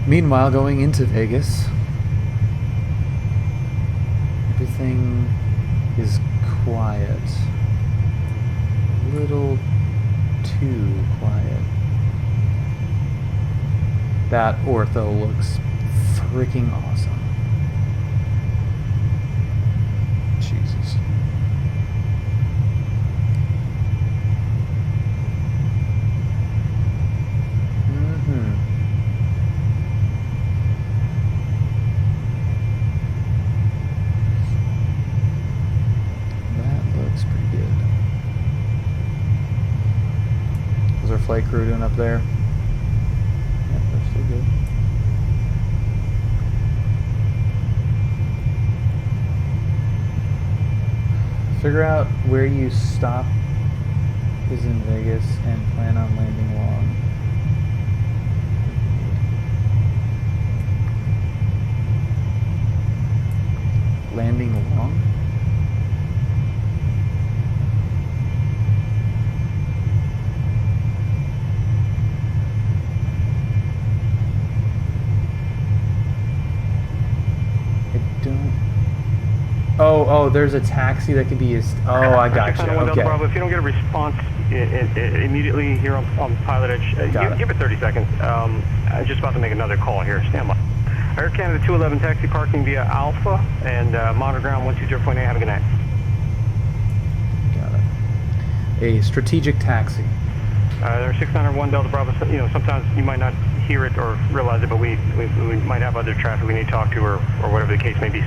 Meanwhile, going into Vegas, everything is quiet. A little too quiet. That ortho looks freaking awesome. Jesus. Flight crew doing up there? Yep, they're still good. Figure out where you stop is in Vegas and plan on landing long. Landing long? Oh, there's a taxi that could be used. Oh, I got you. Okay.
Bravo, if you don't get a response immediately here on PilotEdge, give it 30 seconds. I'm just about to make another call here. Stand by. Air Canada 211 taxi parking via Alpha and monitor ground 120.8. Have a good night.
Got it. A strategic taxi.
There's 601 Delta Bravo. You know, sometimes you might not hear it or realize it, but we might have other traffic we need to talk to or whatever the case may be.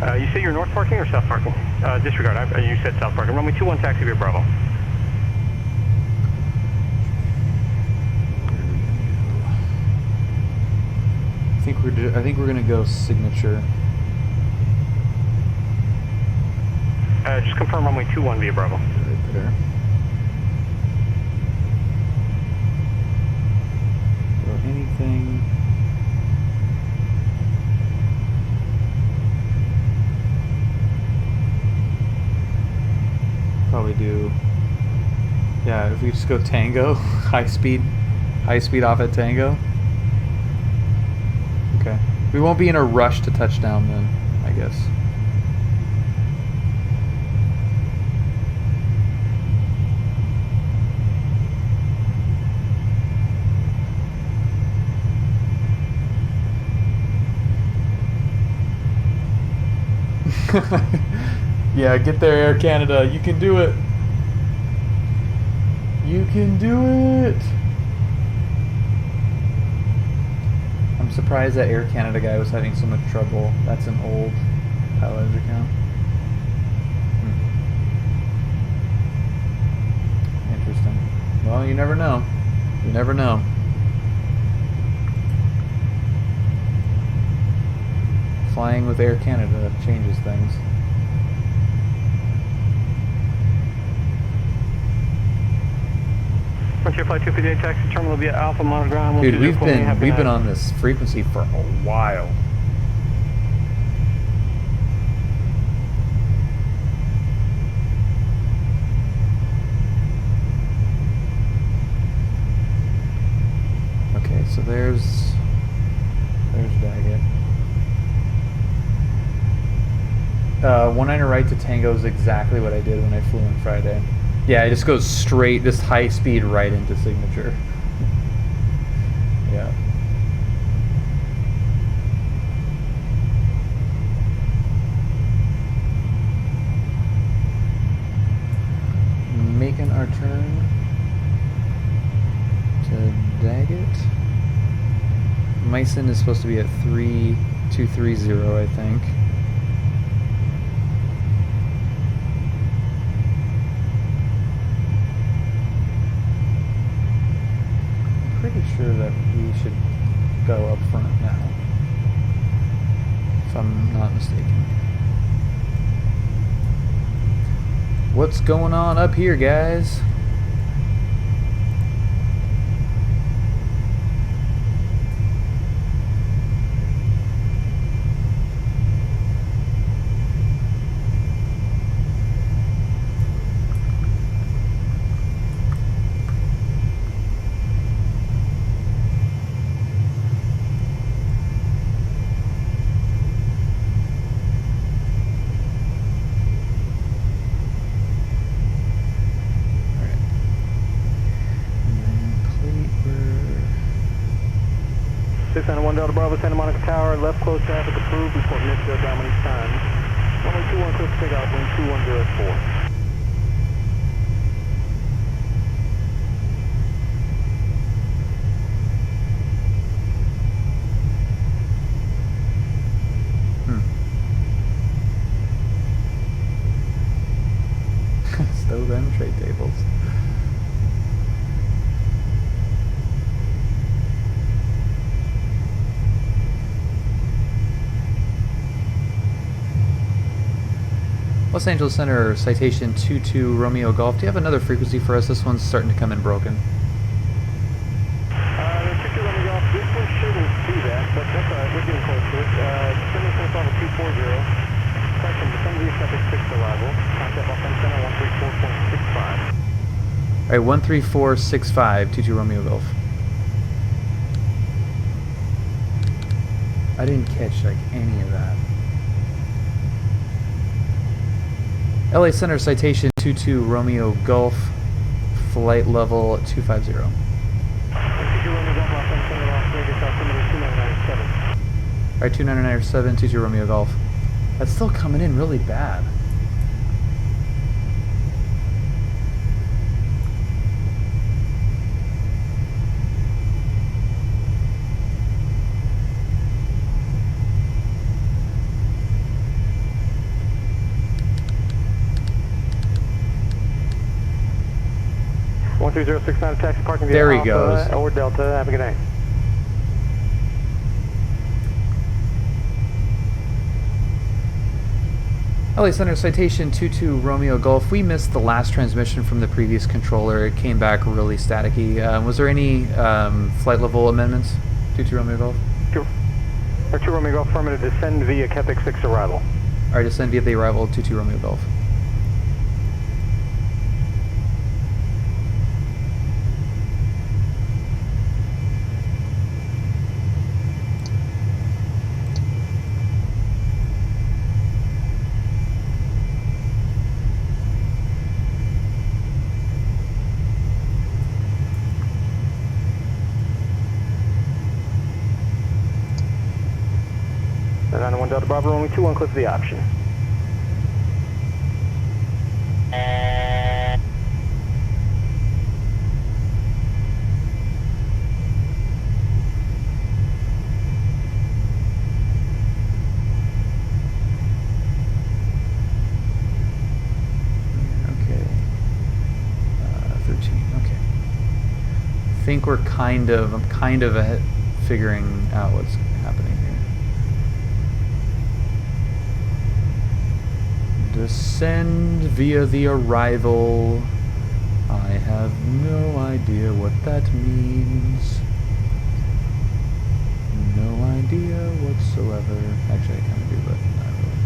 You say you're north parking or south parking? Disregard. You said south parking. Runway 21 taxi via Bravo.
I think we're gonna go signature.
Just confirm runway 21 via Bravo.
Right there. Or anything. Probably do. Yeah, if we just go Tango, high speed off at Tango. Okay. We won't be in a rush to touchdown then, I guess. Yeah, get there, Air Canada. You can do it. You can do it. I'm surprised that Air Canada guy was having so much trouble. That's an old PilotEdge account. Interesting. Well, you never know. You never know. Flying with Air Canada changes things.
Frontier Flight 258 taxi terminal via Alpha monitor ground.
Dude, we've been on this frequency for a while. Okay, so there's Daggett. 19 right to Tango is exactly what I did when I flew in Friday. Yeah, it just goes straight, just high speed right into signature. Yeah. Making our turn to Daggett. Meissen is supposed to be at 3230, I think. Pretty sure that we should go up front now, if I'm not mistaken. What's going on up here, guys?
Delta Bravo, Santa Monica Tower, left close traffic approved, report Mitchell down each time. Runway 21 close to takeoff, wind 2104.
Stow them tray tables. Los Angeles Center, Citation 22 Romeo Golf. Do you have another frequency for us? This one's starting to come in broken.
22 Romeo Golf, this one shouldn't do that, but that's alright, we're getting close to it. Descending from Bravo 240. Correction, descending traffic 6 arrival. Contact off center 134.65.
Alright, 13465, 22 Romeo Golf. I didn't catch like any of that. LA Center Citation 22 Romeo Golf, flight level 250. Alright, 2997, 22 Romeo Golf. That's still coming in really bad.
One 3069 taxi parking via
There he
Alpha
goes.
or Delta. Have a good night.
LA Center Citation 22 Romeo Golf. We missed the last transmission from the previous controller. It came back really staticky. Was there any flight level amendments? 22 Romeo Golf?
2 Romeo Golf, affirmative, descend via Quebec 6 arrival.
Alright, descend via the arrival 22 Romeo Golf.
One Delta Bravo, only 21, close to the option.
Okay. 13, okay. I think I'm kind of ahead, figuring out what's happening here. Descend via the arrival. I have no idea what that means. No idea whatsoever. Actually, I kind of do, but not really.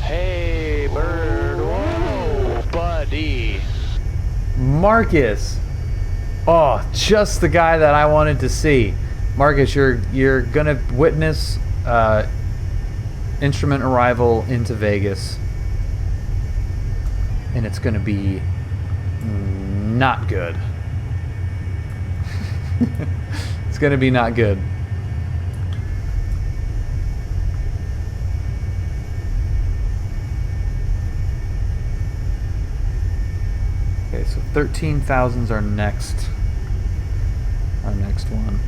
Hey, bird. Whoa, buddy.
Marcus. Oh, just the guy that I wanted to see. Marcus, you're gonna witness instrument arrival into Vegas, and it's gonna be not good. It's gonna be not good. Okay, so 13,000's our next one.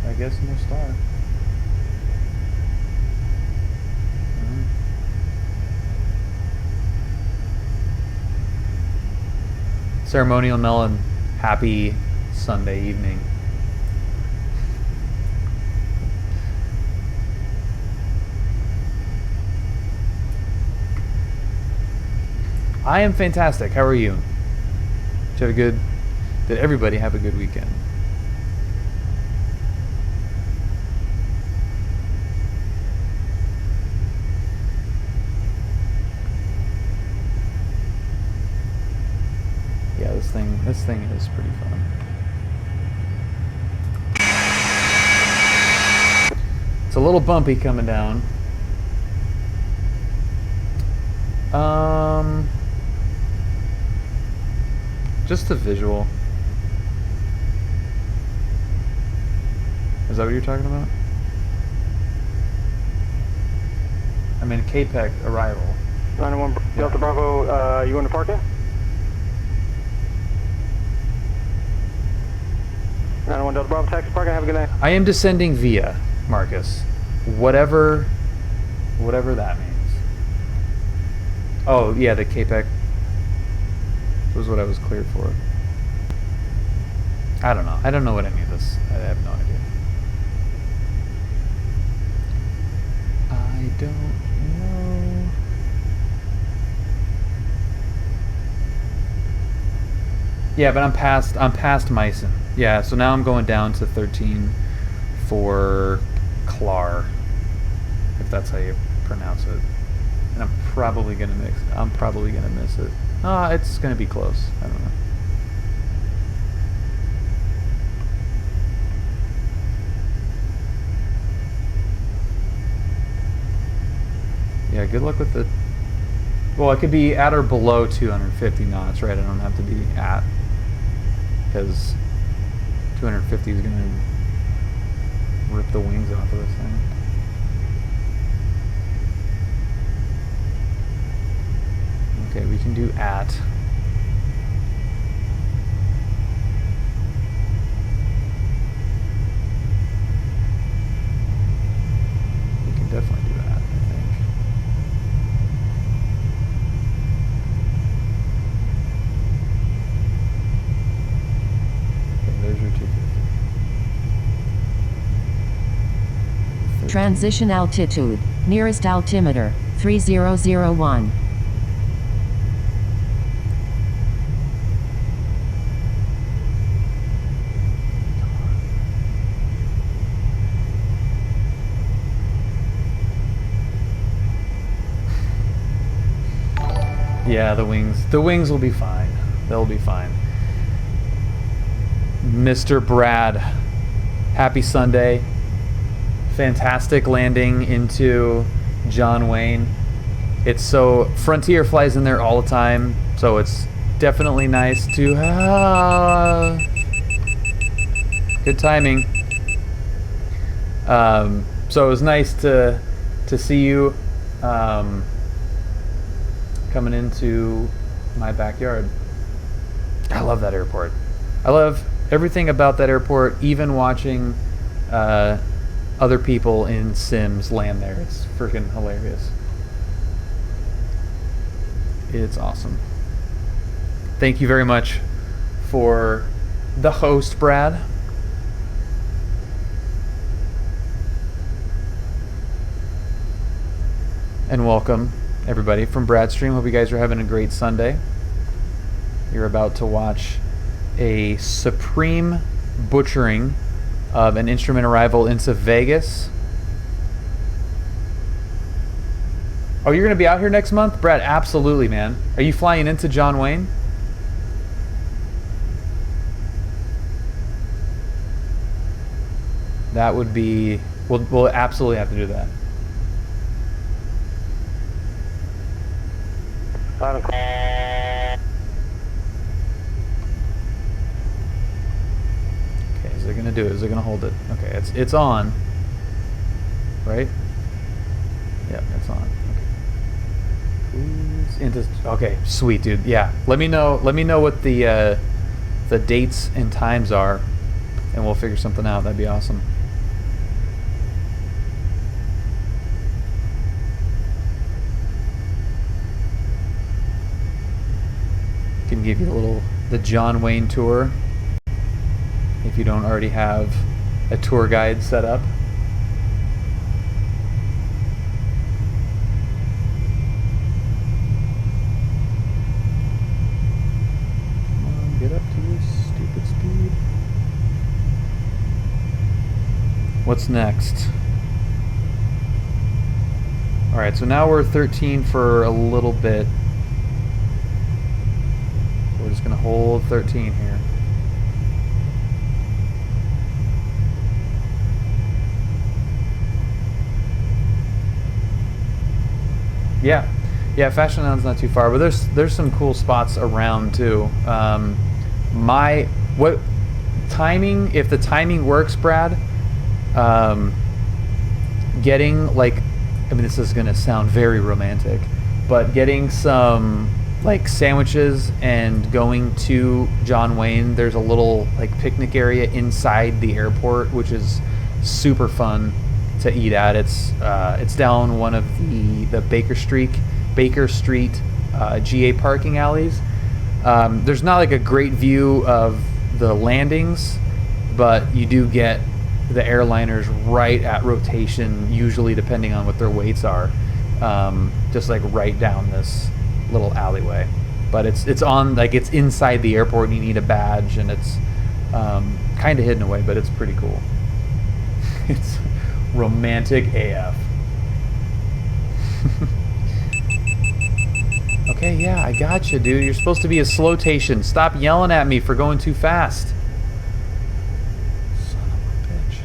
I guess no star. Ceremonial Melon, happy Sunday evening. I am fantastic. How are you? Did everybody have a good weekend? Yeah, this thing is pretty fun. It's a little bumpy coming down. Just a visual. Is that what you're talking about? I mean, KPEC arrival.
91 Delta Bravo, you going to parking? 91 Delta Bravo, taxi parking, have a good night.
I am descending via, Marcus. Whatever that means. Oh, yeah, the KPEC was what I was cleared for. I don't know. I don't know what any of this. I have no idea. I don't know. Yeah, but I'm past Meissen. Yeah, so now I'm going down to 13 for Clar, if that's how you pronounce it. And I'm probably gonna miss it. It's gonna be close. I don't know. Yeah, good luck with the... Well, it could be at or below 250 knots, right? I don't have to be at, because 250 is going to rip the wings off of this thing. Okay, we can do at. We can definitely do at, I think. Okay, there's your 250.
Transition altitude. Nearest altimeter, 3001.
Yeah, the wings will be fine. They'll be fine. Mr. Brad, happy Sunday. Fantastic landing into John Wayne. It's so... Frontier flies in there all the time, so it's definitely nice to... good timing. So it was nice to see you coming into my backyard. I love that airport. I love everything about that airport, even watching other people in sims land there. It's freaking hilarious. It's awesome. Thank you very much for the host, Brad. And welcome, everybody, from Brad's stream. Hope you guys are having a great Sunday. You're about to watch a supreme butchering of an instrument arrival into Vegas. Oh, you're going to be out here next month? Brad, absolutely, man. Are you flying into John Wayne? That would be... We'll absolutely have to do that. Okay, is it gonna do it? Is it gonna hold it? Okay, it's on. Right? Yep, it's on. Okay. Okay, sweet, dude. Yeah, let me know what the dates and times are, and we'll figure something out. That'd be awesome. Can give you the John Wayne tour if you don't already have a tour guide set up. Come on, get up to your stupid speed. What's next? Alright, so now we're 13 for a little bit. We're just going to hold 13 here. Yeah, Fashion Island's not too far, but there's some cool spots around too. What timing? If the timing works, Brad, getting this is gonna sound very romantic, but getting some sandwiches and going to John Wayne. There's a little picnic area inside the airport, which is super fun to eat at. It's down one of the Baker Street GA parking alleys. There's not a great view of the landings, but you do get the airliners right at rotation, usually depending on what their weights are, just right down this little alleyway. but it's on, like, it's inside the airport and you need a badge, and it's kind of hidden away, but it's pretty cool. It's romantic AF. Okay, yeah, I gotcha, dude. You're supposed to be a slowtation. Stop yelling at me for going too fast. Son of a bitch.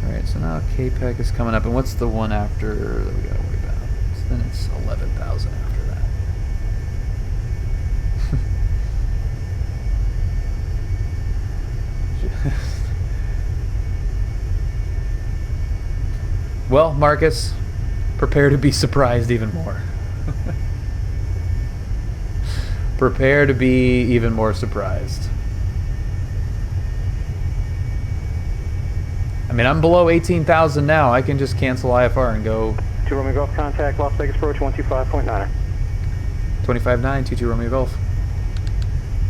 Alright, so now KPEC is coming up, and what's the one after that we gotta worry about? So then it's 11,000 after that. Well, Marcus, prepare to be surprised even more. Prepare to be even more surprised. I mean, I'm below 18,000 now. I can just cancel IFR and go.
2 Romeo Golf, contact Las Vegas approach 125.9.
25.9, 22 Romeo Golf.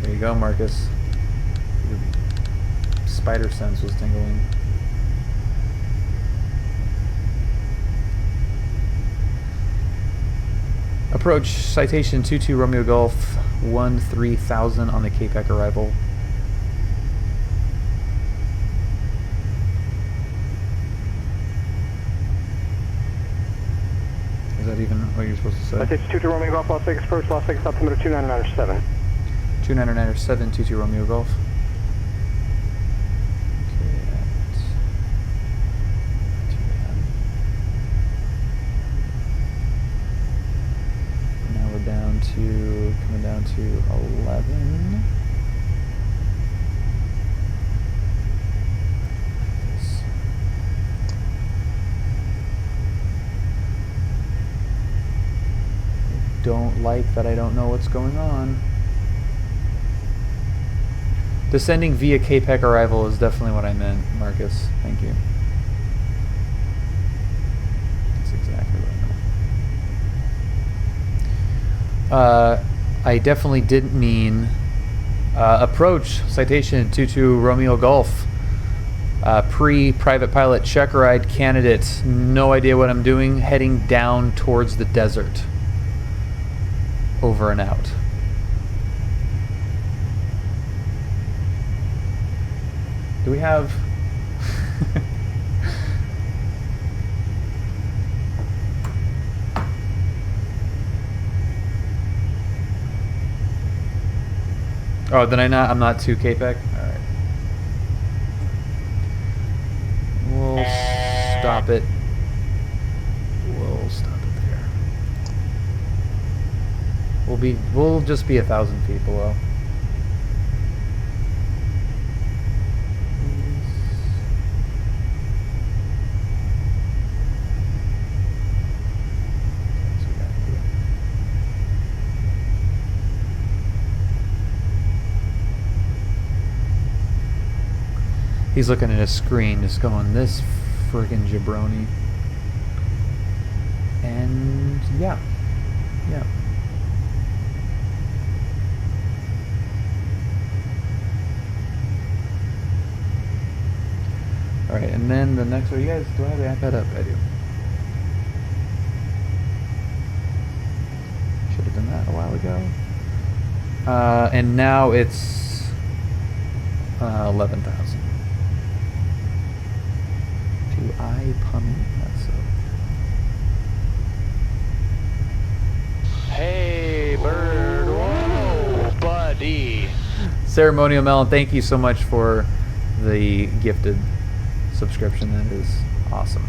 There you go, Marcus. Your spider sense was tingling. Approach Citation 22 Romeo Golf 13,000 on the KPEC arrival. Is that even what you're supposed to say?
Citation 22 Romeo Golf, Las Vegas approach, Las Vegas altimeter 299.7.
299.7, 22 Romeo Golf. Coming down to 11. I don't like that I don't know what's going on. Descending via KPEC arrival is definitely what I meant, Marcus. Thank you. That's exactly what I meant. I definitely didn't mean approach Citation 22 Romeo Golf. Pre-private pilot check ride candidate. No idea what I'm doing. Heading down towards the desert. Over and out. Do we have... Oh, then I'm not 2 KPEC? Alright. We'll stop it. We'll stop it there. We'll just be 1,000 feet below. He's looking at his screen, just going, this friggin' jabroni. And yeah. Yeah. Alright, and then the next one, you guys, do I have the iPad up? I do. Should have done that a while ago. And now it's 11,000. I pummel that so.
Hey, bird. Whoa, buddy.
Ceremonial Melon, thank you so much for the gifted subscription. That is awesome.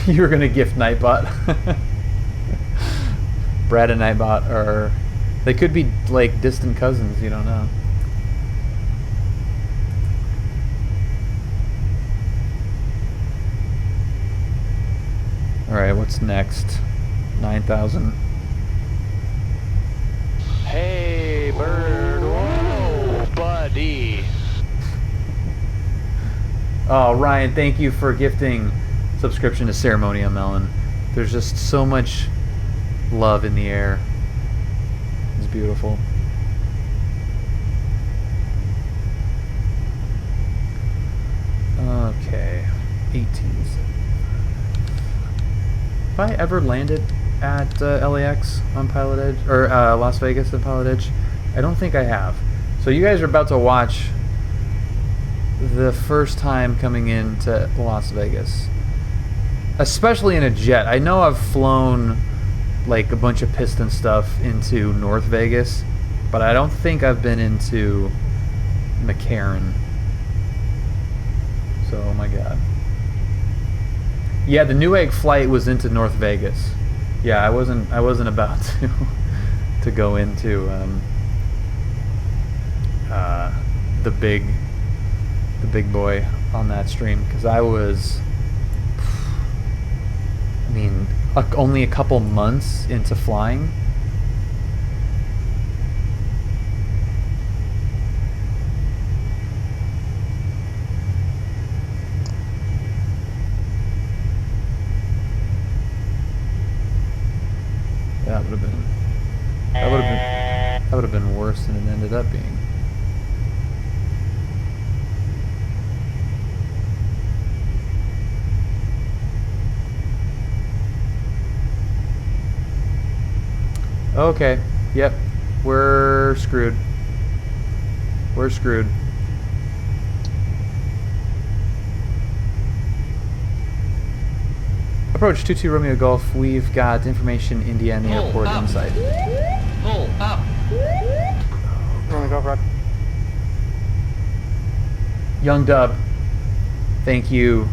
You were gonna gift Nightbot. Brad and Nightbot are... They could be, like, distant cousins, you don't know. Alright, what's next? 9,000.
Hey, bird. Whoa, buddy.
Oh, Ryan, thank you for gifting subscription to Ceremonia Melon. There's just so much love in the air. It's beautiful. Okay, 18s. Have I ever landed at LAX on PilotEdge, or Las Vegas at PilotEdge? I don't think I have. So you guys are about to watch the first time coming into Las Vegas, especially in a jet. I know I've flown like a bunch of piston stuff into North Vegas, but I don't think I've been into McCarran. So, oh my god. Yeah, the Newegg flight was into North Vegas. Yeah, I wasn't about to go into the big boy on that stream, because I was, I mean, only a couple months into flying. That would have been worse than it ended up being. Okay, yep, we're screwed. We're screwed. Approach 22 Romeo Golf. We've got information India and the airport in sight.
Pull up.
Romeo Golf, Rod.
Young Dub, thank you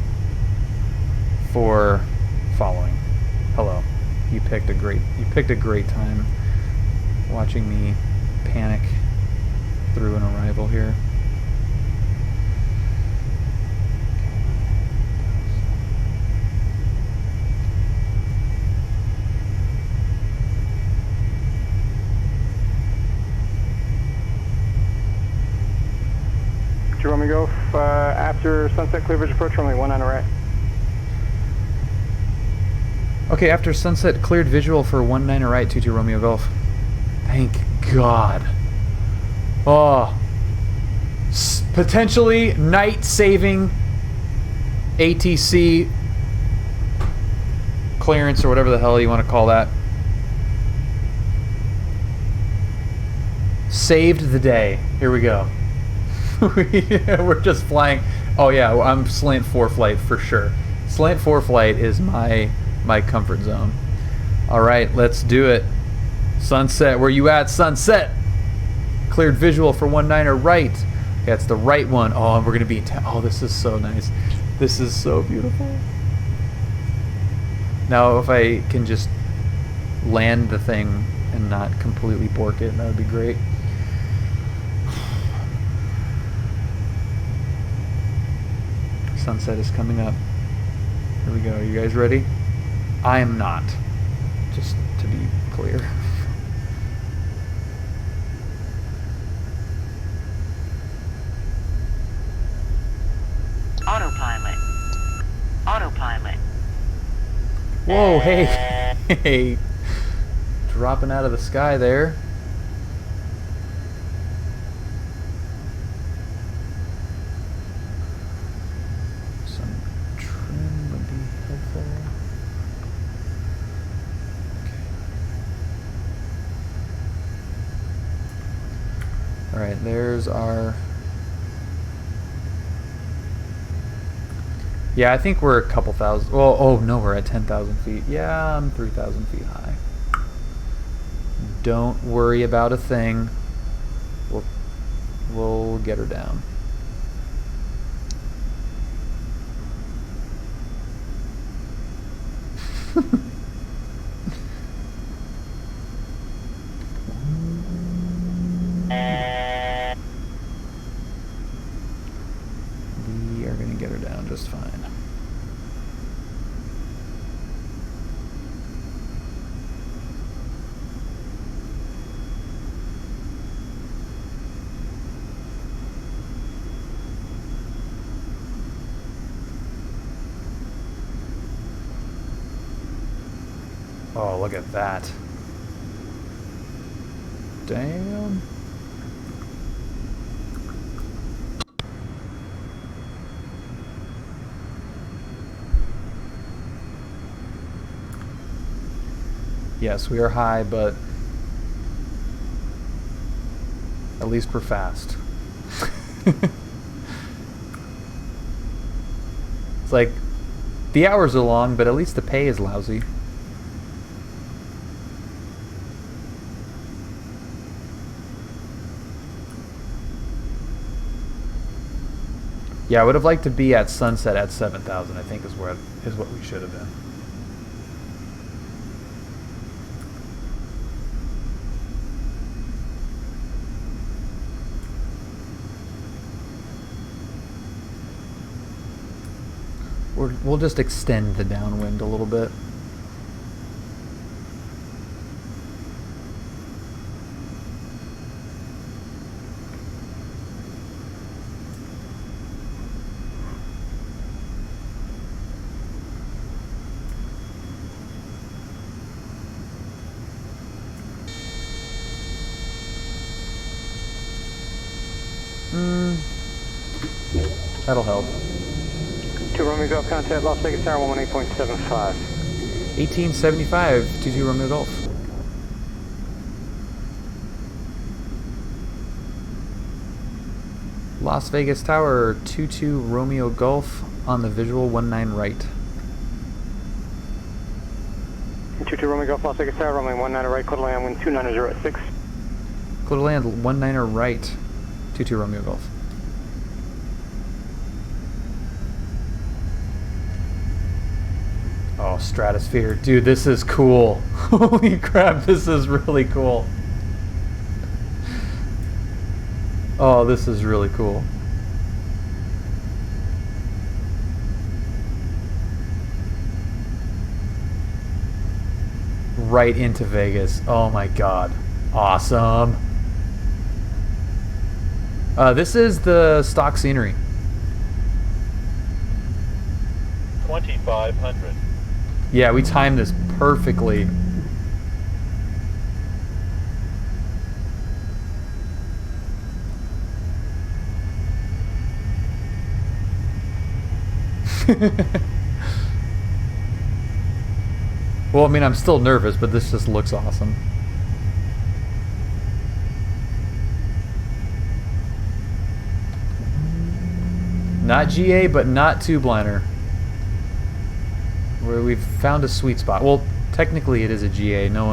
for following. Hello. You picked a great time watching me panic through an arrival here.
Romeo Golf, after sunset cleavage approach, runway 19 right.
Okay, after sunset, cleared visual for 19 right, 22 Romeo Golf. Thank God. Oh. Potentially night-saving ATC clearance, or whatever the hell you want to call that. Saved the day. Here we go. We're just flying. Oh yeah, I'm slant 4 flight for sure. Slant 4 flight is my comfort zone. All right, let's do it. Sunset, where you at? Sunset. Cleared visual for 19 right. That's the right one. Oh, and we're gonna be. Oh, this is so nice. This is so beautiful. Now, if I can just land the thing and not completely bork it, that would be great. Sunset is coming up. Here we go. Are you guys ready? I am not. Just to be clear.
Autopilot. Autopilot.
Whoa, hey. Hey. Dropping out of the sky there. Alright, there's our... Yeah, I think we're a couple thousand... Well, oh no, we're at 10,000 feet. Yeah, I'm 3,000 feet high. Don't worry about a thing. We'll get her down. We are going to get her down just fine. Oh, look at that. Damn. Yes, we are high, but at least we're fast. It's like, the hours are long, but at least the pay is lousy. Yeah, I would have liked to be at sunset at 7,000, I think is what we should have been. We'll just extend the downwind a little bit. That'll help.
2 Romeo Golf, contact Las Vegas Tower 118.75.
1875, 22 Romeo Golf. Las Vegas Tower, 22 Romeo Golf on the visual 19 right.
22 Romeo Golf, Las Vegas Tower, runway 19 right, clear to land, wind 290 at 6.
Clear to land, 19 right, 22 Romeo Golf. Oh, stratosphere. Dude, this is cool. Holy crap, this is really cool. Oh, this is really cool. Right into Vegas. Oh my god. Awesome. This is the stock scenery.
2,500.
Yeah, we timed this perfectly. Well, I mean, I'm still nervous, but this just looks awesome. Not GA, but not two-bliner. Where we've found a sweet spot. Well, technically it is a GA. No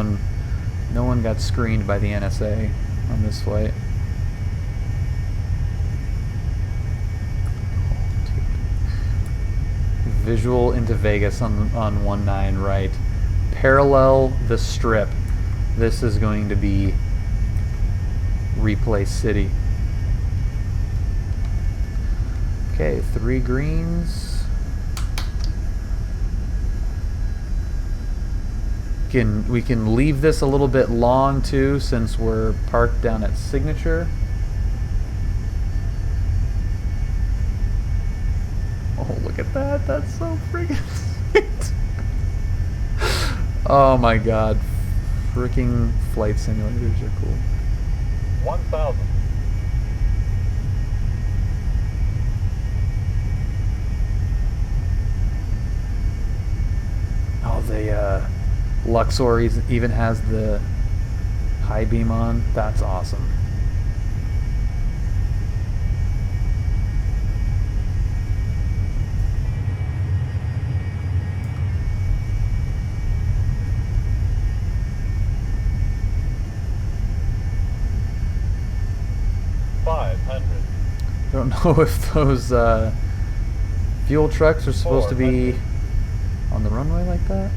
one got screened by the NSA on this flight. Visual into Vegas on 19 right. Parallel the strip. This is going to be replay city. Okay, 3 greens. We can leave this a little bit long too, since we're parked down at Signature. Oh, look at that. That's so freaking sweet. Oh my god. Freaking flight simulators are cool.
1,000.
Oh, the Luxor even has the high beam on. That's awesome. I don't know if those fuel trucks are supposed to be on the runway like that.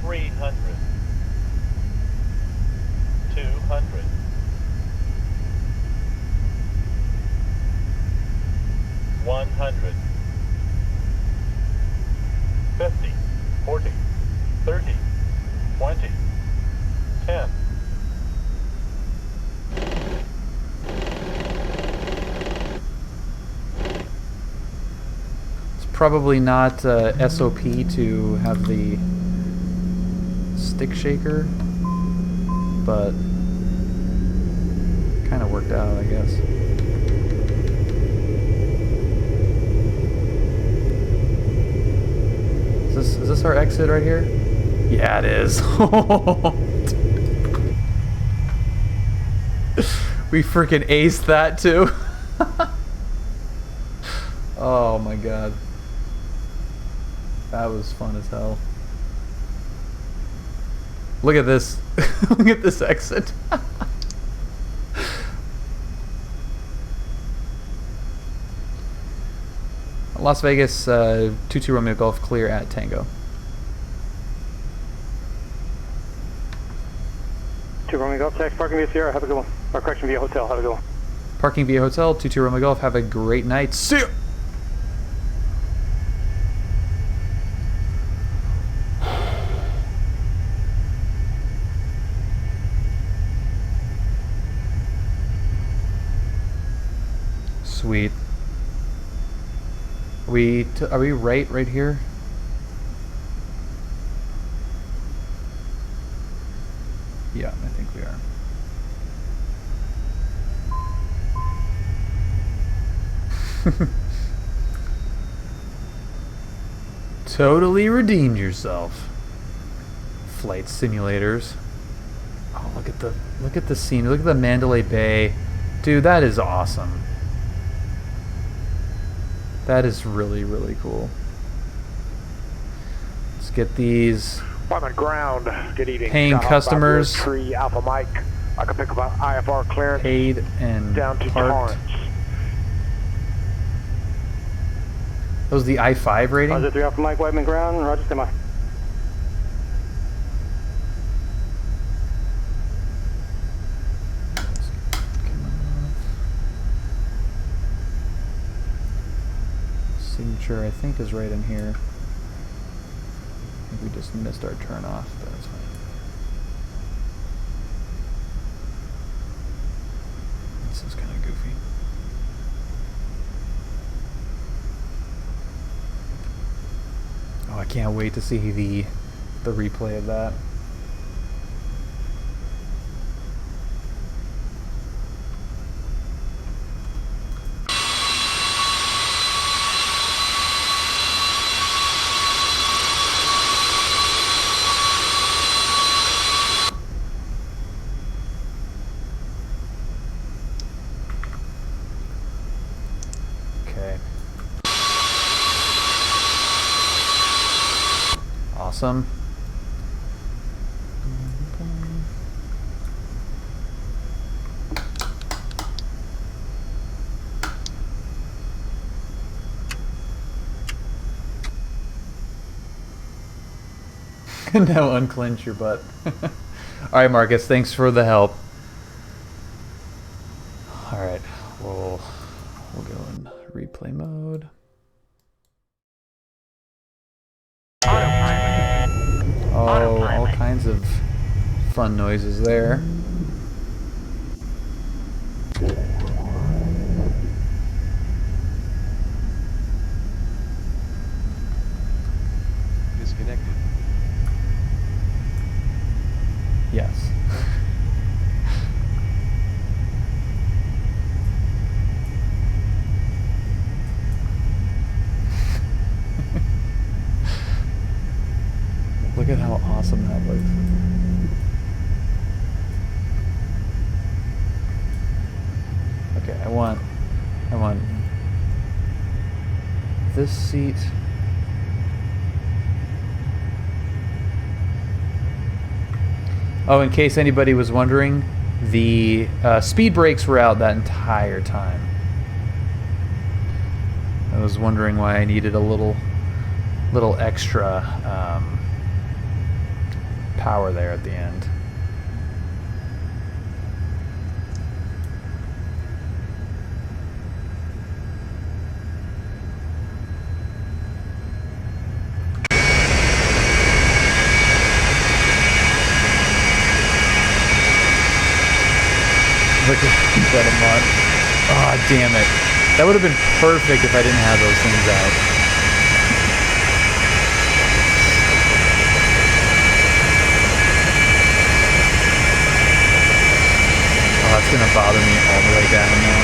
300. 200. 100. 50. 40. 30. 20. 10.
Probably not SOP to have the stick shaker, but kind of worked out, I guess. Is this our exit right here? Yeah, it is. We freaking aced that too. Oh my god. That was fun as hell. Look at this. Look at this exit. Las Vegas, 22 Romeo Golf, clear at Tango.
2 Romeo Golf, tax parking via Sierra, have a good one. Or correction via hotel, have a good one.
Parking via hotel, 22 Romeo Golf, have a great night. See ya! Sweet. Are we right here? Yeah, I think we are. Totally redeemed yourself. Flight simulators. Oh, look at the scene. Look at the Mandalay Bay. Dude, that is awesome. That is really, really cool. Let's get these
on the ground. Good evening.
paying customers
3 Alpha Mike. I can pick up IFR clearance
paid and
down to
parked.
Torrance.
That was the I-5 rating?
Roger 3 Alpha Mike, Whiteman ground. Roger, stand by.
Signature, I think, is right in here. I think we just missed our turn off, but that's fine. This is kind of goofy. Oh, I can't wait to see the replay of that. Awesome. Now unclench your butt. Alright, Marcus, thanks for the help. Alright, we'll go in replay mode. Oh, all kinds of fun noises there.
Disconnected.
Yes. Look at how awesome that looks. Okay, I want this seat. Oh, in case anybody was wondering, the speed brakes were out that entire time. I was wondering why I needed a little extra power there at the end. Look at that a month. Oh, damn it. That would have been perfect if I didn't have those things out. It's gonna bother me all the way down now.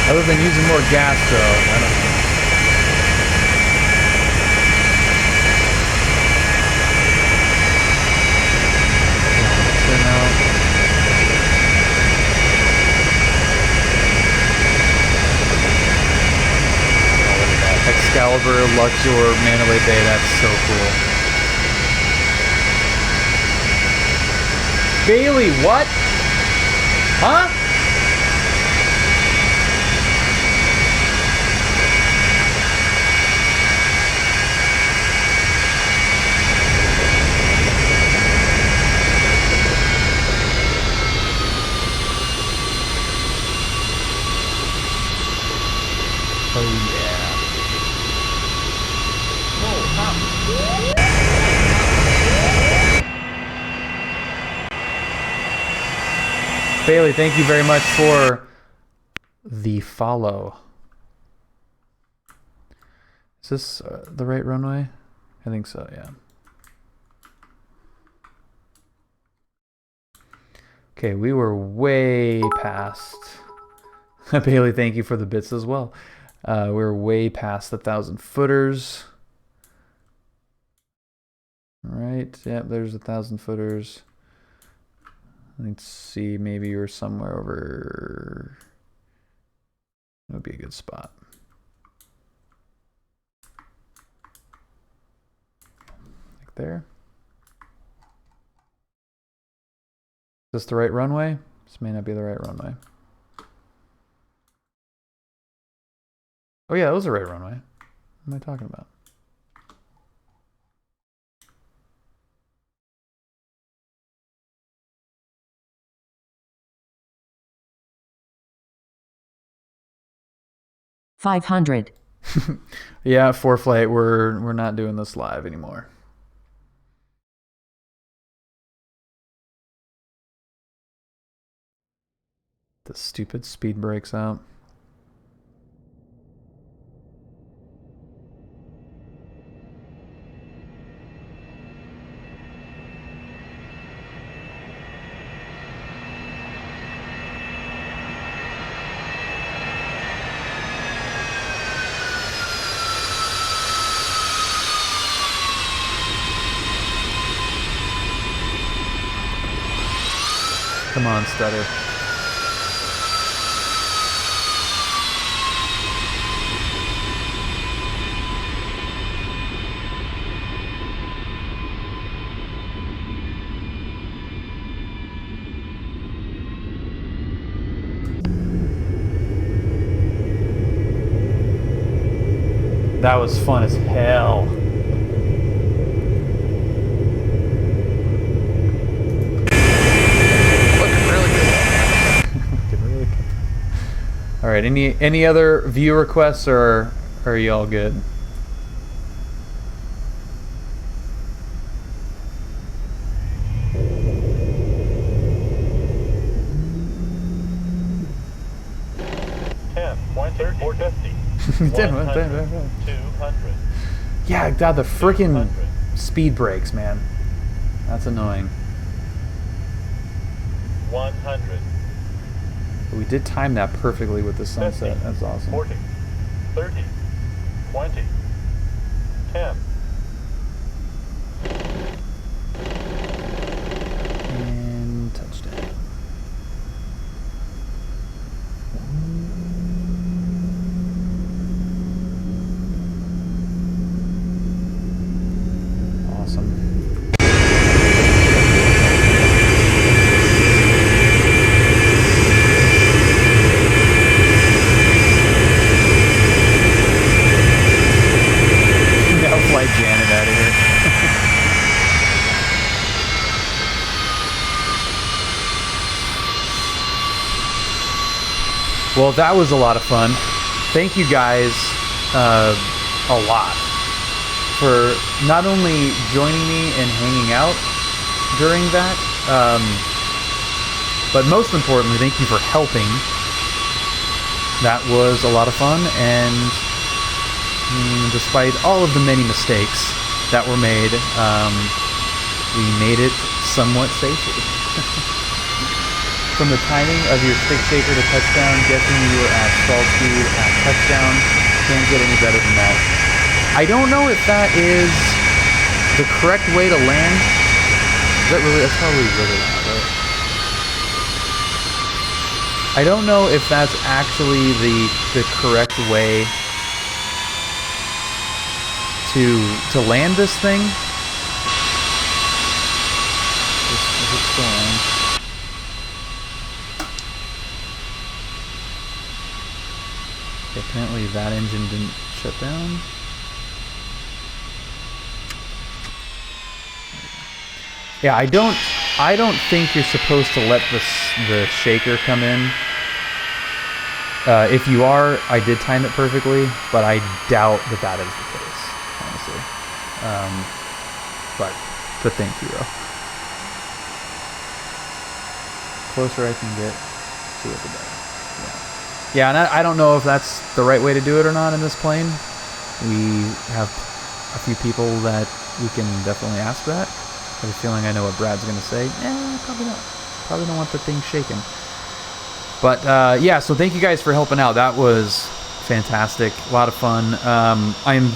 Other than using more gas, though, I don't know. Excalibur, Luxor, Mandalay Bay, that's so cool. Bailey, what? Huh? Oh yeah. Bailey, thank you very much for the follow. Is this the right runway? I think so, yeah. Okay, we were way past. Bailey, thank you for the bits as well. We're way past the 1,000 footers. All right, yep, there's 1,000 footers. Let's see, maybe you're somewhere over. That would be a good spot. Like there. Is this the right runway? This may not be the right runway. Oh yeah, that was the right runway. What am I talking about?
$500.
Yeah, for flight, we're not doing this live anymore. The stupid speed brakes out. Come on, stutter. That was fun as hell. All right, any other view requests, or are you all good? Yeah, God, the freaking speed brakes, man. That's annoying.
100.
We did time that perfectly with the sunset.
50,
That's awesome.
40, 30, 20, 10.
And touchdown. Awesome. Flight Janet out of here. Well, that was a lot of fun. Thank you guys a lot for not only joining me and hanging out during that, but most importantly, thank you for helping. That was a lot of fun, and despite all of the many mistakes that were made, we made it somewhat safely. From the timing of your stick shaker to touchdown, guessing you were at stall speed at touchdown. Can't get any better than that. I don't know if that is the correct way to land. That's probably really loud, right? I don't know if that's actually the correct way to land this thing. Is it still on? Okay, apparently that engine didn't shut down. Yeah, I don't think you're supposed to let the shaker come in. If you are, I did time it perfectly, but I doubt that is the case, honestly. But thank you, though. Closer I can get to it, the better. Yeah, and I don't know if that's the right way to do it or not in this plane. We have a few people that we can definitely ask that. I have a feeling I know what Brad's going to say. Probably not. Probably don't want the thing shaking. But, yeah, so thank you guys for helping out. That was fantastic. A lot of fun. I'm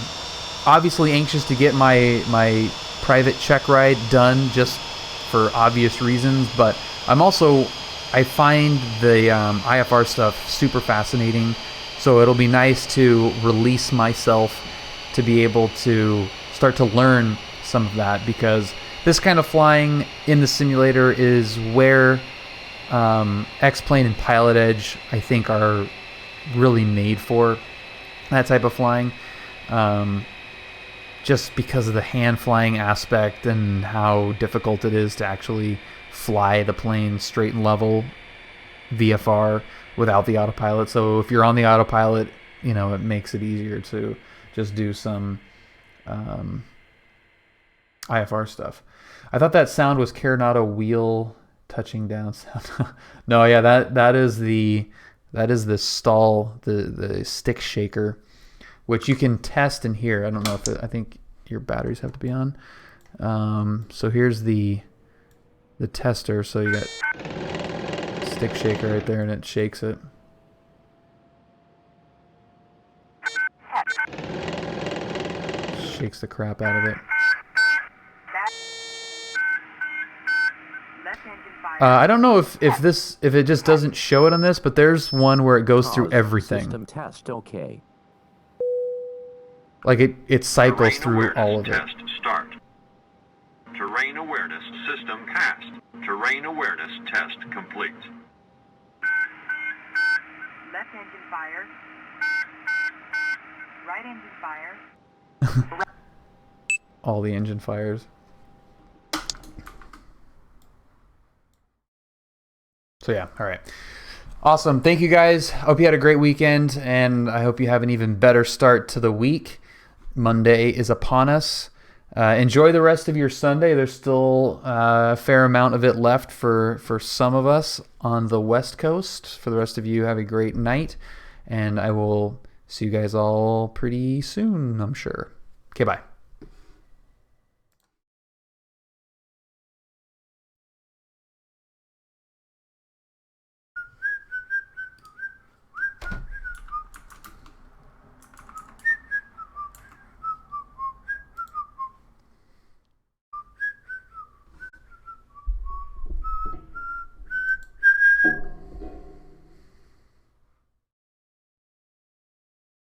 obviously anxious to get my private check ride done just for obvious reasons, but I'm also... I find the IFR stuff super fascinating, so it'll be nice to release myself to be able to start to learn some of that, because this kind of flying in the simulator is where X-Plane and PilotEdge, I think, are really made for that type of flying, just because of the hand flying aspect and how difficult it is to actually fly the plane straight and level VFR without the autopilot. So if you're on the autopilot, you know, it makes it easier to just do some IFR stuff. I thought that sound was Carenado wheel touching down sound. No, yeah, that is the stall, the stick shaker, which you can test and hear. I don't know if I think your batteries have to be on. So here's the tester. So you got stick shaker right there, and it shakes it. Shakes the crap out of it. I don't know if it just doesn't show it on this, but there's one where it goes through everything.
System test, okay.
Like it cycles through all of it.
Test start. Terrain awareness system passed. Terrain awareness test complete.
Left engine fires. Right engine fires.
All the engine fires. So yeah, all right. Awesome. Thank you guys. Hope you had a great weekend, and I hope you have an even better start to the week. Monday is upon us. Enjoy the rest of your Sunday. There's still a fair amount of it left for some of us on the West Coast. For the rest of you, have a great night, and I will see you guys all pretty soon, I'm sure. Okay, bye.